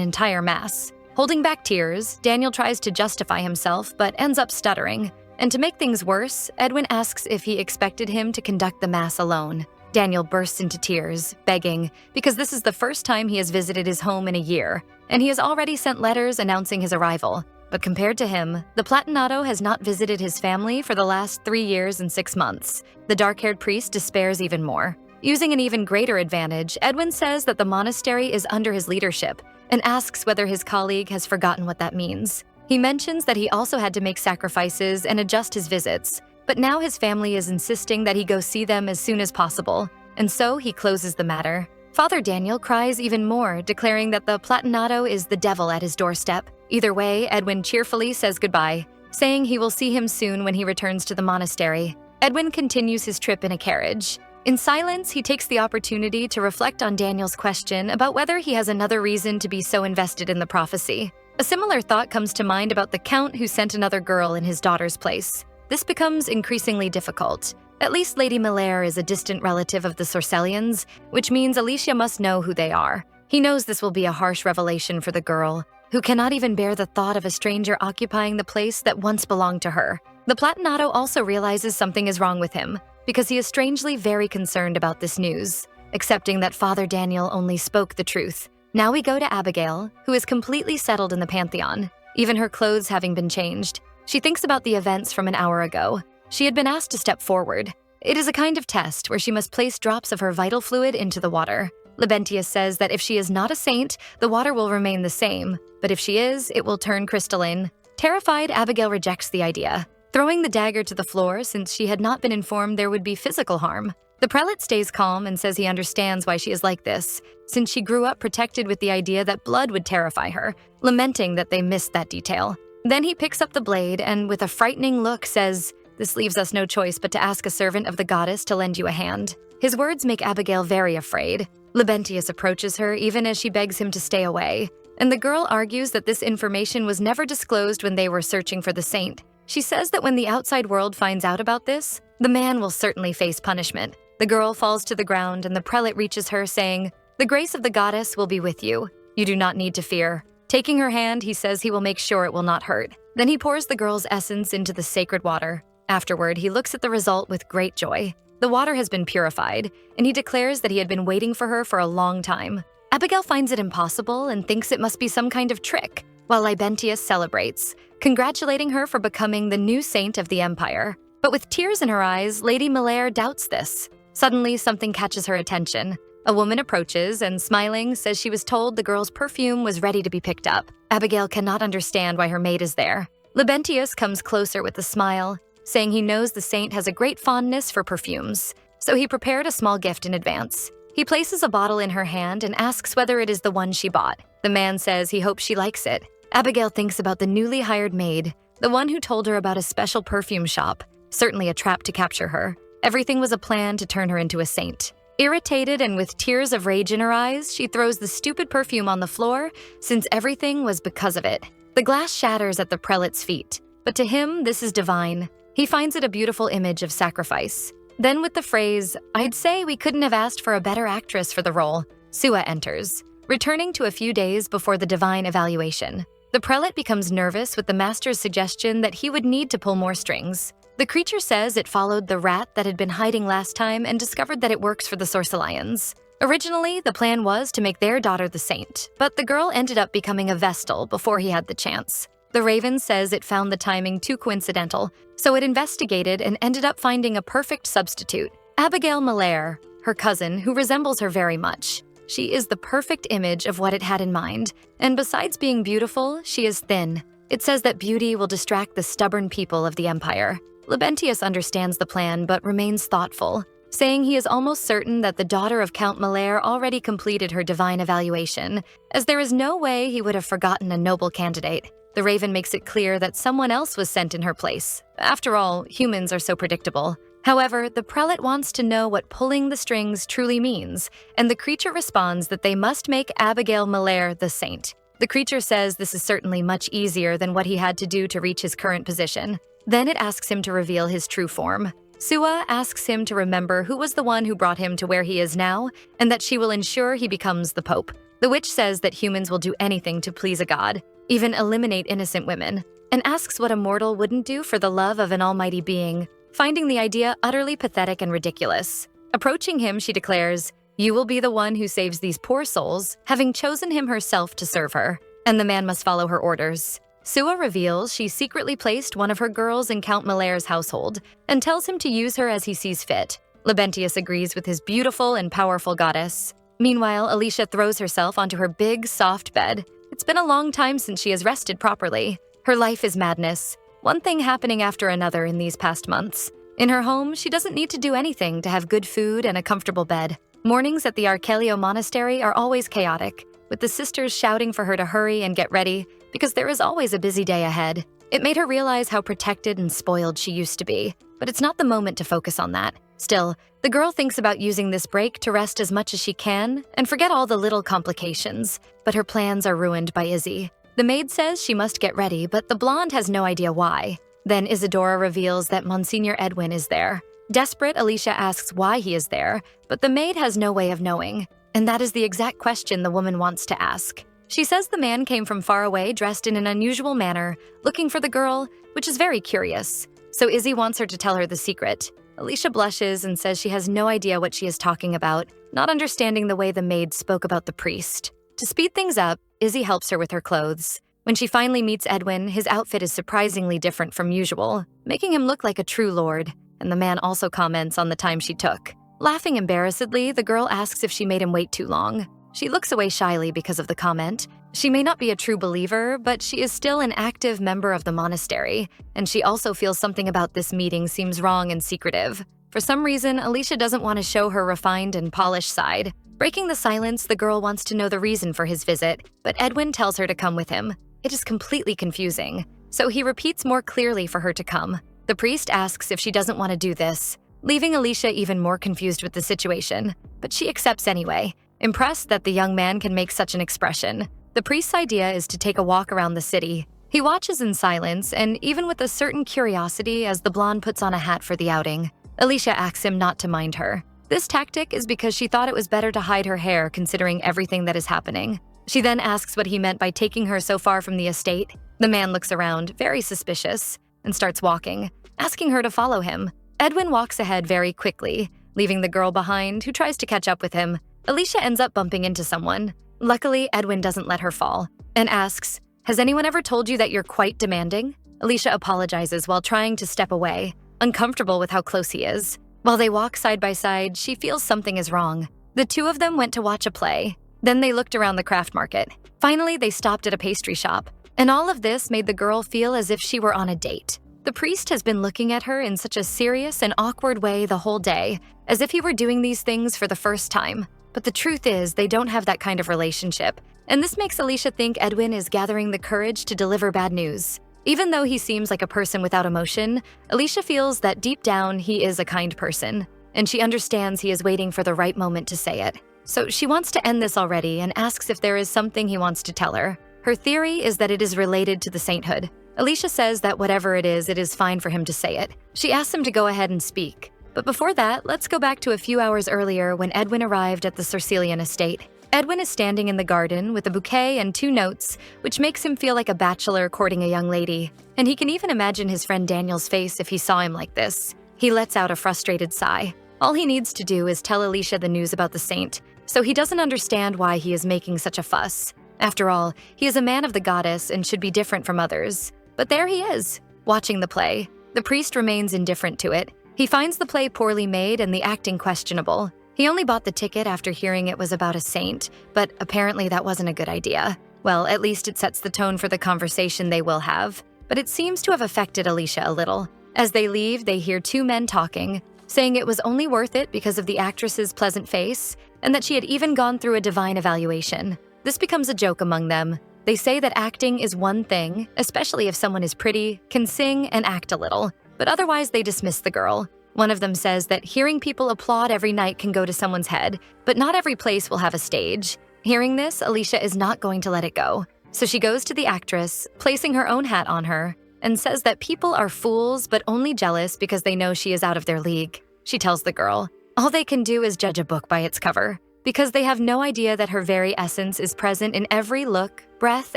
entire mass. Holding back tears, Daniel tries to justify himself but ends up stuttering. And to make things worse, Edwin asks if he expected him to conduct the mass alone. Daniel bursts into tears, begging, because this is the first time he has visited his home in a year, and he has already sent letters announcing his arrival. But compared to him, the Platinato has not visited his family for the last 3 years and 6 months. The dark-haired priest despairs even more. Using an even greater advantage, Edwin says that the monastery is under his leadership and asks whether his colleague has forgotten what that means. He mentions that he also had to make sacrifices and adjust his visits, but now his family is insisting that he go see them as soon as possible, and so he closes the matter. Father Daniel cries even more, declaring that the Platinato is the devil at his doorstep. Either way, Edwin cheerfully says goodbye, saying he will see him soon when he returns to the monastery. Edwin continues his trip in a carriage. In silence, he takes the opportunity to reflect on Daniel's question about whether he has another reason to be so invested in the prophecy. A similar thought comes to mind about the count who sent another girl in his daughter's place. This becomes increasingly difficult. At least Lady Melaire is a distant relative of the Sorcellians, which means Alicia must know who they are. He knows this will be a harsh revelation for the girl, who cannot even bear the thought of a stranger occupying the place that once belonged to her. The Platinato also realizes something is wrong with him, because he is strangely very concerned about this news, accepting that Father Daniel only spoke the truth. Now we go to Abigail, who is completely settled in the Pantheon, even her clothes having been changed. She thinks about the events from an hour ago. She had been asked to step forward. It is a kind of test where she must place drops of her vital fluid into the water. Labentius says that if she is not a saint, the water will remain the same, but if she is, it will turn crystalline. Terrified, Abigail rejects the idea, throwing the dagger to the floor since she had not been informed there would be physical harm. The prelate stays calm and says he understands why she is like this, since she grew up protected with the idea that blood would terrify her, lamenting that they missed that detail. Then he picks up the blade and, with a frightening look, says, "This leaves us no choice but to ask a servant of the goddess to lend you a hand." His words make Abigail very afraid. Labentius approaches her even as she begs him to stay away, and the girl argues that this information was never disclosed when they were searching for the saint. She says that when the outside world finds out about this, the man will certainly face punishment. The girl falls to the ground and the prelate reaches her, saying, "The grace of the goddess will be with you. You do not need to fear." Taking her hand, he says he will make sure it will not hurt. Then he pours the girl's essence into the sacred water. Afterward, he looks at the result with great joy. The water has been purified, and he declares that he had been waiting for her for a long time. Abigail finds it impossible and thinks it must be some kind of trick, while Libentius celebrates, congratulating her for becoming the new saint of the empire. But with tears in her eyes, Lady Melaire doubts this. Suddenly, something catches her attention. A woman approaches and, smiling, says she was told the girl's perfume was ready to be picked up. Abigail cannot understand why her maid is there. Libentius comes closer with a smile, saying he knows the saint has a great fondness for perfumes, so he prepared a small gift in advance. He places a bottle in her hand and asks whether it is the one she bought. The man says he hopes she likes it. Abigail thinks about the newly hired maid, the one who told her about a special perfume shop, certainly a trap to capture her. Everything was a plan to turn her into a saint. Irritated and with tears of rage in her eyes, she throws the stupid perfume on the floor, since everything was because of it. The glass shatters at the prelate's feet, but to him, this is divine. He finds it a beautiful image of sacrifice. Then with the phrase, "I'd say we couldn't have asked for a better actress for the role," Sua enters, returning to a few days before the divine evaluation. The prelate becomes nervous with the master's suggestion that he would need to pull more strings. The creature says it followed the rat that had been hiding last time and discovered that it works for the Sorcellians. Originally, the plan was to make their daughter the saint, but the girl ended up becoming a vestal before he had the chance. The Raven says it found the timing too coincidental, so it investigated and ended up finding a perfect substitute, Abigail Melaire, her cousin, who resembles her very much. She is the perfect image of what it had in mind, and besides being beautiful, she is thin. It says that beauty will distract the stubborn people of the empire. Labentius understands the plan but remains thoughtful, saying he is almost certain that the daughter of Count Malaire already completed her divine evaluation, as there is no way he would have forgotten a noble candidate. The Raven makes it clear that someone else was sent in her place. After all, humans are so predictable. However, the prelate wants to know what pulling the strings truly means, and the creature responds that they must make Abigail Malaire the saint. The creature says this is certainly much easier than what he had to do to reach his current position. Then it asks him to reveal his true form. Sua asks him to remember who was the one who brought him to where he is now, and that she will ensure he becomes the Pope. The witch says that humans will do anything to please a god, even eliminate innocent women, and asks what a mortal wouldn't do for the love of an almighty being, finding the idea utterly pathetic and ridiculous. Approaching him, she declares, "You will be the one who saves these poor souls, having chosen him herself to serve her, and the man must follow her orders." Sua reveals she secretly placed one of her girls in Count Malaire's household and tells him to use her as he sees fit. Labentius agrees with his beautiful and powerful goddess. Meanwhile, Alicia throws herself onto her big, soft bed. It's been a long time since she has rested properly. Her life is madness, one thing happening after another in these past months. In her home, she doesn't need to do anything to have good food and a comfortable bed. Mornings at the Arkelio monastery are always chaotic, with the sisters shouting for her to hurry and get ready because there is always a busy day ahead. It made her realize how protected and spoiled she used to be, but it's not the moment to focus on that. Still, the girl thinks about using this break to rest as much as she can and forget all the little complications, but her plans are ruined by Izzy. The maid says she must get ready, but the blonde has no idea why. Then Isadora reveals that Monsignor Edwin is there. Desperate, Alicia asks why he is there, but the maid has no way of knowing, and that is the exact question the woman wants to ask. She says the man came from far away dressed in an unusual manner, looking for the girl, which is very curious. So Izzy wants her to tell her the secret. Alicia blushes and says she has no idea what she is talking about, not understanding the way the maid spoke about the priest. To speed things up, Izzy helps her with her clothes. When she finally meets Edwin, his outfit is surprisingly different from usual, making him look like a true lord, and the man also comments on the time she took. Laughing embarrassedly, the girl asks if she made him wait too long. She looks away shyly because of the comment. She may not be a true believer, but she is still an active member of the monastery, and she also feels something about this meeting seems wrong and secretive. For some reason, Alicia doesn't want to show her refined and polished side. Breaking the silence, the girl wants to know the reason for his visit, but Edwin tells her to come with him. It is completely confusing, so he repeats more clearly for her to come. The priest asks if she doesn't want to do this, leaving Alicia even more confused with the situation, but she accepts anyway, impressed that the young man can make such an expression. The priest's idea is to take a walk around the city. He watches in silence and even with a certain curiosity as the blonde puts on a hat for the outing. Alicia asks him not to mind her. This tactic is because she thought it was better to hide her hair considering everything that is happening. She then asks what he meant by taking her so far from the estate. The man looks around, very suspicious, and starts walking, asking her to follow him. Edwin walks ahead very quickly, leaving the girl behind, who tries to catch up with him. Alicia ends up bumping into someone. Luckily, Edwin doesn't let her fall, and asks, "Has anyone ever told you that you're quite demanding?" Alicia apologizes while trying to step away, uncomfortable with how close he is. While they walk side by side, she feels something is wrong. The two of them went to watch a play. Then they looked around the craft market. Finally, they stopped at a pastry shop. And all of this made the girl feel as if she were on a date. The priest has been looking at her in such a serious and awkward way the whole day, as if he were doing these things for the first time. But the truth is, they don't have that kind of relationship. And this makes Alicia think Edwin is gathering the courage to deliver bad news. Even though he seems like a person without emotion, Alicia feels that deep down he is a kind person, and she understands he is waiting for the right moment to say it. So she wants to end this already and asks if there is something he wants to tell her. Her theory is that it is related to the sainthood. Alicia says that whatever it is fine for him to say it. She asks him to go ahead and speak. But before that, let's go back to a few hours earlier when Edwin arrived at the Circelian estate. Edwin is standing in the garden with a bouquet and 2 notes, which makes him feel like a bachelor courting a young lady. And he can even imagine his friend Daniel's face if he saw him like this. He lets out a frustrated sigh. All he needs to do is tell Alicia the news about the saint, so he doesn't understand why he is making such a fuss. After all, he is a man of the goddess and should be different from others. But there he is, watching the play. The priest remains indifferent to it. He finds the play poorly made and the acting questionable. He only bought the ticket after hearing it was about a saint, but apparently that wasn't a good idea. Well, at least it sets the tone for the conversation they will have. But it seems to have affected Alicia a little. As they leave, they hear two men talking, saying it was only worth it because of the actress's pleasant face, and that she had even gone through a divine evaluation. This becomes a joke among them. They say that acting is one thing, especially if someone is pretty, can sing, and act a little, but otherwise they dismiss the girl. One of them says that hearing people applaud every night can go to someone's head, but not every place will have a stage. Hearing this, Alicia is not going to let it go. So she goes to the actress, placing her own hat on her, and says that people are fools but only jealous because they know she is out of their league. She tells the girl, all they can do is judge a book by its cover, because they have no idea that her very essence is present in every look, breath,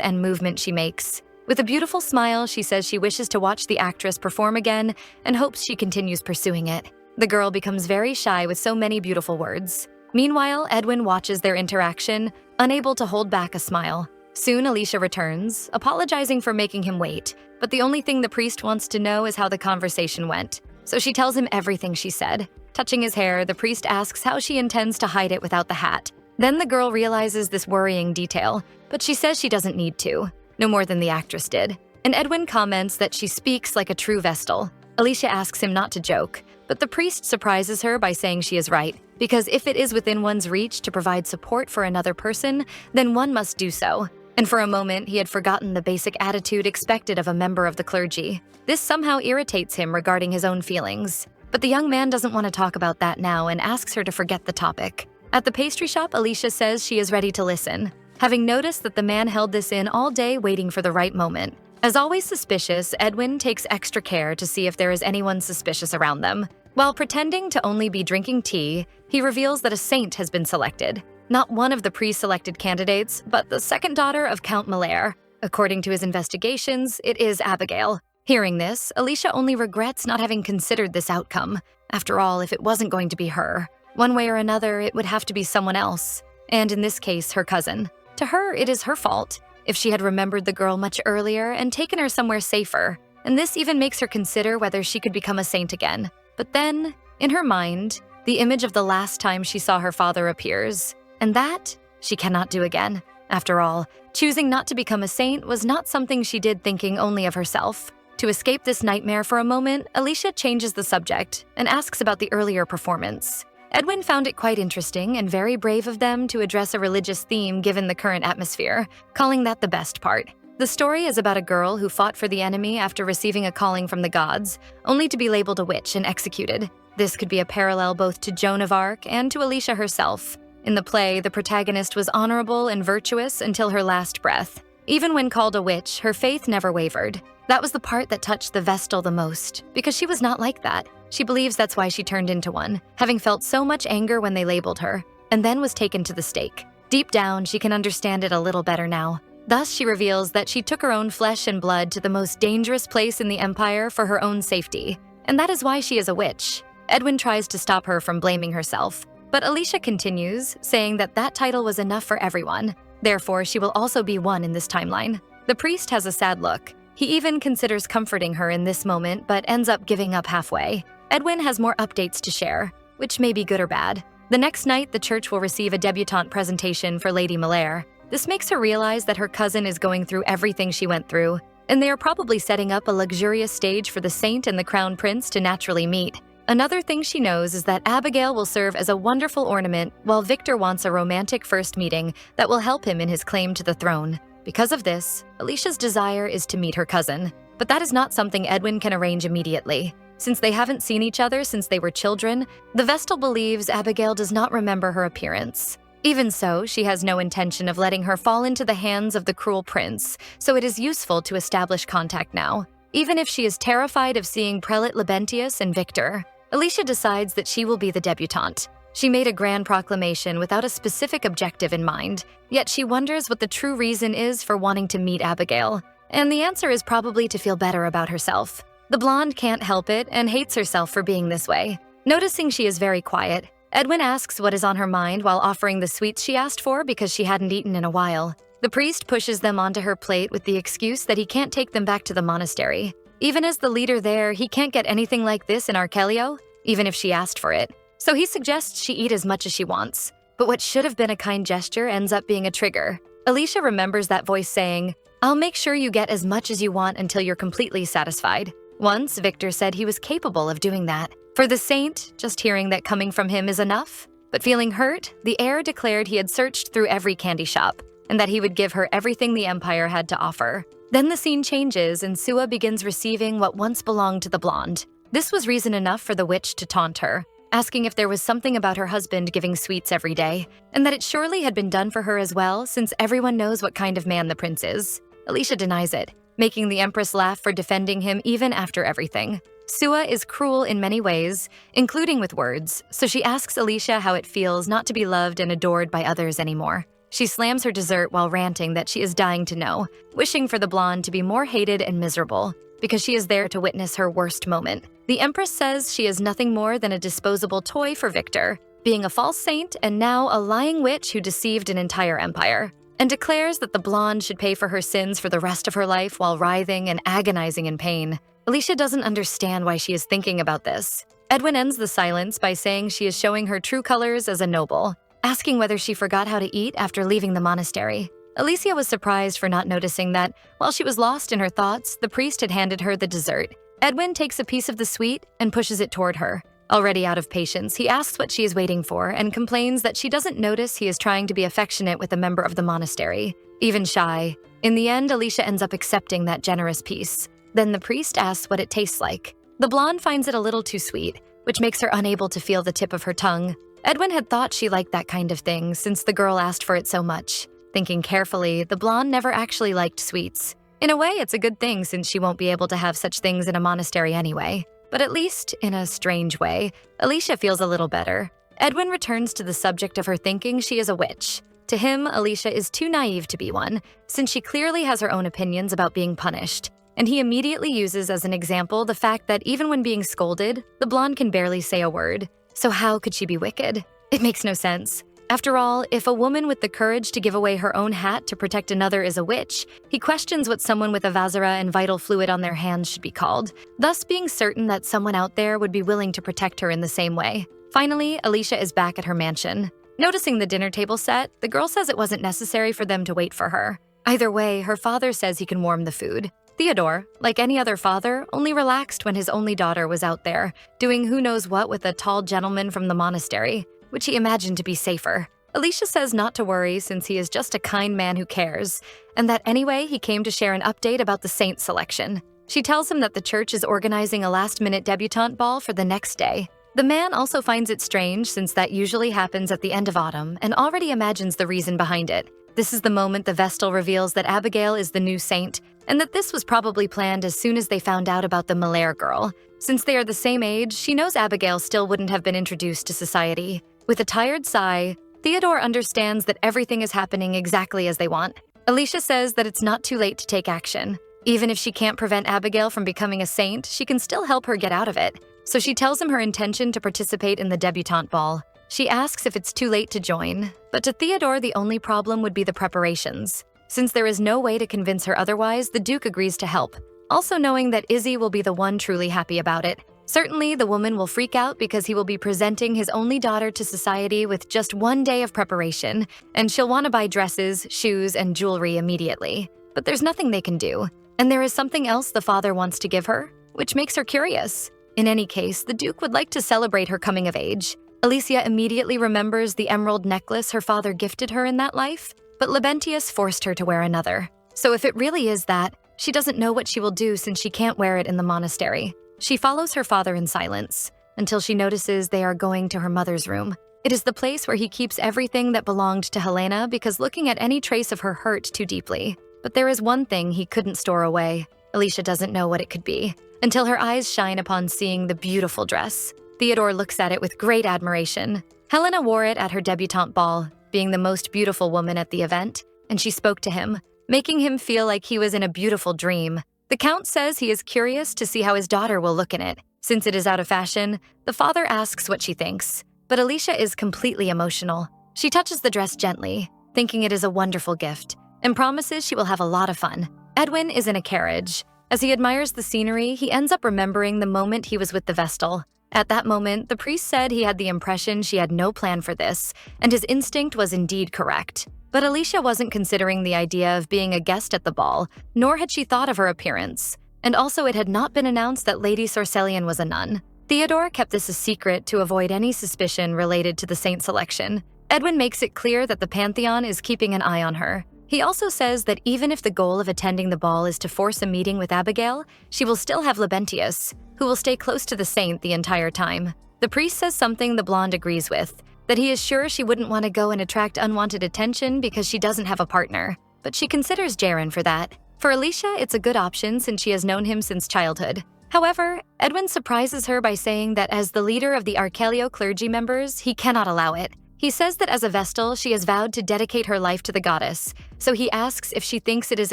and movement she makes. With a beautiful smile, she says she wishes to watch the actress perform again and hopes she continues pursuing it. The girl becomes very shy with so many beautiful words. Meanwhile, Edwin watches their interaction, unable to hold back a smile. Soon, Alicia returns, apologizing for making him wait, but the only thing the priest wants to know is how the conversation went. So she tells him everything she said. Touching his hair, the priest asks how she intends to hide it without the hat. Then the girl realizes this worrying detail, but she says she doesn't need to, no more than the actress did. And Edwin comments that she speaks like a true vestal. Alicia asks him not to joke, but the priest surprises her by saying she is right, because if it is within one's reach to provide support for another person, then one must do so. And for a moment, he had forgotten the basic attitude expected of a member of the clergy. This somehow irritates him regarding his own feelings. But the young man doesn't want to talk about that now and asks her to forget the topic. At the pastry shop, Alicia says she is ready to listen, having noticed that the man held this in all day waiting for the right moment. As always suspicious, Edwin takes extra care to see if there is anyone suspicious around them. While pretending to only be drinking tea, he reveals that a saint has been selected. Not one of the pre-selected candidates, but the second daughter of Count Malaire. According to his investigations, it is Abigail. Hearing this, Alicia only regrets not having considered this outcome. After all, if it wasn't going to be her, one way or another, it would have to be someone else. And in this case, her cousin. To her, it is her fault. If she had remembered the girl much earlier and taken her somewhere safer. And this even makes her consider whether she could become a saint again. But then, in her mind, the image of the last time she saw her father appears. And that, she cannot do again. After all, choosing not to become a saint was not something she did thinking only of herself. To escape this nightmare for a moment, Alicia changes the subject and asks about the earlier performance. Edwin found it quite interesting and very brave of them to address a religious theme given the current atmosphere, calling that the best part. The story is about a girl who fought for the enemy after receiving a calling from the gods, only to be labeled a witch and executed. This could be a parallel both to Joan of Arc and to Alicia herself. In the play, the protagonist was honorable and virtuous until her last breath. Even when called a witch, her faith never wavered. That was the part that touched the Vestal the most, because she was not like that. She believes that's why she turned into one, having felt so much anger when they labeled her, and then was taken to the stake. Deep down, she can understand it a little better now. Thus, she reveals that she took her own flesh and blood to the most dangerous place in the Empire for her own safety. And that is why she is a witch. Edwin tries to stop her from blaming herself. But Alicia continues, saying that that title was enough for everyone. Therefore, she will also be one in this timeline. The priest has a sad look. He even considers comforting her in this moment, but ends up giving up halfway. Edwin has more updates to share, which may be good or bad. The next night, the church will receive a debutante presentation for Lady Malaire. This makes her realize that her cousin is going through everything she went through, and they are probably setting up a luxurious stage for the saint and the crown prince to naturally meet. Another thing she knows is that Abigail will serve as a wonderful ornament, while Victor wants a romantic first meeting that will help him in his claim to the throne. Because of this, Alicia's desire is to meet her cousin. But that is not something Edwin can arrange immediately. Since they haven't seen each other since they were children, the Vestal believes Abigail does not remember her appearance. Even so, she has no intention of letting her fall into the hands of the cruel prince, so it is useful to establish contact now. Even if she is terrified of seeing Prelate Labentius and Victor, Alicia decides that she will be the debutante. She made a grand proclamation without a specific objective in mind, yet she wonders what the true reason is for wanting to meet Abigail. And the answer is probably to feel better about herself. The blonde can't help it and hates herself for being this way. Noticing she is very quiet, Edwin asks what is on her mind while offering the sweets she asked for because she hadn't eaten in a while. The priest pushes them onto her plate with the excuse that he can't take them back to the monastery. Even as the leader there, he can't get anything like this in Arkelio, even if she asked for it. so he suggests she eat as much as she wants. But what should have been a kind gesture ends up being a trigger. Alicia remembers that voice saying, "I'll make sure you get as much as you want until you're completely satisfied." Once, Victor said he was capable of doing that. For the saint, just hearing that coming from him is enough. But feeling hurt, the heir declared he had searched through every candy shop, and that he would give her everything the Empire had to offer. Then the scene changes, and Sua begins receiving what once belonged to the blonde. This was reason enough for the witch to taunt her, asking if there was something about her husband giving sweets every day, and that it surely had been done for her as well, since everyone knows what kind of man the prince is. Alicia denies it, making the Empress laugh for defending him even after everything. Sua is cruel in many ways, including with words, so she asks Alicia how it feels not to be loved and adored by others anymore. She slams her dessert while ranting that she is dying to know, wishing for the blonde to be more hated and miserable, because she is there to witness her worst moment. The Empress says she is nothing more than a disposable toy for Victor, being a false saint and now a lying witch who deceived an entire empire, and declares that the blonde should pay for her sins for the rest of her life while writhing and agonizing in pain. Alicia doesn't understand why she is thinking about this. Edwin ends the silence by saying she is showing her true colors as a noble, asking whether she forgot how to eat after leaving the monastery. Alicia was surprised for not noticing that, while she was lost in her thoughts, the priest had handed her the dessert. Edwin takes a piece of the sweet and pushes it toward her. Already out of patience, he asks what she is waiting for and complains that she doesn't notice he is trying to be affectionate with a member of the monastery, even shy. In the end, Alicia ends up accepting that generous piece. Then the priest asks what it tastes like. The blonde finds it a little too sweet, which makes her unable to feel the tip of her tongue. Edwin had thought she liked that kind of thing since the girl asked for it so much. Thinking carefully, the blonde never actually liked sweets. In a way, it's a good thing since she won't be able to have such things in a monastery anyway. But at least, in a strange way, Alicia feels a little better. Edwin returns to the subject of her thinking she is a witch. To him, Alicia is too naive to be one, since she clearly has her own opinions about being punished. And he immediately uses as an example the fact that even when being scolded, the blonde can barely say a word. So how could she be wicked? It makes no sense. After all, if a woman with the courage to give away her own hat to protect another is a witch, he questions what someone with a vasara and vital fluid on their hands should be called, thus being certain that someone out there would be willing to protect her in the same way. Finally, Alicia is back at her mansion. Noticing the dinner table set, the girl says it wasn't necessary for them to wait for her. Either way, her father says he can warm the food. Theodore, like any other father, only relaxed when his only daughter was out there, doing who knows what with a tall gentleman from the monastery, which he imagined to be safer. Alicia says not to worry since he is just a kind man who cares, and that anyway he came to share an update about the saint selection. She tells him that the church is organizing a last-minute debutante ball for the next day. The man also finds it strange since that usually happens at the end of autumn and already imagines the reason behind it. This is the moment the vestal reveals that Abigail is the new saint, and that this was probably planned as soon as they found out about the Malaire girl. Since they are the same age, she knows Abigail still wouldn't have been introduced to society. With a tired sigh, Theodore understands that everything is happening exactly as they want. Alicia says that it's not too late to take action. Even if she can't prevent Abigail from becoming a saint, she can still help her get out of it. So she tells him her intention to participate in the debutante ball. She asks if it's too late to join, but to Theodore the only problem would be the preparations. Since there is no way to convince her otherwise, the Duke agrees to help, also knowing that Izzy will be the one truly happy about it. Certainly, the woman will freak out because he will be presenting his only daughter to society with just one day of preparation, and she'll want to buy dresses, shoes, and jewelry immediately. But there's nothing they can do, and there is something else the father wants to give her, which makes her curious. In any case, the Duke would like to celebrate her coming of age. Alicia immediately remembers the emerald necklace her father gifted her in that life, but Labentius forced her to wear another. So if it really is that, she doesn't know what she will do since she can't wear it in the monastery. She follows her father in silence, until she notices they are going to her mother's room. It is the place where he keeps everything that belonged to Helena because looking at any trace of her hurt too deeply. But there is one thing he couldn't store away. Alicia doesn't know what it could be, until her eyes shine upon seeing the beautiful dress. Theodore looks at it with great admiration. Helena wore it at her debutante ball, being the most beautiful woman at the event, and she spoke to him, making him feel like he was in a beautiful dream. The Count says he is curious to see how his daughter will look in it. Since it is out of fashion, the father asks what she thinks, but Alicia is completely emotional. She touches the dress gently, thinking it is a wonderful gift, and promises she will have a lot of fun. Edwin is in a carriage. As he admires the scenery, he ends up remembering the moment he was with the Vestal. At that moment, the priest said he had the impression she had no plan for this, and his instinct was indeed correct. But Alicia wasn't considering the idea of being a guest at the ball, nor had she thought of her appearance. And also it had not been announced that Lady Sorcellian was a nun. Theodore kept this a secret to avoid any suspicion related to the saint selection. Edwin makes it clear that the Pantheon is keeping an eye on her. He also says that even if the goal of attending the ball is to force a meeting with Abigail, she will still have Labentius, who will stay close to the saint the entire time. The priest says something the blonde agrees with, that he is sure she wouldn't want to go and attract unwanted attention because she doesn't have a partner. But she considers Jaren for that. For Alicia, it's a good option since she has known him since childhood. However, Edwin surprises her by saying that as the leader of the Archelio clergy members, he cannot allow it. He says that as a vestal, she has vowed to dedicate her life to the goddess, so he asks if she thinks it is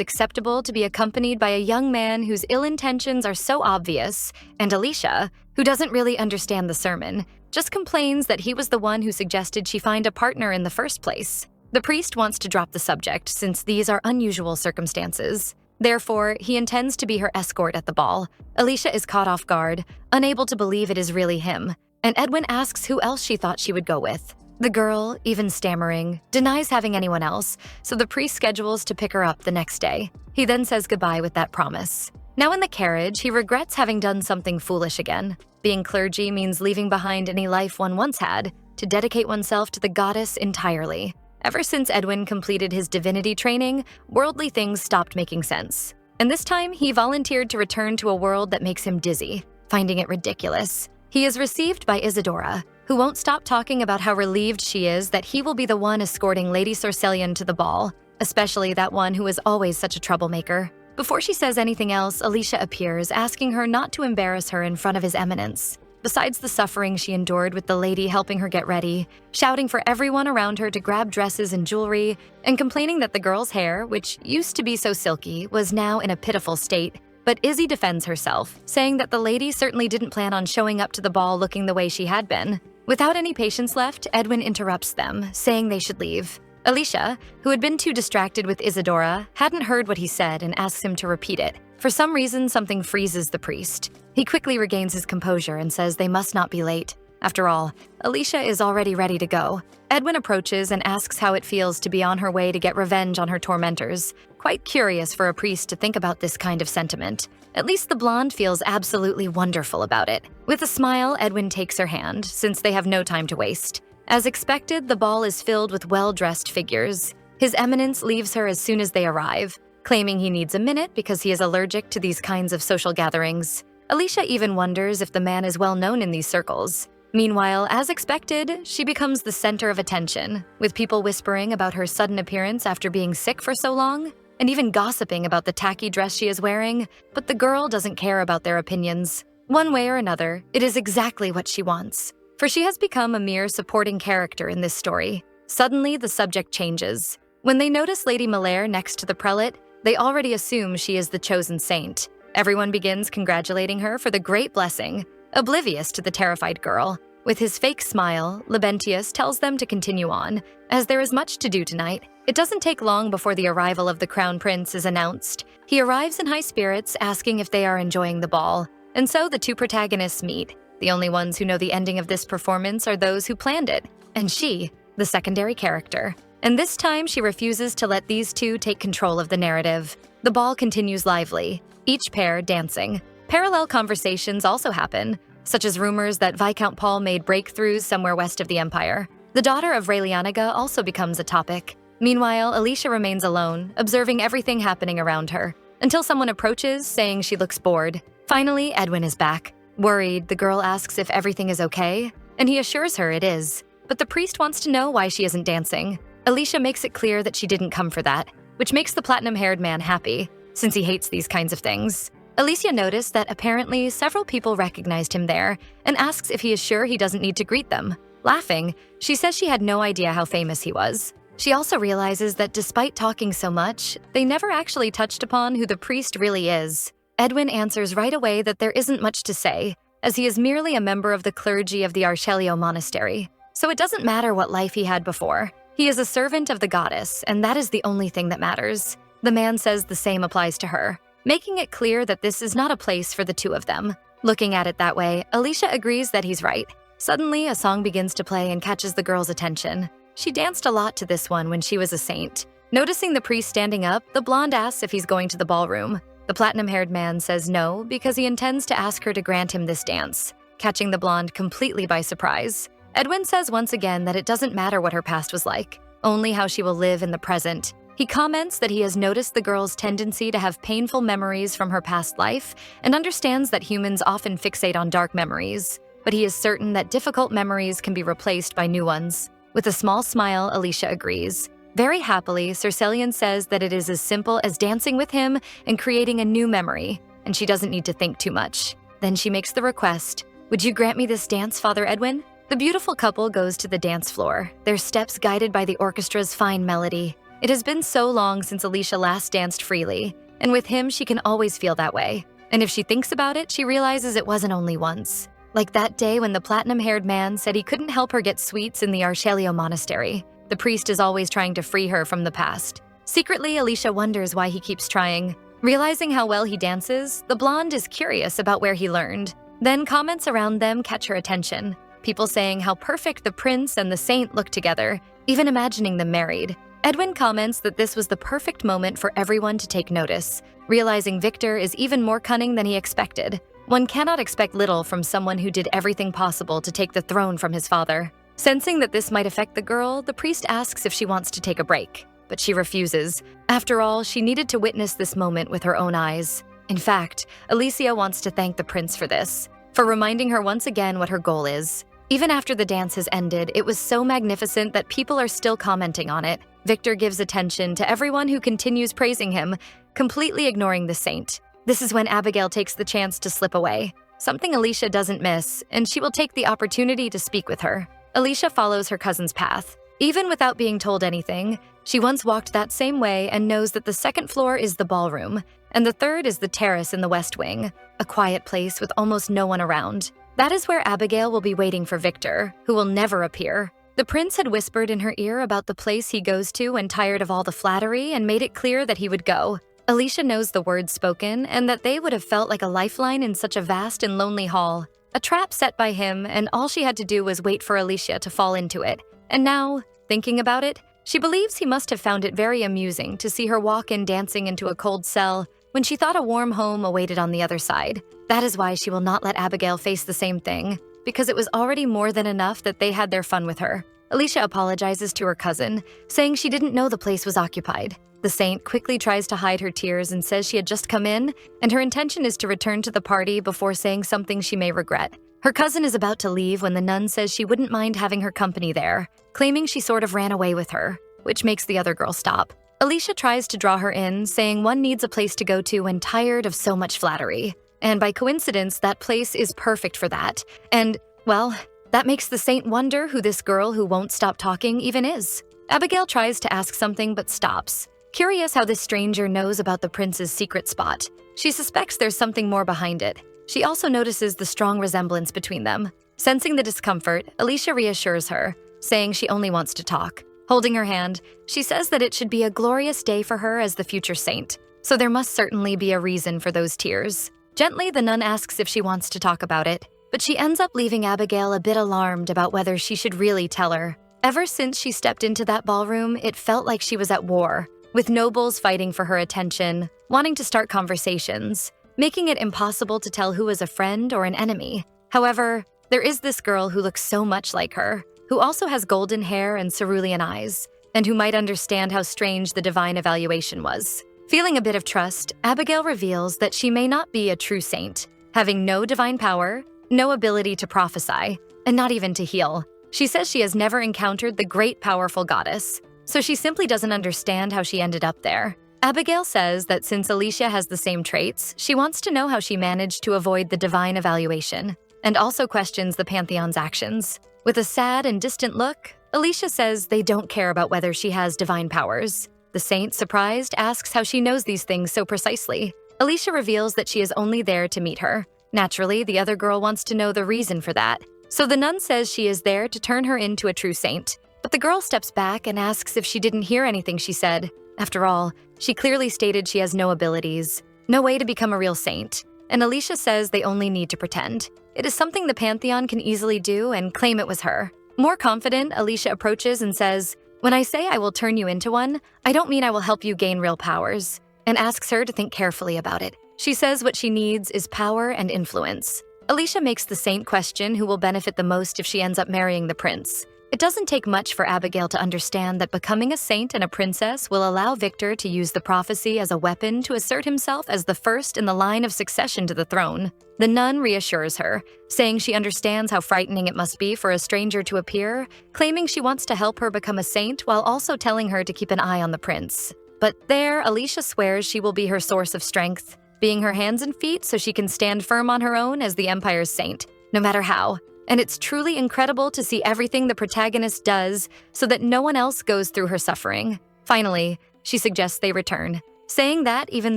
acceptable to be accompanied by a young man whose ill intentions are so obvious, and Alicia, who doesn't really understand the sermon, just complains that he was the one who suggested she find a partner in the first place. The priest wants to drop the subject since these are unusual circumstances. Therefore, he intends to be her escort at the ball. Alicia is caught off guard, unable to believe it is really him, and Edwin asks who else she thought she would go with. The girl, even stammering, denies having anyone else, so the priest schedules to pick her up the next day. He then says goodbye with that promise. Now in the carriage, he regrets having done something foolish again. Being clergy means leaving behind any life one once had, to dedicate oneself to the goddess entirely. Ever since Edwin completed his divinity training, worldly things stopped making sense. And this time, he volunteered to return to a world that makes him dizzy, finding it ridiculous. He is received by Isadora, who won't stop talking about how relieved she is that he will be the one escorting Lady Sorcellian to the ball, especially that one who is always such a troublemaker. Before she says anything else, Alicia appears, asking her not to embarrass her in front of His Eminence. Besides the suffering she endured with the lady helping her get ready, shouting for everyone around her to grab dresses and jewelry, and complaining that the girl's hair, which used to be so silky, was now in a pitiful state. But Izzy defends herself, saying that the lady certainly didn't plan on showing up to the ball looking the way she had been. Without any patience left, Edwin interrupts them, saying they should leave. Alicia, who had been too distracted with Isadora, hadn't heard what he said and asks him to repeat it. For some reason, something freezes the priest. He quickly regains his composure and says they must not be late. After all, Alicia is already ready to go. Edwin approaches and asks how it feels to be on her way to get revenge on her tormentors. Quite curious for a priest to think about this kind of sentiment. At least the blonde feels absolutely wonderful about it. With a smile, Edwin takes her hand, since they have no time to waste. As expected, the ball is filled with well-dressed figures. His Eminence leaves her as soon as they arrive, claiming he needs a minute because he is allergic to these kinds of social gatherings. Alicia even wonders if the man is well known in these circles. Meanwhile, as expected, she becomes the center of attention, with people whispering about her sudden appearance after being sick for so long, and even gossiping about the tacky dress she is wearing, but the girl doesn't care about their opinions. One way or another, it is exactly what she wants, for she has become a mere supporting character in this story. Suddenly, the subject changes. When they notice Lady Malaire next to the prelate, they already assume she is the chosen saint. Everyone begins congratulating her for the great blessing, oblivious to the terrified girl. With his fake smile, Labentius tells them to continue on, as there is much to do tonight. It doesn't take long before the arrival of the crown prince is announced. He arrives in high spirits, asking if they are enjoying the ball. And so the two protagonists meet. The only ones who know the ending of this performance are those who planned it, and she, the secondary character. And this time she refuses to let these two take control of the narrative. The ball continues lively, each pair dancing. Parallel conversations also happen, such as rumors that Viscount Paul made breakthroughs somewhere west of the Empire. The daughter of Raelianaga also becomes a topic. Meanwhile, Alicia remains alone, observing everything happening around her, until someone approaches, saying she looks bored. Finally, Edwin is back. Worried, the girl asks if everything is okay, and he assures her it is. But the priest wants to know why she isn't dancing. Alicia makes it clear that she didn't come for that, which makes the platinum-haired man happy, since he hates these kinds of things. Alicia noticed that apparently several people recognized him there and asks if he is sure he doesn't need to greet them. Laughing, she says she had no idea how famous he was. She also realizes that despite talking so much, they never actually touched upon who the priest really is. Edwin answers right away that there isn't much to say, as he is merely a member of the clergy of the Archelio monastery. So it doesn't matter what life he had before. He is a servant of the goddess, and that is the only thing that matters. The man says the same applies to her, making it clear that this is not a place for the two of them. Looking at it that way, Alicia agrees that he's right. Suddenly, a song begins to play and catches the girl's attention. She danced a lot to this one when she was a saint. Noticing the priest standing up, the blonde asks if he's going to the ballroom. The platinum-haired man says no because he intends to ask her to grant him this dance, catching the blonde completely by surprise. Edwin says once again that it doesn't matter what her past was like, only how she will live in the present. He comments that he has noticed the girl's tendency to have painful memories from her past life and understands that humans often fixate on dark memories, but he is certain that difficult memories can be replaced by new ones. With a small smile, Alicia agrees. Very happily, Cercelian says that it is as simple as dancing with him and creating a new memory, and she doesn't need to think too much. Then she makes the request, "Would you grant me this dance, Father Edwin?" The beautiful couple goes to the dance floor, their steps guided by the orchestra's fine melody. It has been so long since Alicia last danced freely, and with him she can always feel that way. And if she thinks about it, she realizes it wasn't only once. Like that day when the platinum-haired man said he couldn't help her get sweets in the Archelio monastery. The priest is always trying to free her from the past. Secretly, Alicia wonders why he keeps trying. Realizing how well he dances, the blonde is curious about where he learned. Then comments around them catch her attention. People saying how perfect the prince and the saint look together, even imagining them married. Edwin comments that this was the perfect moment for everyone to take notice, realizing Victor is even more cunning than he expected. One cannot expect little from someone who did everything possible to take the throne from his father. Sensing that this might affect the girl, the priest asks if she wants to take a break, but she refuses. After all, she needed to witness this moment with her own eyes. In fact, Alicia wants to thank the prince for this, for reminding her once again what her goal is. Even after the dance has ended, it was so magnificent that people are still commenting on it. Victor gives attention to everyone who continues praising him, completely ignoring the saint. This is when Abigail takes the chance to slip away, something Alicia doesn't miss, and she will take the opportunity to speak with her. Alicia follows her cousin's path. Even without being told anything, she once walked that same way and knows that the second floor is the ballroom, and the third is the terrace in the west wing, a quiet place with almost no one around. That is where Abigail will be waiting for Victor, who will never appear. The prince had whispered in her ear about the place he goes to when tired of all the flattery and made it clear that he would go. Alicia knows the words spoken and that they would have felt like a lifeline in such a vast and lonely hall. A trap set by him, and all she had to do was wait for Alicia to fall into it. And now, thinking about it, she believes he must have found it very amusing to see her walk in dancing into a cold cell when she thought a warm home awaited on the other side. That is why she will not let Abigail face the same thing, because it was already more than enough that they had their fun with her. Alicia apologizes to her cousin, saying she didn't know the place was occupied. The saint quickly tries to hide her tears and says she had just come in, and her intention is to return to the party before saying something she may regret. Her cousin is about to leave when the nun says she wouldn't mind having her company there, claiming she sort of ran away with her, which makes the other girl stop. Alicia tries to draw her in, saying one needs a place to go to when tired of so much flattery. And by coincidence, that place is perfect for that. And, well, that makes the saint wonder who this girl who won't stop talking even is. Abigail tries to ask something but stops, curious how this stranger knows about the prince's secret spot. She suspects there's something more behind it. She also notices the strong resemblance between them. Sensing the discomfort, Alicia reassures her, saying she only wants to talk. Holding her hand, she says that it should be a glorious day for her as the future saint, so there must certainly be a reason for those tears. Gently, the nun asks if she wants to talk about it, but she ends up leaving Abigail a bit alarmed about whether she should really tell her. Ever since she stepped into that ballroom, it felt like she was at war, with nobles fighting for her attention, wanting to start conversations, making it impossible to tell who was a friend or an enemy. However, there is this girl who looks so much like her, who also has golden hair and cerulean eyes, and who might understand how strange the divine evaluation was. Feeling a bit of trust, Abigail reveals that she may not be a true saint, having no divine power, no ability to prophesy, and not even to heal. She says she has never encountered the great powerful goddess, so she simply doesn't understand how she ended up there. Abigail says that since Alicia has the same traits, she wants to know how she managed to avoid the divine evaluation, and also questions the Pantheon's actions. With a sad and distant look, Alicia says they don't care about whether she has divine powers. The saint, surprised, asks how she knows these things so precisely. Alicia reveals that she is only there to meet her. Naturally, the other girl wants to know the reason for that, so the nun says she is there to turn her into a true saint. But the girl steps back and asks if she didn't hear anything she said. After all, she clearly stated she has no abilities, no way to become a real saint. and Alicia says they only need to pretend. It is something the Pantheon can easily do and claim it was her. More confident, Alicia approaches and says, "When I say I will turn you into one, I don't mean I will help you gain real powers," and asks her to think carefully about it. She says what she needs is power and influence. Alicia makes the saint question who will benefit the most if she ends up marrying the prince. It doesn't take much for Abigail to understand that becoming a saint and a princess will allow Victor to use the prophecy as a weapon to assert himself as the first in the line of succession to the throne. The nun reassures her, saying she understands how frightening it must be for a stranger to appear, claiming she wants to help her become a saint while also telling her to keep an eye on the prince. But there, Alicia swears she will be her source of strength, being her hands and feet so she can stand firm on her own as the Empire's saint, no matter how. And it's truly incredible to see everything the protagonist does so that no one else goes through her suffering. Finally, she suggests they return, saying that even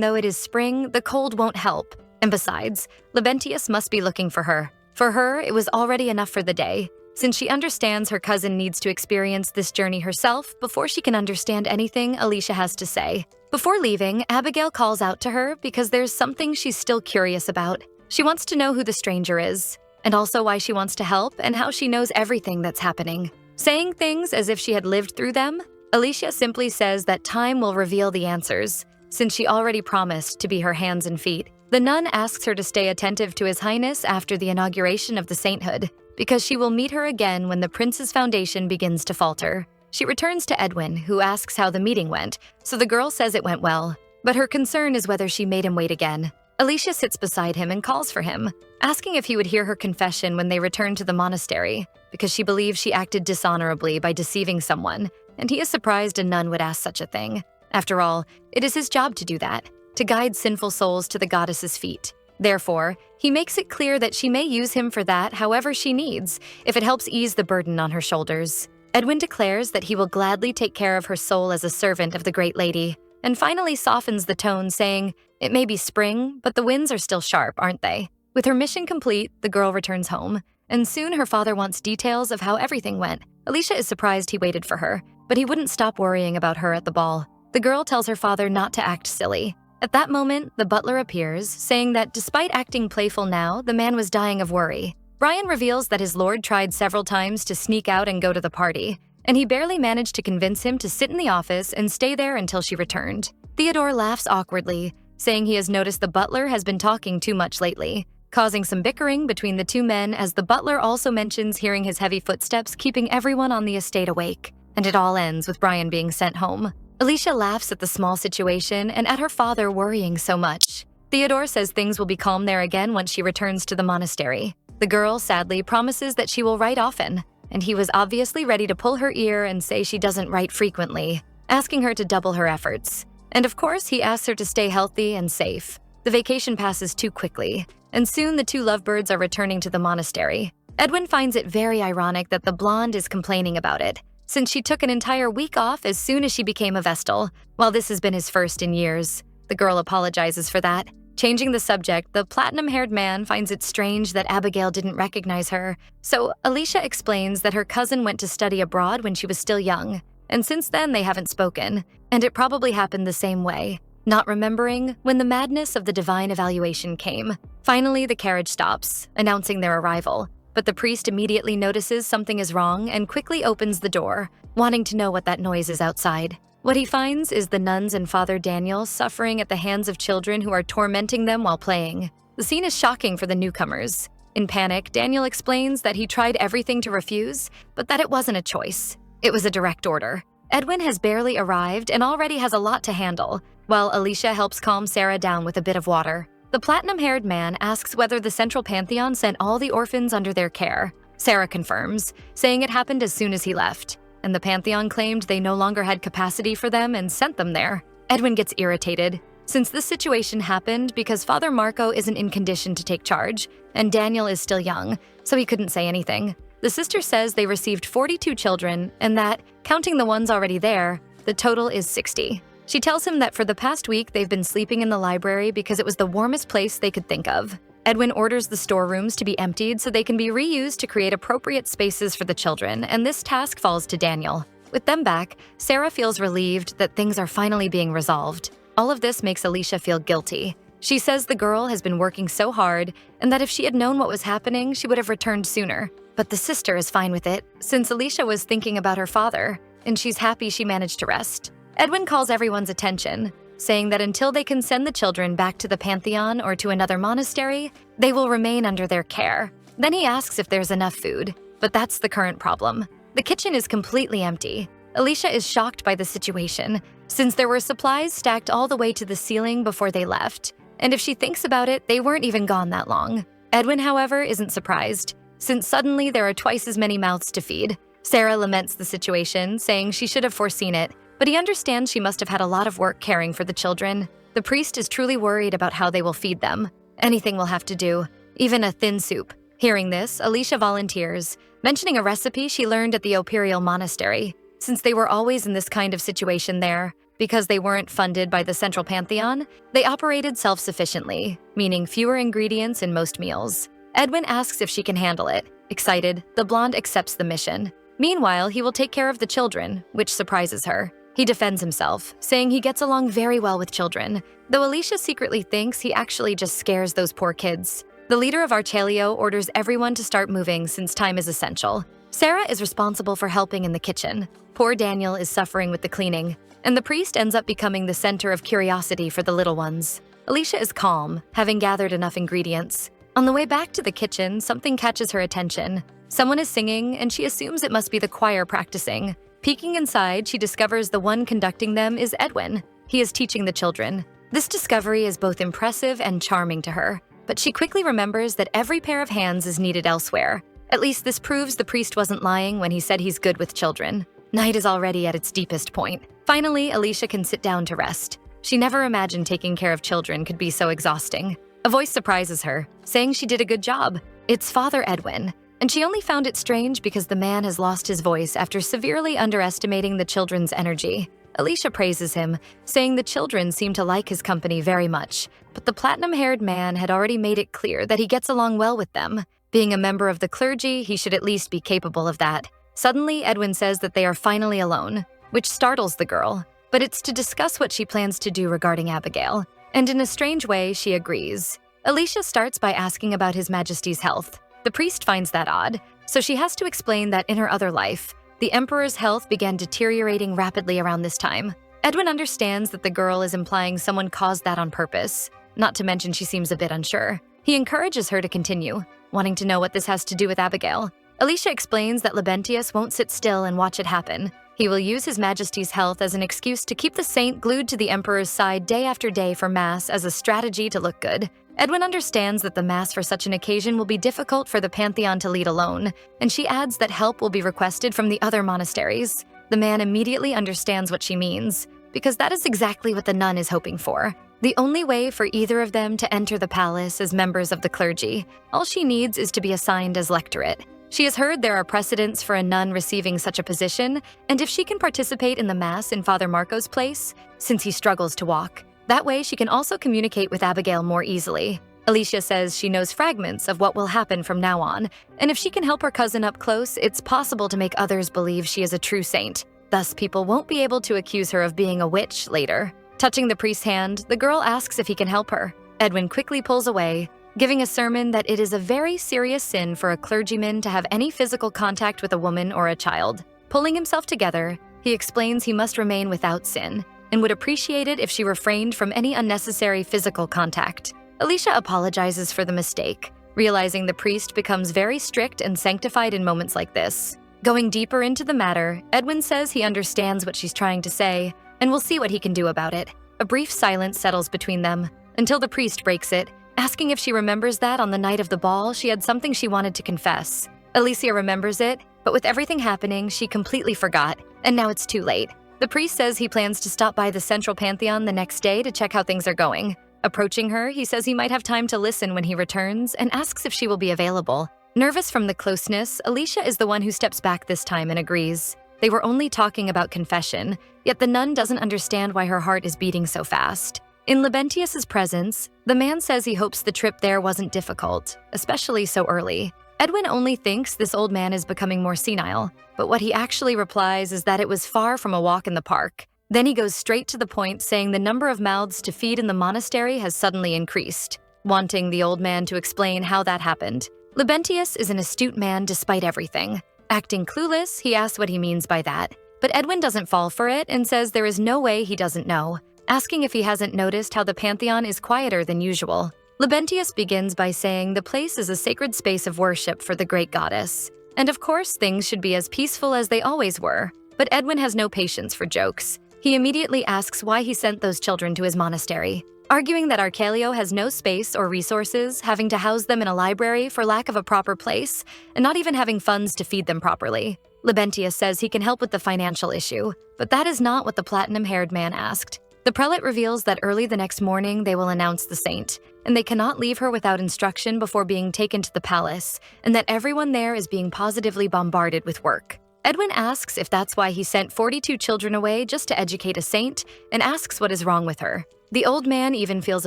though it is spring, the cold won't help. And besides, Laurentius must be looking for her. For her, it was already enough for the day, since she understands her cousin needs to experience this journey herself before she can understand anything Alicia has to say. Before leaving, Abigail calls out to her because there's something she's still curious about. She wants to know who the stranger is, and also why she wants to help and how she knows everything that's happening. Saying things as if she had lived through them, Alicia simply says that time will reveal the answers, since she already promised to be her hands and feet. The nun asks her to stay attentive to His Highness after the inauguration of the sainthood, because she will meet her again when the prince's foundation begins to falter. She returns to Edwin, who asks how the meeting went, so the girl says it went well, but her concern is whether she made him wait again. Alicia sits beside him and calls for him, asking if he would hear her confession when they return to the monastery, because she believes she acted dishonorably by deceiving someone, and he is surprised a nun would ask such a thing. After all, it is his job to do that, to guide sinful souls to the goddess's feet. Therefore, he makes it clear that she may use him for that however she needs, if it helps ease the burden on her shoulders. Edwin declares that he will gladly take care of her soul as a servant of the great lady, and finally softens the tone, saying, "It may be spring, but the winds are still sharp, aren't they?" With her mission complete, the girl returns home, and soon her father wants details of how everything went. Alicia is surprised he waited for her, but he wouldn't stop worrying about her at the ball. The girl tells her father not to act silly. At that moment, the butler appears, saying that despite acting playful now, the man was dying of worry. Brian reveals that his lord tried several times to sneak out and go to the party, and he barely managed to convince him to sit in the office and stay there until she returned. Theodore laughs awkwardly, saying he has noticed the butler has been talking too much lately, causing some bickering between the two men as the butler also mentions hearing his heavy footsteps keeping everyone on the estate awake. And it all ends with Brian being sent home. Alicia laughs at the small situation and at her father worrying so much. Theodore says things will be calm there again once she returns to the monastery. The girl sadly promises that she will write often, and he was obviously ready to pull her ear and say she doesn't write frequently, asking her to double her efforts. And of course, he asks her to stay healthy and safe. The vacation passes too quickly, and soon the two lovebirds are returning to the monastery. Edwin finds it very ironic that the blonde is complaining about it, since she took an entire week off as soon as she became a vestal, while this has been his first in years. The girl apologizes for that. Changing the subject, the platinum-haired man finds it strange that Abigail didn't recognize her, so Alicia explains that her cousin went to study abroad when she was still young, and since then they haven't spoken, and it probably happened the same way, not remembering when the madness of the divine evaluation came. Finally, the carriage stops, announcing their arrival, but the priest immediately notices something is wrong and quickly opens the door, wanting to know what that noise is outside. What he finds is the nuns and Father Daniel suffering at the hands of children who are tormenting them while playing. The scene is shocking for the newcomers. In panic, Daniel explains that he tried everything to refuse, but that it wasn't a choice. It was a direct order. Edwin has barely arrived and already has a lot to handle, while Alicia helps calm Sarah down with a bit of water. The platinum-haired man asks whether the Central Pantheon sent all the orphans under their care. Sarah confirms, saying it happened as soon as he left, and the Pantheon claimed they no longer had capacity for them and sent them there. Edwin gets irritated, since this situation happened because Father Marco isn't in condition to take charge, and Daniel is still young, so he couldn't say anything. The sister says they received 42 children, and that, counting the ones already there, the total is 60. She tells him that for the past week they've been sleeping in the library because it was the warmest place they could think of. Edwin orders the storerooms to be emptied so they can be reused to create appropriate spaces for the children, and this task falls to Daniel. With them back, Sarah feels relieved that things are finally being resolved. All of this makes Alicia feel guilty. She says the girl has been working so hard and that if she had known what was happening, she would have returned sooner. But the sister is fine with it, since Alicia was thinking about her father, and she's happy she managed to rest. Edwin calls everyone's attention, saying that until they can send the children back to the Pantheon or to another monastery, they will remain under their care. Then he asks if there's enough food, but that's the current problem. The kitchen is completely empty. Alicia is shocked by the situation, since there were supplies stacked all the way to the ceiling before they left. And if she thinks about it, they weren't even gone that long. Edwin, however, isn't surprised, since suddenly there are twice as many mouths to feed. Sarah laments the situation, saying she should have foreseen it, but he understands she must have had a lot of work caring for the children. The priest is truly worried about how they will feed them. Anything will have to do, even a thin soup. Hearing this, Alicia volunteers, mentioning a recipe she learned at the Imperial Monastery, since they were always in this kind of situation there. Because they weren't funded by the Central Pantheon, they operated self-sufficiently, meaning fewer ingredients in most meals. Edwin asks if she can handle it. Excited, the blonde accepts the mission. Meanwhile, he will take care of the children, which surprises her. He defends himself, saying he gets along very well with children, though Alicia secretly thinks he actually just scares those poor kids. The leader of Archelio orders everyone to start moving since time is essential. Sarah is responsible for helping in the kitchen. Poor Daniel is suffering with the cleaning, and the priest ends up becoming the center of curiosity for the little ones. Alicia is calm, having gathered enough ingredients. On the way back to the kitchen, something catches her attention. Someone is singing, and she assumes it must be the choir practicing. Peeking inside, she discovers the one conducting them is Edwin. He is teaching the children. This discovery is both impressive and charming to her, but she quickly remembers that every pair of hands is needed elsewhere. At least this proves the priest wasn't lying when he said he's good with children. Night is already at its deepest point. Finally, Alicia can sit down to rest. She never imagined taking care of children could be so exhausting. A voice surprises her, saying she did a good job. It's Father Edwin, and she only found it strange because the man has lost his voice after severely underestimating the children's energy. Alicia praises him, saying the children seem to like his company very much, but the platinum-haired man had already made it clear that he gets along well with them. Being a member of the clergy, he should at least be capable of that. Suddenly, Edwin says that they are finally alone, which startles the girl, but it's to discuss what she plans to do regarding Abigail, and in a strange way, she agrees. Alicia starts by asking about His Majesty's health. The priest finds that odd, so she has to explain that in her other life, the Emperor's health began deteriorating rapidly around this time. Edwin understands that the girl is implying someone caused that on purpose, not to mention she seems a bit unsure. He encourages her to continue, wanting to know what this has to do with Abigail. Alicia explains that Labentius won't sit still and watch it happen. He will use His Majesty's health as an excuse to keep the saint glued to the Emperor's side day after day for Mass as a strategy to look good. Edwin understands that the Mass for such an occasion will be difficult for the Pantheon to lead alone, and she adds that help will be requested from the other monasteries. The man immediately understands what she means, because that is exactly what the nun is hoping for. The only way for either of them to enter the palace as members of the clergy. All she needs is to be assigned as lectorate. She has heard there are precedents for a nun receiving such a position, and if she can participate in the Mass in Father Marco's place, since he struggles to walk, that way she can also communicate with Abigail more easily. Alicia says she knows fragments of what will happen from now on, and if she can help her cousin up close, it's possible to make others believe she is a true saint. Thus, people won't be able to accuse her of being a witch later. Touching the priest's hand, the girl asks if he can help her. Edwin quickly pulls away, giving a sermon that it is a very serious sin for a clergyman to have any physical contact with a woman or a child. Pulling himself together, he explains he must remain without sin, and would appreciate it if she refrained from any unnecessary physical contact. Alicia apologizes for the mistake, realizing the priest becomes very strict and sanctified in moments like this. Going deeper into the matter, Edwin says he understands what she's trying to say, and will see what he can do about it. A brief silence settles between them, until the priest breaks it, asking if she remembers that on the night of the ball she had something she wanted to confess. Alicia remembers it, but with everything happening, she completely forgot, and now it's too late. The priest says he plans to stop by the Central Pantheon the next day to check how things are going. Approaching her, he says he might have time to listen when he returns and asks if she will be available. Nervous from the closeness, Alicia is the one who steps back this time and agrees. They were only talking about confession, yet the nun doesn't understand why her heart is beating so fast. In Labentius's presence, the man says he hopes the trip there wasn't difficult, especially so early. Edwin only thinks this old man is becoming more senile, but what he actually replies is that it was far from a walk in the park. Then he goes straight to the point, saying the number of mouths to feed in the monastery has suddenly increased, wanting the old man to explain how that happened. Laurentius is an astute man despite everything. Acting clueless, he asks what he means by that. But Edwin doesn't fall for it and says there is no way he doesn't know, asking if he hasn't noticed how the pantheon is quieter than usual. Laurentius begins by saying the place is a sacred space of worship for the great goddess. And of course, things should be as peaceful as they always were. But Edwin has no patience for jokes. He immediately asks why he sent those children to his monastery, arguing that Archelio has no space or resources, having to house them in a library for lack of a proper place, and not even having funds to feed them properly. Laurentius says he can help with the financial issue, but that is not what the platinum-haired man asked. The prelate reveals that early the next morning they will announce the saint, and they cannot leave her without instruction before being taken to the palace, and that everyone there is being positively bombarded with work. Edwin asks if that's why he sent 42 children away just to educate a saint, and asks what is wrong with her. The old man even feels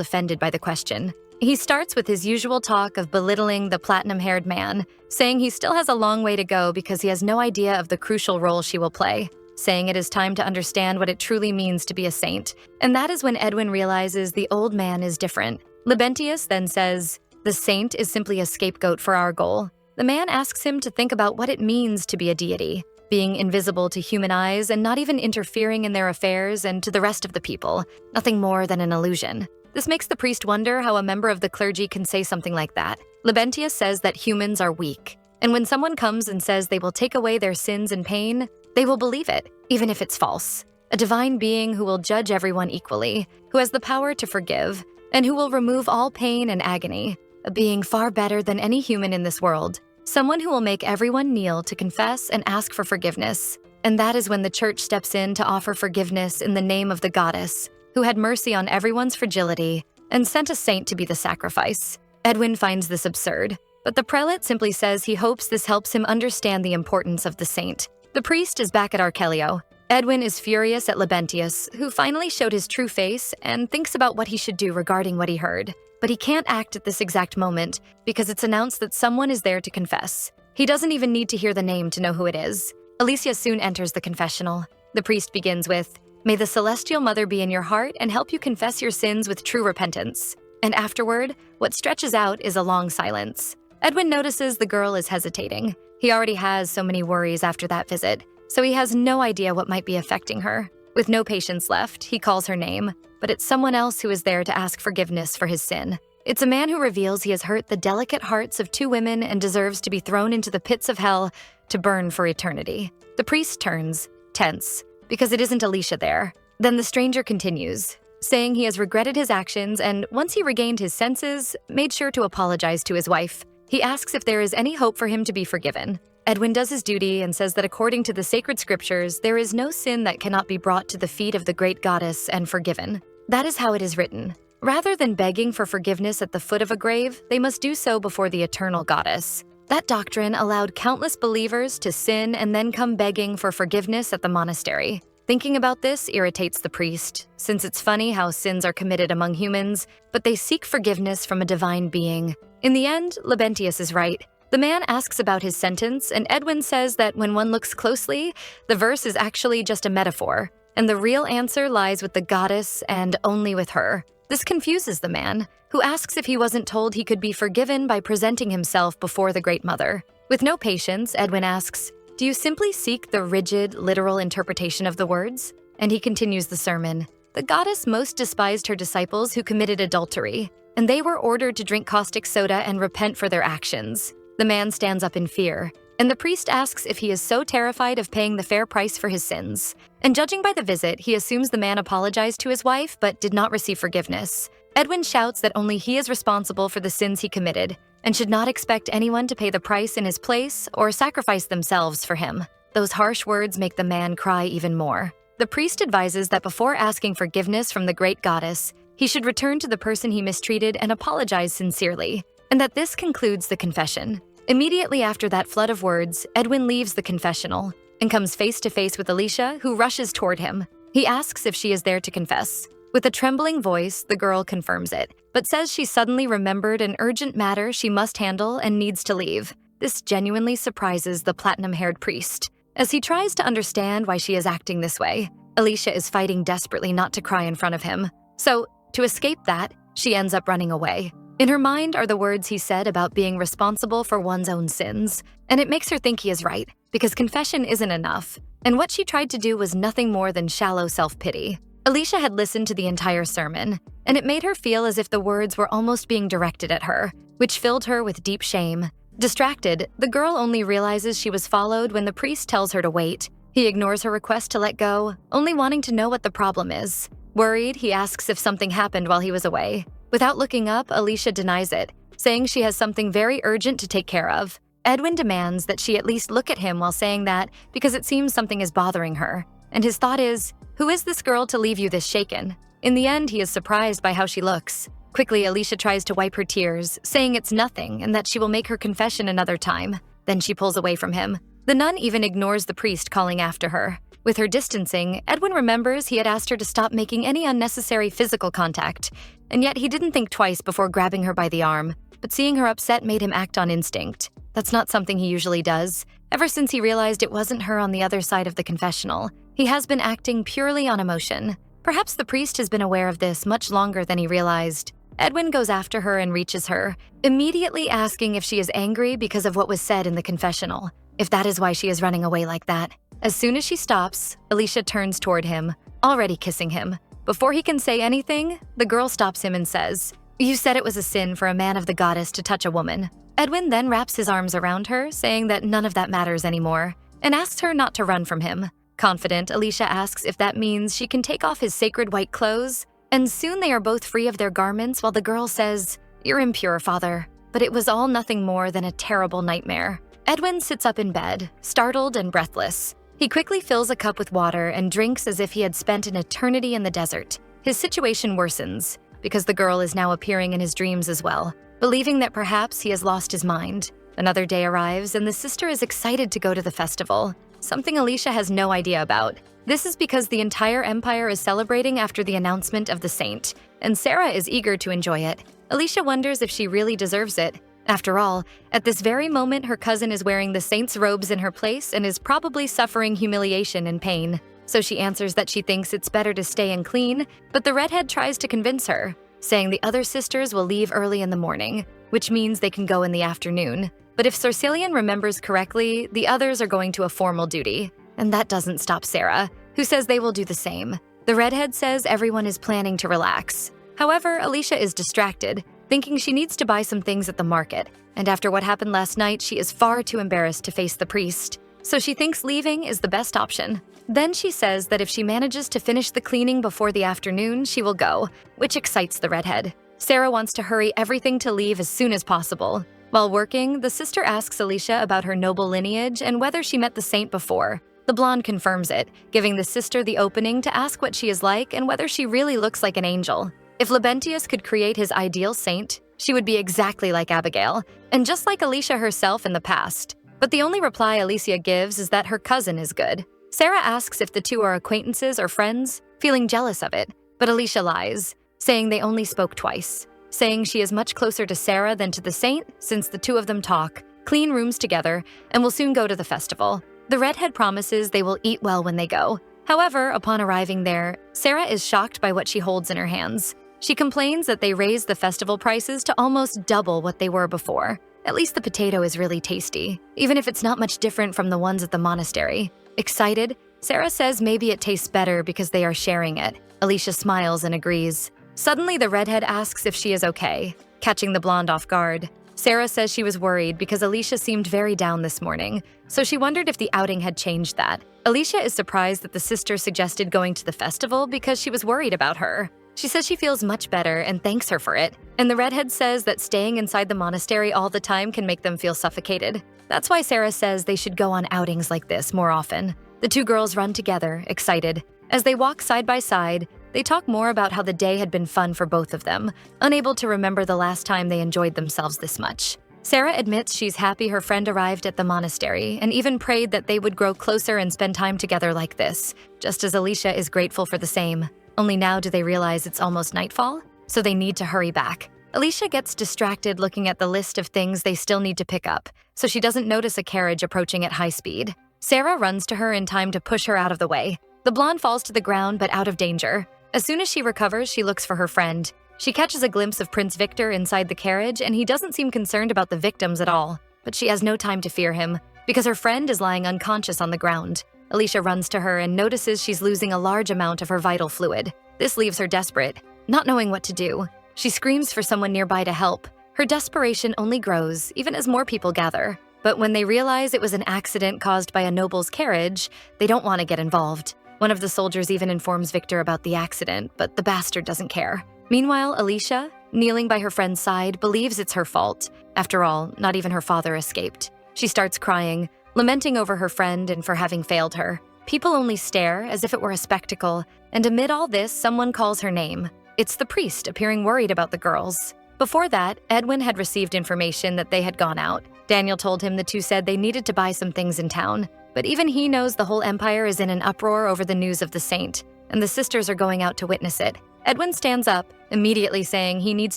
offended by the question. He starts with his usual talk of belittling the platinum-haired man, saying he still has a long way to go because he has no idea of the crucial role she will play, saying it is time to understand what it truly means to be a saint. And that is when Edwin realizes the old man is different. Laurentius then says, "The saint is simply a scapegoat for our goal." The man asks him to think about what it means to be a deity, being invisible to human eyes and not even interfering in their affairs and to the rest of the people, nothing more than an illusion. This makes the priest wonder how a member of the clergy can say something like that. Laurentius says that humans are weak, and when someone comes and says they will take away their sins and pain, they will believe it, even if it's false. A divine being who will judge everyone equally, who has the power to forgive, and who will remove all pain and agony. A being far better than any human in this world. Someone who will make everyone kneel to confess and ask for forgiveness. And that is when the church steps in to offer forgiveness in the name of the goddess, who had mercy on everyone's fragility and sent a saint to be the sacrifice. Edwin finds this absurd, but the prelate simply says he hopes this helps him understand the importance of the saint. The priest is back at Archelio. Edwin is furious at Laurentius, who finally showed his true face and thinks about what he should do regarding what he heard. But he can't act at this exact moment because it's announced that someone is there to confess. He doesn't even need to hear the name to know who it is. Alicia soon enters the confessional. The priest begins with, "May the celestial mother be in your heart and help you confess your sins with true repentance." And afterward, what stretches out is a long silence. Edwin notices the girl is hesitating. He already has so many worries after that visit, so he has no idea what might be affecting her. With no patience left, he calls her name, but it's someone else who is there to ask forgiveness for his sin. It's a man who reveals he has hurt the delicate hearts of two women and deserves to be thrown into the pits of hell to burn for eternity. The priest turns, tense, because it isn't Alicia there. Then the stranger continues, saying he has regretted his actions and, once he regained his senses, made sure to apologize to his wife. He asks if there is any hope for him to be forgiven. Edwin does his duty and says that according to the sacred scriptures, there is no sin that cannot be brought to the feet of the great goddess and forgiven. That is how it is written. Rather than begging for forgiveness at the foot of a grave, they must do so before the eternal goddess. That doctrine allowed countless believers to sin and then come begging for forgiveness at the monastery. Thinking about this irritates the priest, since it's funny how sins are committed among humans, but they seek forgiveness from a divine being. In the end, Laurentius is right. The man asks about his sentence, and Edwin says that when one looks closely, the verse is actually just a metaphor, and the real answer lies with the goddess and only with her. This confuses the man, who asks if he wasn't told he could be forgiven by presenting himself before the Great Mother. With no patience, Edwin asks, "Do you simply seek the rigid, literal interpretation of the words?" And he continues the sermon. The goddess most despised her disciples who committed adultery, and they were ordered to drink caustic soda and repent for their actions. The man stands up in fear, and the priest asks if he is so terrified of paying the fair price for his sins. And judging by the visit, he assumes the man apologized to his wife but did not receive forgiveness. Edwin shouts that only he is responsible for the sins he committed and should not expect anyone to pay the price in his place or sacrifice themselves for him. Those harsh words make the man cry even more. The priest advises that before asking forgiveness from the great goddess, he should return to the person he mistreated and apologize sincerely, and that this concludes the confession. Immediately after that flood of words, Edwin leaves the confessional and comes face to face with Alicia, who rushes toward him. He asks if she is there to confess. With a trembling voice, the girl confirms it, but says she suddenly remembered an urgent matter she must handle and needs to leave. This genuinely surprises the platinum-haired priest, as he tries to understand why she is acting this way. Alicia is fighting desperately not to cry in front of him. So, to escape that, she ends up running away. In her mind are the words he said about being responsible for one's own sins, and it makes her think he is right, because confession isn't enough, and what she tried to do was nothing more than shallow self-pity. Alicia had listened to the entire sermon, and it made her feel as if the words were almost being directed at her, which filled her with deep shame. Distracted, the girl only realizes she was followed when the priest tells her to wait. He ignores her request to let go, only wanting to know what the problem is. Worried, he asks if something happened while he was away. Without looking up, Alicia denies it, saying she has something very urgent to take care of. Edwin demands that she at least look at him while saying that because it seems something is bothering her. And his thought is, who is this girl to leave you this shaken? In the end, he is surprised by how she looks. Quickly, Alicia tries to wipe her tears, saying it's nothing and that she will make her confession another time. Then she pulls away from him. The nun even ignores the priest calling after her. With her distancing, Edwin remembers he had asked her to stop making any unnecessary physical contact, and yet he didn't think twice before grabbing her by the arm. But seeing her upset made him act on instinct. That's not something he usually does. Ever since he realized it wasn't her on the other side of the confessional, he has been acting purely on emotion. Perhaps the priest has been aware of this much longer than he realized. Edwin goes after her and reaches her, immediately asking if she is angry because of what was said in the confessional, if that is why she is running away like that. As soon as she stops, Alicia turns toward him, already kissing him. Before he can say anything, the girl stops him and says, "You said it was a sin for a man of the goddess to touch a woman." Edwin then wraps his arms around her, saying that none of that matters anymore, and asks her not to run from him. Confident, Alicia asks if that means she can take off his sacred white clothes, and soon they are both free of their garments while the girl says, "You're impure, father." But it was all nothing more than a terrible nightmare. Edwin sits up in bed, startled and breathless. He quickly fills a cup with water and drinks as if he had spent an eternity in the desert. His situation worsens, because the girl is now appearing in his dreams as well, believing that perhaps he has lost his mind. Another day arrives and the sister is excited to go to the festival, something Alicia has no idea about. This is because the entire empire is celebrating after the announcement of the saint, and Sarah is eager to enjoy it. Alicia wonders if she really deserves it. After all, at this very moment her cousin is wearing the saint's robes in her place and is probably suffering humiliation and pain. So she answers that she thinks it's better to stay and clean, but the redhead tries to convince her, saying the other sisters will leave early in the morning, which means they can go in the afternoon. But if Cercilian remembers correctly, the others are going to a formal duty. And that doesn't stop Sarah, who says they will do the same. The redhead says everyone is planning to relax. However, Alicia is distracted, thinking she needs to buy some things at the market, and after what happened last night, she is far too embarrassed to face the priest. So she thinks leaving is the best option. Then she says that if she manages to finish the cleaning before the afternoon, she will go, which excites the redhead. Sarah wants to hurry everything to leave as soon as possible. While working, the sister asks Alicia about her noble lineage and whether she met the saint before. The blonde confirms it, giving the sister the opening to ask what she is like and whether she really looks like an angel. If Labentius could create his ideal saint, she would be exactly like Abigail, and just like Alicia herself in the past. But the only reply Alicia gives is that her cousin is good. Sarah asks if the two are acquaintances or friends, feeling jealous of it, but Alicia lies, saying they only spoke twice, saying she is much closer to Sarah than to the saint since the two of them talk, clean rooms together, and will soon go to the festival. The redhead promises they will eat well when they go. However, upon arriving there, Sarah is shocked by what she holds in her hands. She complains that they raised the festival prices to almost double what they were before. At least the potato is really tasty, even if it's not much different from the ones at the monastery. Excited, Sarah says maybe it tastes better because they are sharing it. Alicia smiles and agrees. Suddenly, the redhead asks if she is okay, catching the blonde off guard. Sarah says she was worried because Alicia seemed very down this morning, so she wondered if the outing had changed that. Alicia is surprised that the sister suggested going to the festival because she was worried about her. She says she feels much better and thanks her for it, and the redhead says that staying inside the monastery all the time can make them feel suffocated. That's why Sarah says they should go on outings like this more often. The two girls run together, excited. As they walk side by side, they talk more about how the day had been fun for both of them, unable to remember the last time they enjoyed themselves this much. Sarah admits she's happy her friend arrived at the monastery and even prayed that they would grow closer and spend time together like this, just as Alicia is grateful for the same. Only now do they realize it's almost nightfall, so they need to hurry back. Alicia gets distracted looking at the list of things they still need to pick up, so she doesn't notice a carriage approaching at high speed. Sarah runs to her in time to push her out of the way. The blonde falls to the ground but out of danger. As soon as she recovers, she looks for her friend. She catches a glimpse of Prince Victor inside the carriage, and he doesn't seem concerned about the victims at all. But she has no time to fear him, because her friend is lying unconscious on the ground. Alicia runs to her and notices she's losing a large amount of her vital fluid. This leaves her desperate, not knowing what to do. She screams for someone nearby to help. Her desperation only grows, even as more people gather. But when they realize it was an accident caused by a noble's carriage, they don't want to get involved. One of the soldiers even informs Victor about the accident, but the bastard doesn't care. Meanwhile, Alicia, kneeling by her friend's side, believes it's her fault. After all, not even her father escaped. She starts crying, lamenting over her friend and for having failed her. People only stare as if it were a spectacle, and amid all this, someone calls her name. It's the priest, appearing worried about the girls. Before that, Edwin had received information that they had gone out. Daniel told him the two said they needed to buy some things in town, but even he knows the whole empire is in an uproar over the news of the saint, and the sisters are going out to witness it. Edwin stands up, immediately saying he needs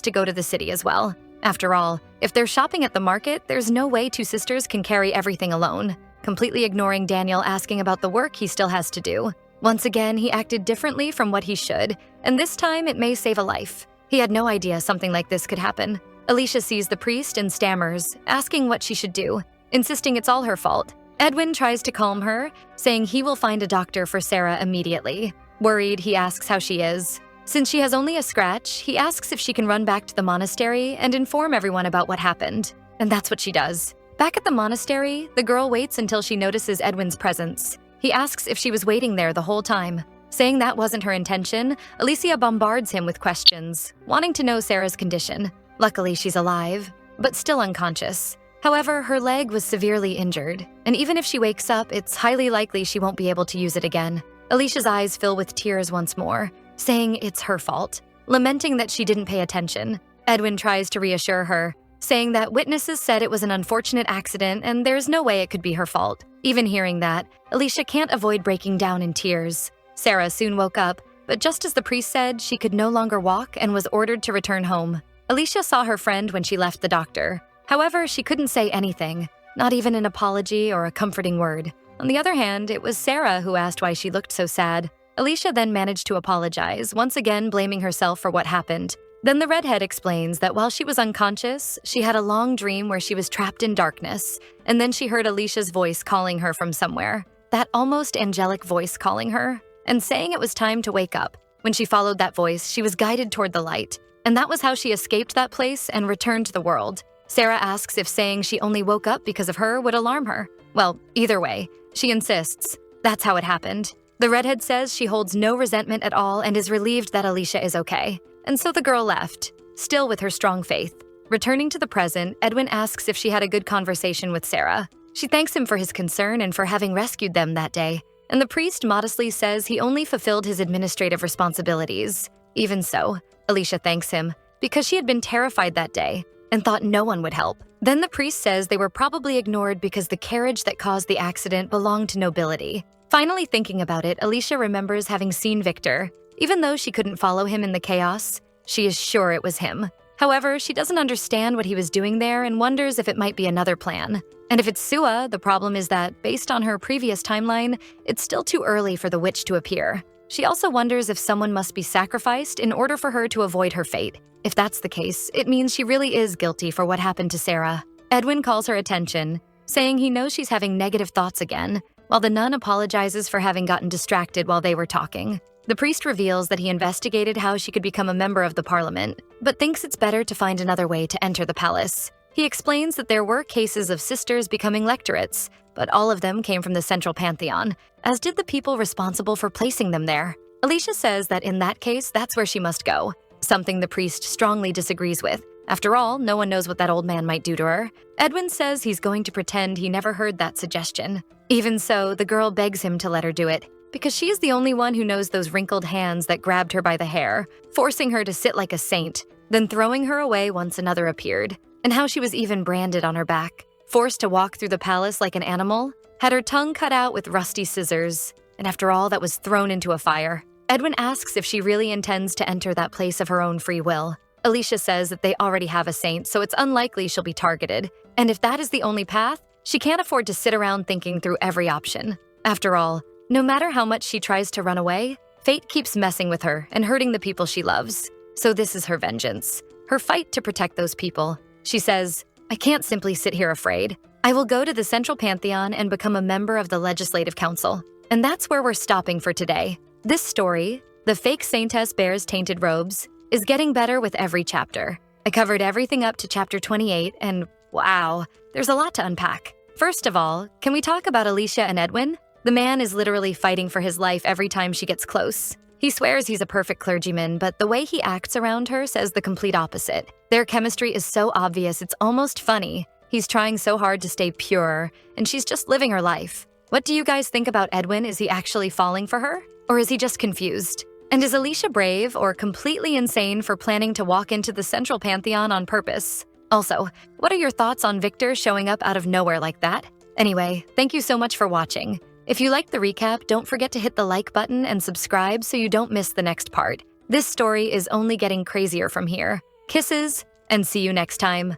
to go to the city as well. After all, if they're shopping at the market, there's no way two sisters can carry everything alone, completely ignoring Daniel asking about the work he still has to do. Once again, he acted differently from what he should, and this time it may save a life. He had no idea something like this could happen. Alicia sees the priest and stammers, asking what she should do, insisting it's all her fault. Edwin tries to calm her, saying he will find a doctor for Sarah immediately. Worried, he asks how she is. Since she has only a scratch, he asks if she can run back to the monastery and inform everyone about what happened. And that's what she does. Back at the monastery, the girl waits until she notices Edwin's presence. He asks if she was waiting there the whole time. Saying that wasn't her intention, Alicia bombards him with questions, wanting to know Sarah's condition. Luckily, she's alive, but still unconscious. However, her leg was severely injured, and even if she wakes up, it's highly likely she won't be able to use it again. Alicia's eyes fill with tears once more, saying it's her fault, lamenting that she didn't pay attention. Edwin tries to reassure her, saying that witnesses said it was an unfortunate accident and there's no way it could be her fault. Even hearing that, Alicia can't avoid breaking down in tears. Sarah soon woke up, but just as the priest said, she could no longer walk and was ordered to return home. Alicia saw her friend when she left the doctor. However, she couldn't say anything, not even an apology or a comforting word. On the other hand, it was Sarah who asked why she looked so sad. Alicia then managed to apologize, once again blaming herself for what happened. Then the redhead explains that while she was unconscious, she had a long dream where she was trapped in darkness, and then she heard Alicia's voice calling her from somewhere. That almost angelic voice calling her, and saying it was time to wake up. When she followed that voice, she was guided toward the light, and that was how she escaped that place and returned to the world. Sarah asks if saying she only woke up because of her would alarm her. Well, either way, she insists. That's how it happened. The redhead says she holds no resentment at all and is relieved that Alicia is okay. And so the girl left, still with her strong faith. Returning to the present, Edwin asks if she had a good conversation with Sarah. She thanks him for his concern and for having rescued them that day. And the priest modestly says he only fulfilled his administrative responsibilities. Even so, Alicia thanks him because she had been terrified that day and thought no one would help. Then the priest says they were probably ignored because the carriage that caused the accident belonged to nobility. Finally thinking about it, Alicia remembers having seen Victor. Even though she couldn't follow him in the chaos, she is sure it was him. However, she doesn't understand what he was doing there and wonders if it might be another plan. And if it's Sua, the problem is that, based on her previous timeline, it's still too early for the witch to appear. She also wonders if someone must be sacrificed in order for her to avoid her fate. If that's the case, it means she really is guilty for what happened to Sarah. Edwin calls her attention, saying he knows she's having negative thoughts again, while the nun apologizes for having gotten distracted while they were talking. The priest reveals that he investigated how she could become a member of the parliament, but thinks it's better to find another way to enter the palace. He explains that there were cases of sisters becoming lectorates, but all of them came from the central pantheon, as did the people responsible for placing them there. Alicia says that in that case, that's where she must go, something the priest strongly disagrees with. After all, no one knows what that old man might do to her. Edwin says he's going to pretend he never heard that suggestion. Even so, the girl begs him to let her do it, because she is the only one who knows those wrinkled hands that grabbed her by the hair, forcing her to sit like a saint, then throwing her away once another appeared, and how she was even branded on her back, forced to walk through the palace like an animal, had her tongue cut out with rusty scissors, and after all, that was thrown into a fire. Edwin asks if she really intends to enter that place of her own free will. Alicia says that they already have a saint, so it's unlikely she'll be targeted, and if that is the only path, she can't afford to sit around thinking through every option. After all, No matter how much she tries to run away, fate keeps messing with her and hurting the people she loves. So this is her vengeance, her fight to protect those people. She says, "I can't simply sit here afraid. I will go to the Central Pantheon and become a member of the Legislative Council." And that's where we're stopping for today. This story, The Fake Saintess Bears Tainted Robes, is getting better with every chapter. I covered everything up to chapter 28, and wow, there's a lot to unpack. First of all, can we talk about Alicia and Edwin? The man is literally fighting for his life every time she gets close. He swears he's a perfect clergyman, but the way he acts around her says the complete opposite. Their chemistry is so obvious, it's almost funny. He's trying so hard to stay pure, and she's just living her life. What do you guys think about Edwin? Is he actually falling for her? Or is he just confused? And is Alicia brave or completely insane for planning to walk into the Central Pantheon on purpose? Also, what are your thoughts on Victor showing up out of nowhere like that? Anyway, thank you so much for watching. If you liked the recap, don't forget to hit the like button and subscribe so you don't miss the next part. This story is only getting crazier from here. Kisses, and see you next time.